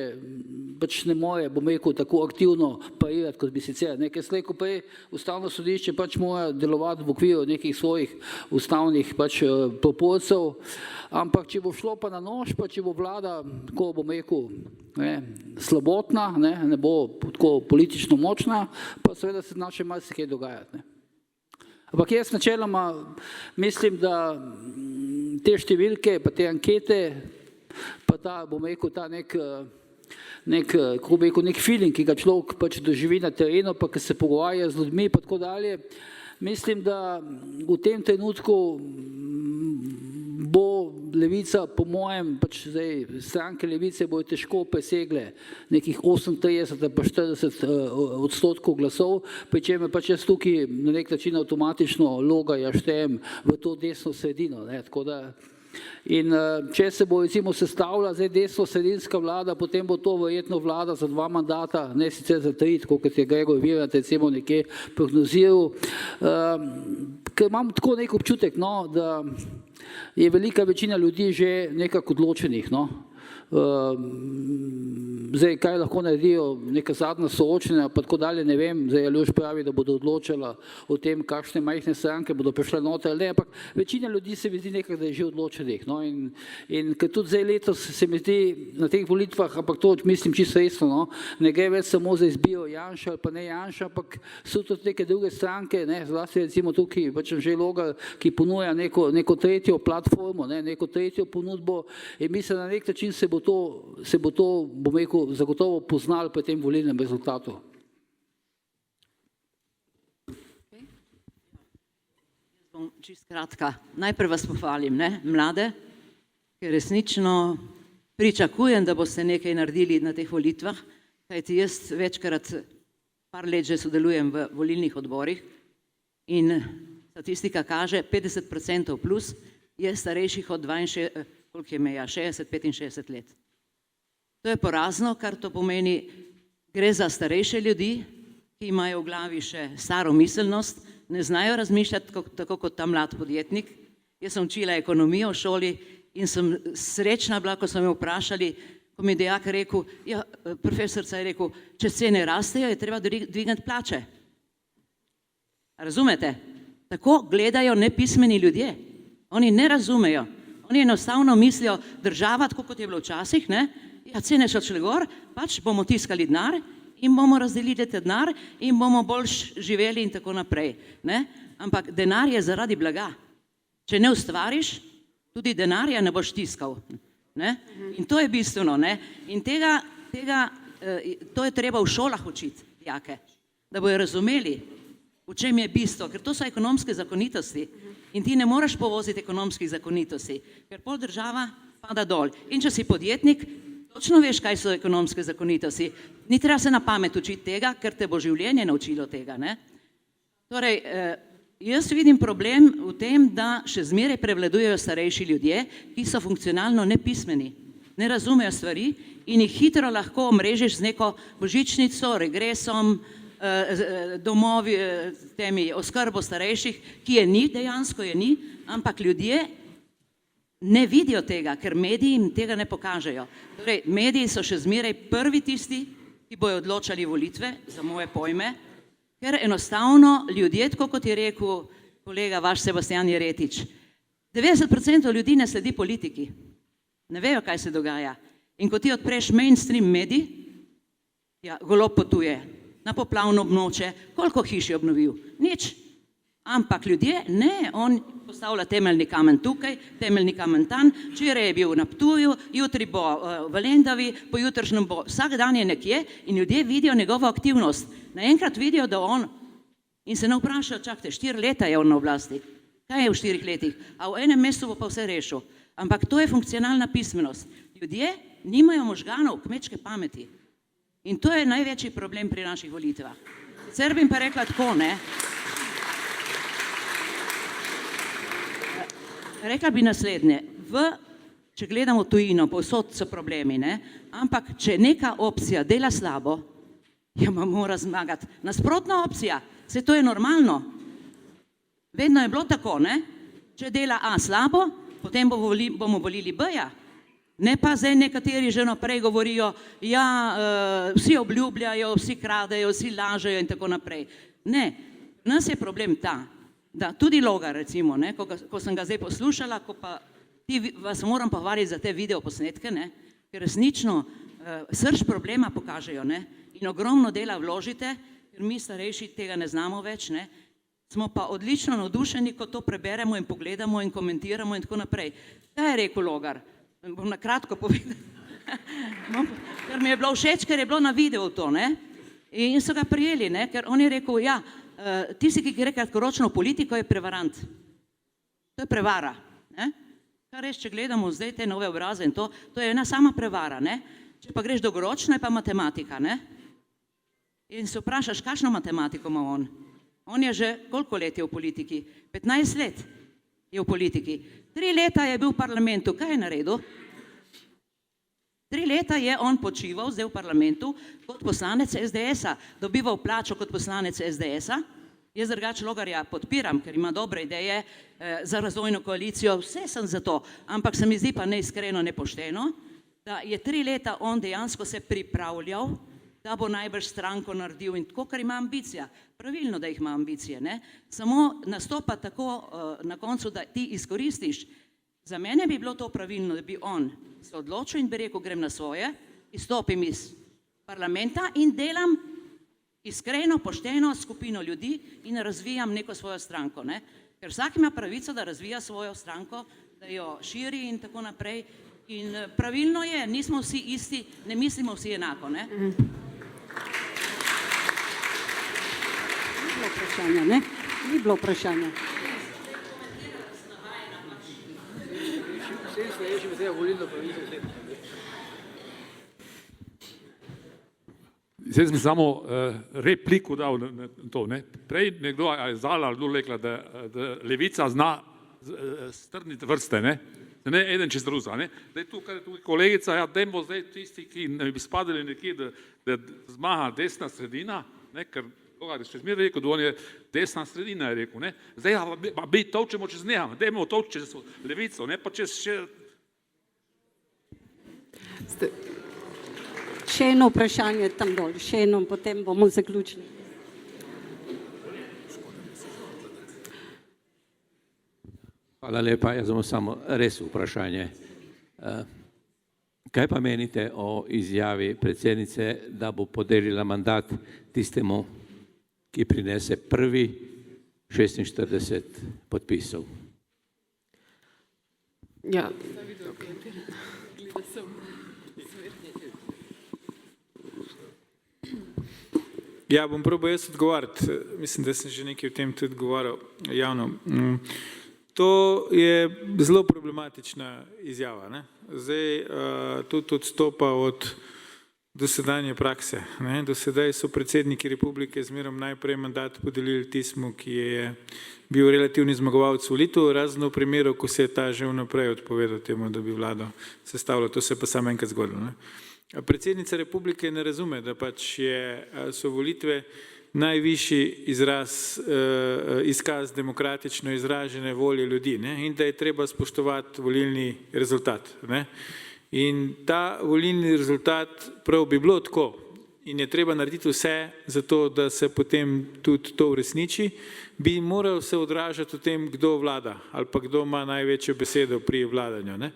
pač ne more, bom rekel, tako aktivno parirati, kot bi sicer. Nekaj slej, ko prej ustavno sodišče pač mora delovati v okviru nekih svojih ustavnih pač proporcev, ampak če bo šlo pa na nož, pa če bo vlada, ko bom rekel, slabotna, ne bo tako politično močna, pa seveda se zna še marsikaj dogajati. Ampak jaz načeloma mislim, da te številke, pa te ankete, pa ta, bom rekel, ta nek feeling, ki ga človek pač doživi na terenu, pa ki se pogovarja z ljudmi, pa tako dalje, mislim, da v tem trenutku bo Levica, po mojem, pač zdaj stranke Levice bojo težko presegle nekih 38 pa 40% glasov, pri čemer pač jaz tukaj na nek način avtomatično Logarja štejem v to desno sredino. Ne, tako da, in če se bo recimo sestavila zdaj desno-sredinska vlada, potem bo to verjetno vlada za 2 mandata, ne sicer za 3, tako kot je Gregor Virant recimo nekje prognoziral, ker imam tako nek občutek, no, da je velika večina ljudi že nekako odločenih. No. Zdaj, kaj lahko naredijo, neka zadnja soočenja, pa tako dalje, ne vem, zdaj Aljož pravi, da bodo odločala o tem, kakšne majhne stranke bodo prišle noter, ali ne, ampak večina ljudi se mi zdi nekako, da je že odločenih. No, in ker tudi zdaj letos se mi zdi na teh volitvah, ampak to mislim čisto resno, no, ne gre več samo za izbiro Janša ali pa ne Janša, ampak so tudi neke druge stranke, ne, zlasti recimo tukaj, pač že Logar, ki ponuja neko tretjo platformo, ne, neko tretjo ponudbo in mislim, na nek način se bo to, bom rekel, zagotovo poznali pri tem volilnem rezultatu. Čisto kratka. Najprej vas pohvalim, ne, mlade, ker resnično pričakujem, da boste nekaj naredili na teh volitvah, kajti jaz večkrat, par let že sodelujem v volilnih odborih in statistika kaže, 50% plus je starejših od 60-65 let. To je porazno, kar to pomeni, gre za starejše ljudi, ki imajo v glavi še staro miselnost, ne znajo razmišljati tako kot ta mlad podjetnik. Jaz sem učila ekonomijo v šoli in sem srečna bila, ko so me vprašali, ko mi je dijak rekel, ja, profesorca je rekel, če cene rastejo, je treba dvigati plače. Razumete? Tako gledajo nepismeni ljudje. Oni ne razumejo. Oni enostavno mislijo, država, tako kot je bilo včasih, ne? Ja, cene so šle gor, pač bomo tiskali denar in bomo razdelili te denar in bomo bolj živeli in tako naprej. Ne? Ampak denar je zaradi blaga. Če ne ustvariš, tudi denarja ne boš tiskal. Ne? In to je bistveno. Ne? In to je treba v šolah učiti, dijake, da bojo razumeli, v čem je bistvo, ker to so ekonomske zakonitosti in ti ne moreš povoziti ekonomskih zakonitosti, ker pol država pada dol. In če si podjetnik, točno veš, kaj so ekonomske zakonitosti. Ni treba se na pamet učiti tega, ker te bo življenje naučilo tega. Ne? Torej, jaz vidim problem v tem, da še zmeraj prevladujejo starejši ljudje, ki so funkcionalno nepismeni, ne razumejo stvari in jih hitro lahko omrežiš z neko božičnico, regresom, domovi, temi oskrbo starejših, ki je ni, dejansko je ni, ampak ljudje ne vidijo tega, ker mediji jim tega ne pokažejo. Torej, mediji so še zmeraj prvi tisti, ki bojo odločali volitve, za moje pojme, ker enostavno ljudje, tako kot je rekel kolega vaš Sebastian Jeretič, 90% ljudi ne sledi politiki, ne vejo, kaj se dogaja. In ko ti odpreš mainstream medij, ja, Golob potuje na poplavno območje, koliko hiš je obnovil? Nič. Ampak ljudje, ne, on postavlja temeljni kamen tukaj, temeljni kamen tam, včeraj je bil na Ptuju, jutri bo v Lendavi, pojutrišnjem bo, vsak dan je nekje in ljudje vidijo njegovo aktivnost. Naenkrat vidijo, da on, in se ne vprašajo, čakajte, 4 leta je on na oblasti, kaj je v 4 letih, a v enem mestu bo pa vse rešil. Ampak to je funkcionalna pismenost. Ljudje nimajo možganov, kmečke pameti. In to je največji problem pri naših volitvah. Sicer bi pa rekla tako, ne? Rekla bi naslednje, če gledamo tujino, povsod so problemi, ne? Ampak če neka opcija dela slabo, ja, mora zmagati nasprotna opcija, saj to je normalno. Vedno je bilo tako, ne? Če dela A slabo, potem bomo volili B-ja. Ne pa zdaj nekateri že naprej govorijo, ja, vsi obljubljajo, vsi kradejo, vsi lažejo in tako naprej. Ne, nas je problem ta, da tudi Logar, recimo, ne, ko sem ga zdaj poslušala, ko pa vas moram pohvaliti za te videoposnetke, ne, ker resnično srž problema pokažejo, ne, in ogromno dela vložite, ker mi starejši tega ne znamo več, ne, smo pa odlično navdušeni, ko to preberemo in pogledamo in komentiramo in tako naprej. Kaj je rekel Logar? Bom na kratko povedal, ker mi je bilo všeč, ker je bilo na videu to, ne, in so ga prijeli, ne, ker on je rekel, ja, tisti, ki gre kratkoročno v politiko, je prevarant. To je prevara, ne. Kar res, če gledamo zdaj te nove obraze in to je ena sama prevara, ne. Če pa greš dolgoročno, je pa matematika, ne. In se vprašaš, kakšno matematiko ima on? On je že koliko let je v politiki? 15 let je v politiki. 3 leta je bil v parlamentu, kaj je naredil? 3 leta je on počival zdaj v parlamentu kot poslanec SDS-a, dobival plačo kot poslanec SDS-a. Jaz drugače Logarja podpiram, ker ima dobre ideje za razvojno koalicijo, vse sem za to, ampak se mi zdi pa neiskreno, nepošteno, da je 3 leta on dejansko se pripravljal, da bo najbrž stranko naredil in tako, kar ima ambicija. Pravilno, da jih ima ambicije, ne? Samo nastopa tako na koncu, da ti izkoristiš. Za mene bi bilo to pravilno, da bi on se odločil in bi rekel, grem na svoje, izstopim iz parlamenta in delam iskreno, pošteno skupino ljudi in razvijam neko svojo stranko, ne? Ker vsak ima pravico, da razvija svojo stranko, da jo širi in tako naprej. In pravilno je, nismo vsi isti, ne mislimo vsi enako, ne? Ni bilo vprašanja, ne? Ni bilo vprašanja. Vsem starejšim je treba volilno pravico vzeti. Zdaj sem samo repliko dal na to. Ne. Prej nekdo je Zala rekla, da levica zna strniti vrste, ne eden čez druga. Zdaj tukaj kolegica, dajmo zdaj tisti, ki ne bi spadali nekje, da zmaga desna sredina, ker še zmeraj rekel, da on je desna sredina, je rekel. Zdaj mi tolčemo čez njega, dajmo tolči čez levico, ne pa čez še... Še eno vprašanje tam dol, še eno, potem bomo zaključili. Hvala lepa, jaz imam samo res vprašanje. Kaj pa menite o izjavi predsednice, da bo podelila mandat tistemu, ki prinese prvi 46 podpisov? Ja. Ja, bom probal jaz odgovarjati. Mislim, da sem že nekaj o tem tudi govoril javno. To je zelo problematična izjava. Ne? Zdaj tudi odstopa od dosedanje prakse. Ne? Do sedaj so predsedniki republike zmerom najprej mandat podelili tismu, ki je bil relativni zmagovalec volitev, razen v primeru, ko se je ta že vnaprej odpovedal temu, da bi vlado sestavljal. To se je pa samo enkrat zgodilo. Ne? Predsednica republike ne razume, da pač so volitve najvišji izkaz demokratično izražene volje ljudi, ne? In da je treba spoštovati volilni rezultat. Ne? In ta volilni rezultat prav bi bilo tako in je treba narediti vse za to, da se potem tudi to uresniči, bi moral se odražati v tem, kdo vlada ali pa kdo ima največjo besedo pri vladanju. Ne?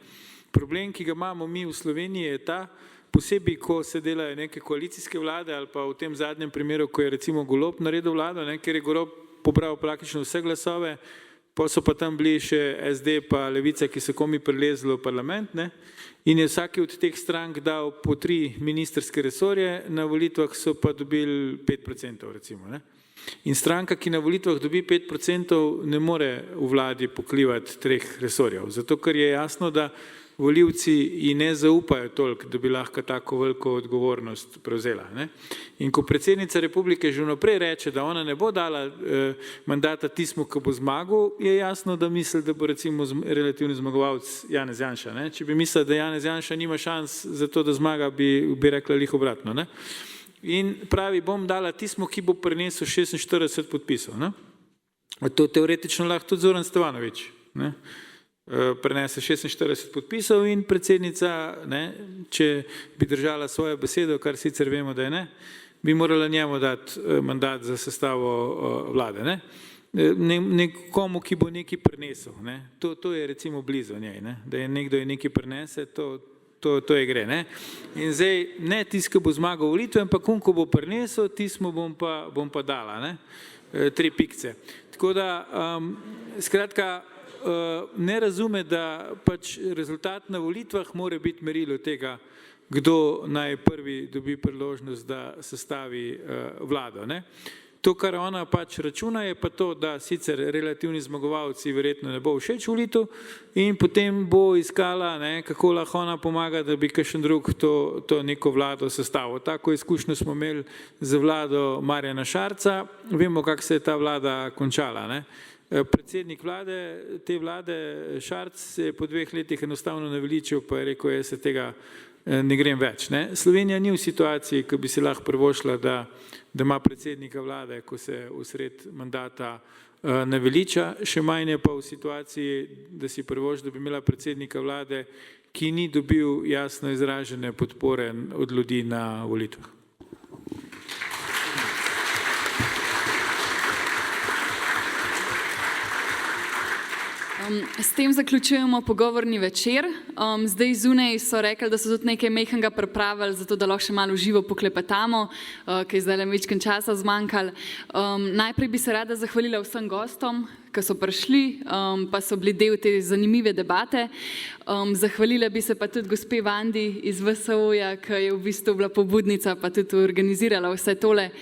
Problem, ki ga imamo mi v Sloveniji, je ta, posebej, ko se delajo neke koalicijske vlade ali pa v tem zadnjem primeru, ko je recimo Golob naredil vlado, ker je Golob pobral praktično vse glasove, pa so pa tam bili še SD pa Levica, ki so komi prilezli v parlament, ne? In je vsaki od teh strank dal po 3 ministrske resorje, na volitvah so pa dobili 5% recimo. Ne? In stranka, ki na volitvah dobi 5%, ne more v vladi pokrivati 3 resorjev, zato ker je jasno, da volivci ji ne zaupajo toliko, da bi lahko tako veliko odgovornost prevzela. Ne? In ko predsednica republike že vnaprej reče, da ona ne bo dala mandata tismu, ki bo zmagal, je jasno, da misli, da bo recimo relativni zmagovalec Janez Janša. Ne? Če bi mislila, da Janez Janša nima šans za to, da zmaga, bi rekla lih obratno. Ne? In pravi, bom dala tismu, ki bo prinesel 46 podpisov. Ne? To teoretično lahko tudi Zoran Stevanović. Ne? Prenese 46 podpisov in predsednica, ne, če bi držala svojo besedo, kar sicer vemo, da je ne, bi morala njemu dati mandat za sestavo vlade. Ne. Nekomu, ki bo nekaj prinesel. Ne. To je recimo blizu njej, ne. Da je nekdo nekaj prinese, to je gre. Ne. In zdaj ne tisti, ki bo zmagal volitve, ampak ko bo prinesel, tismu bom pa dala. Ne. 3 pikce. Tako da, skratka, ne razume, da pač rezultat na volitvah mora biti merilo tega, kdo naj prvi dobi priložnost, da sestavi vlado. Ne? To, kar ona pač računa, je pa to, da sicer relativni zmagovalci verjetno ne bo všeč volitev in potem bo iskala, ne, kako lahko ona pomaga, da bi kakšen drug to neko vlado sestavil. Tako izkušnjo smo imeli z vlado Marjana Šarca, vemo, kako se je ta vlada končala. Ne? Predsednik te vlade Šarc se je po 2 letih enostavno naveličil, pa je rekel, jaz se tega ne grem več. Ne? Slovenija ni v situaciji, ko bi si lahko privoščila, da ima predsednika vlade, ko se usred mandata naveliča, še manj je pa v situaciji, da si privošči, da bi imela predsednika vlade, ki ni dobil jasno izražene podpore od ljudi na volitvah. S tem zaključujemo pogovorni večer. Zdaj zunaj so rekli, da so tudi nekaj mehkega pripravili, zato da lahko še malo živo poklepetamo, ki je zdaj le večkrat časa zmanjkalo. Najprej bi se rada zahvalila vsem gostom, ki so prišli, pa so bili del te zanimive debate. Zahvalila bi se pa tudi gospe Vandi iz VSO-ja, ki je v bistvu bila pobudnica, pa tudi organizirala vse tole.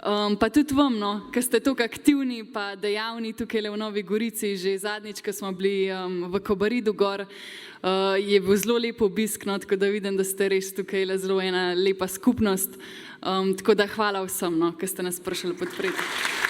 Pa tudi vam, no, ki ste tako aktivni pa dejavni tukaj v Novi Gorici, že zadnjič, ko smo bili v Kobaridu gor, je bil zelo lep obisk, no, tako da vidim, da ste res tukaj zelo ena lepa skupnost. Tako da hvala vsem, no, ki ste nas prišli podpreti.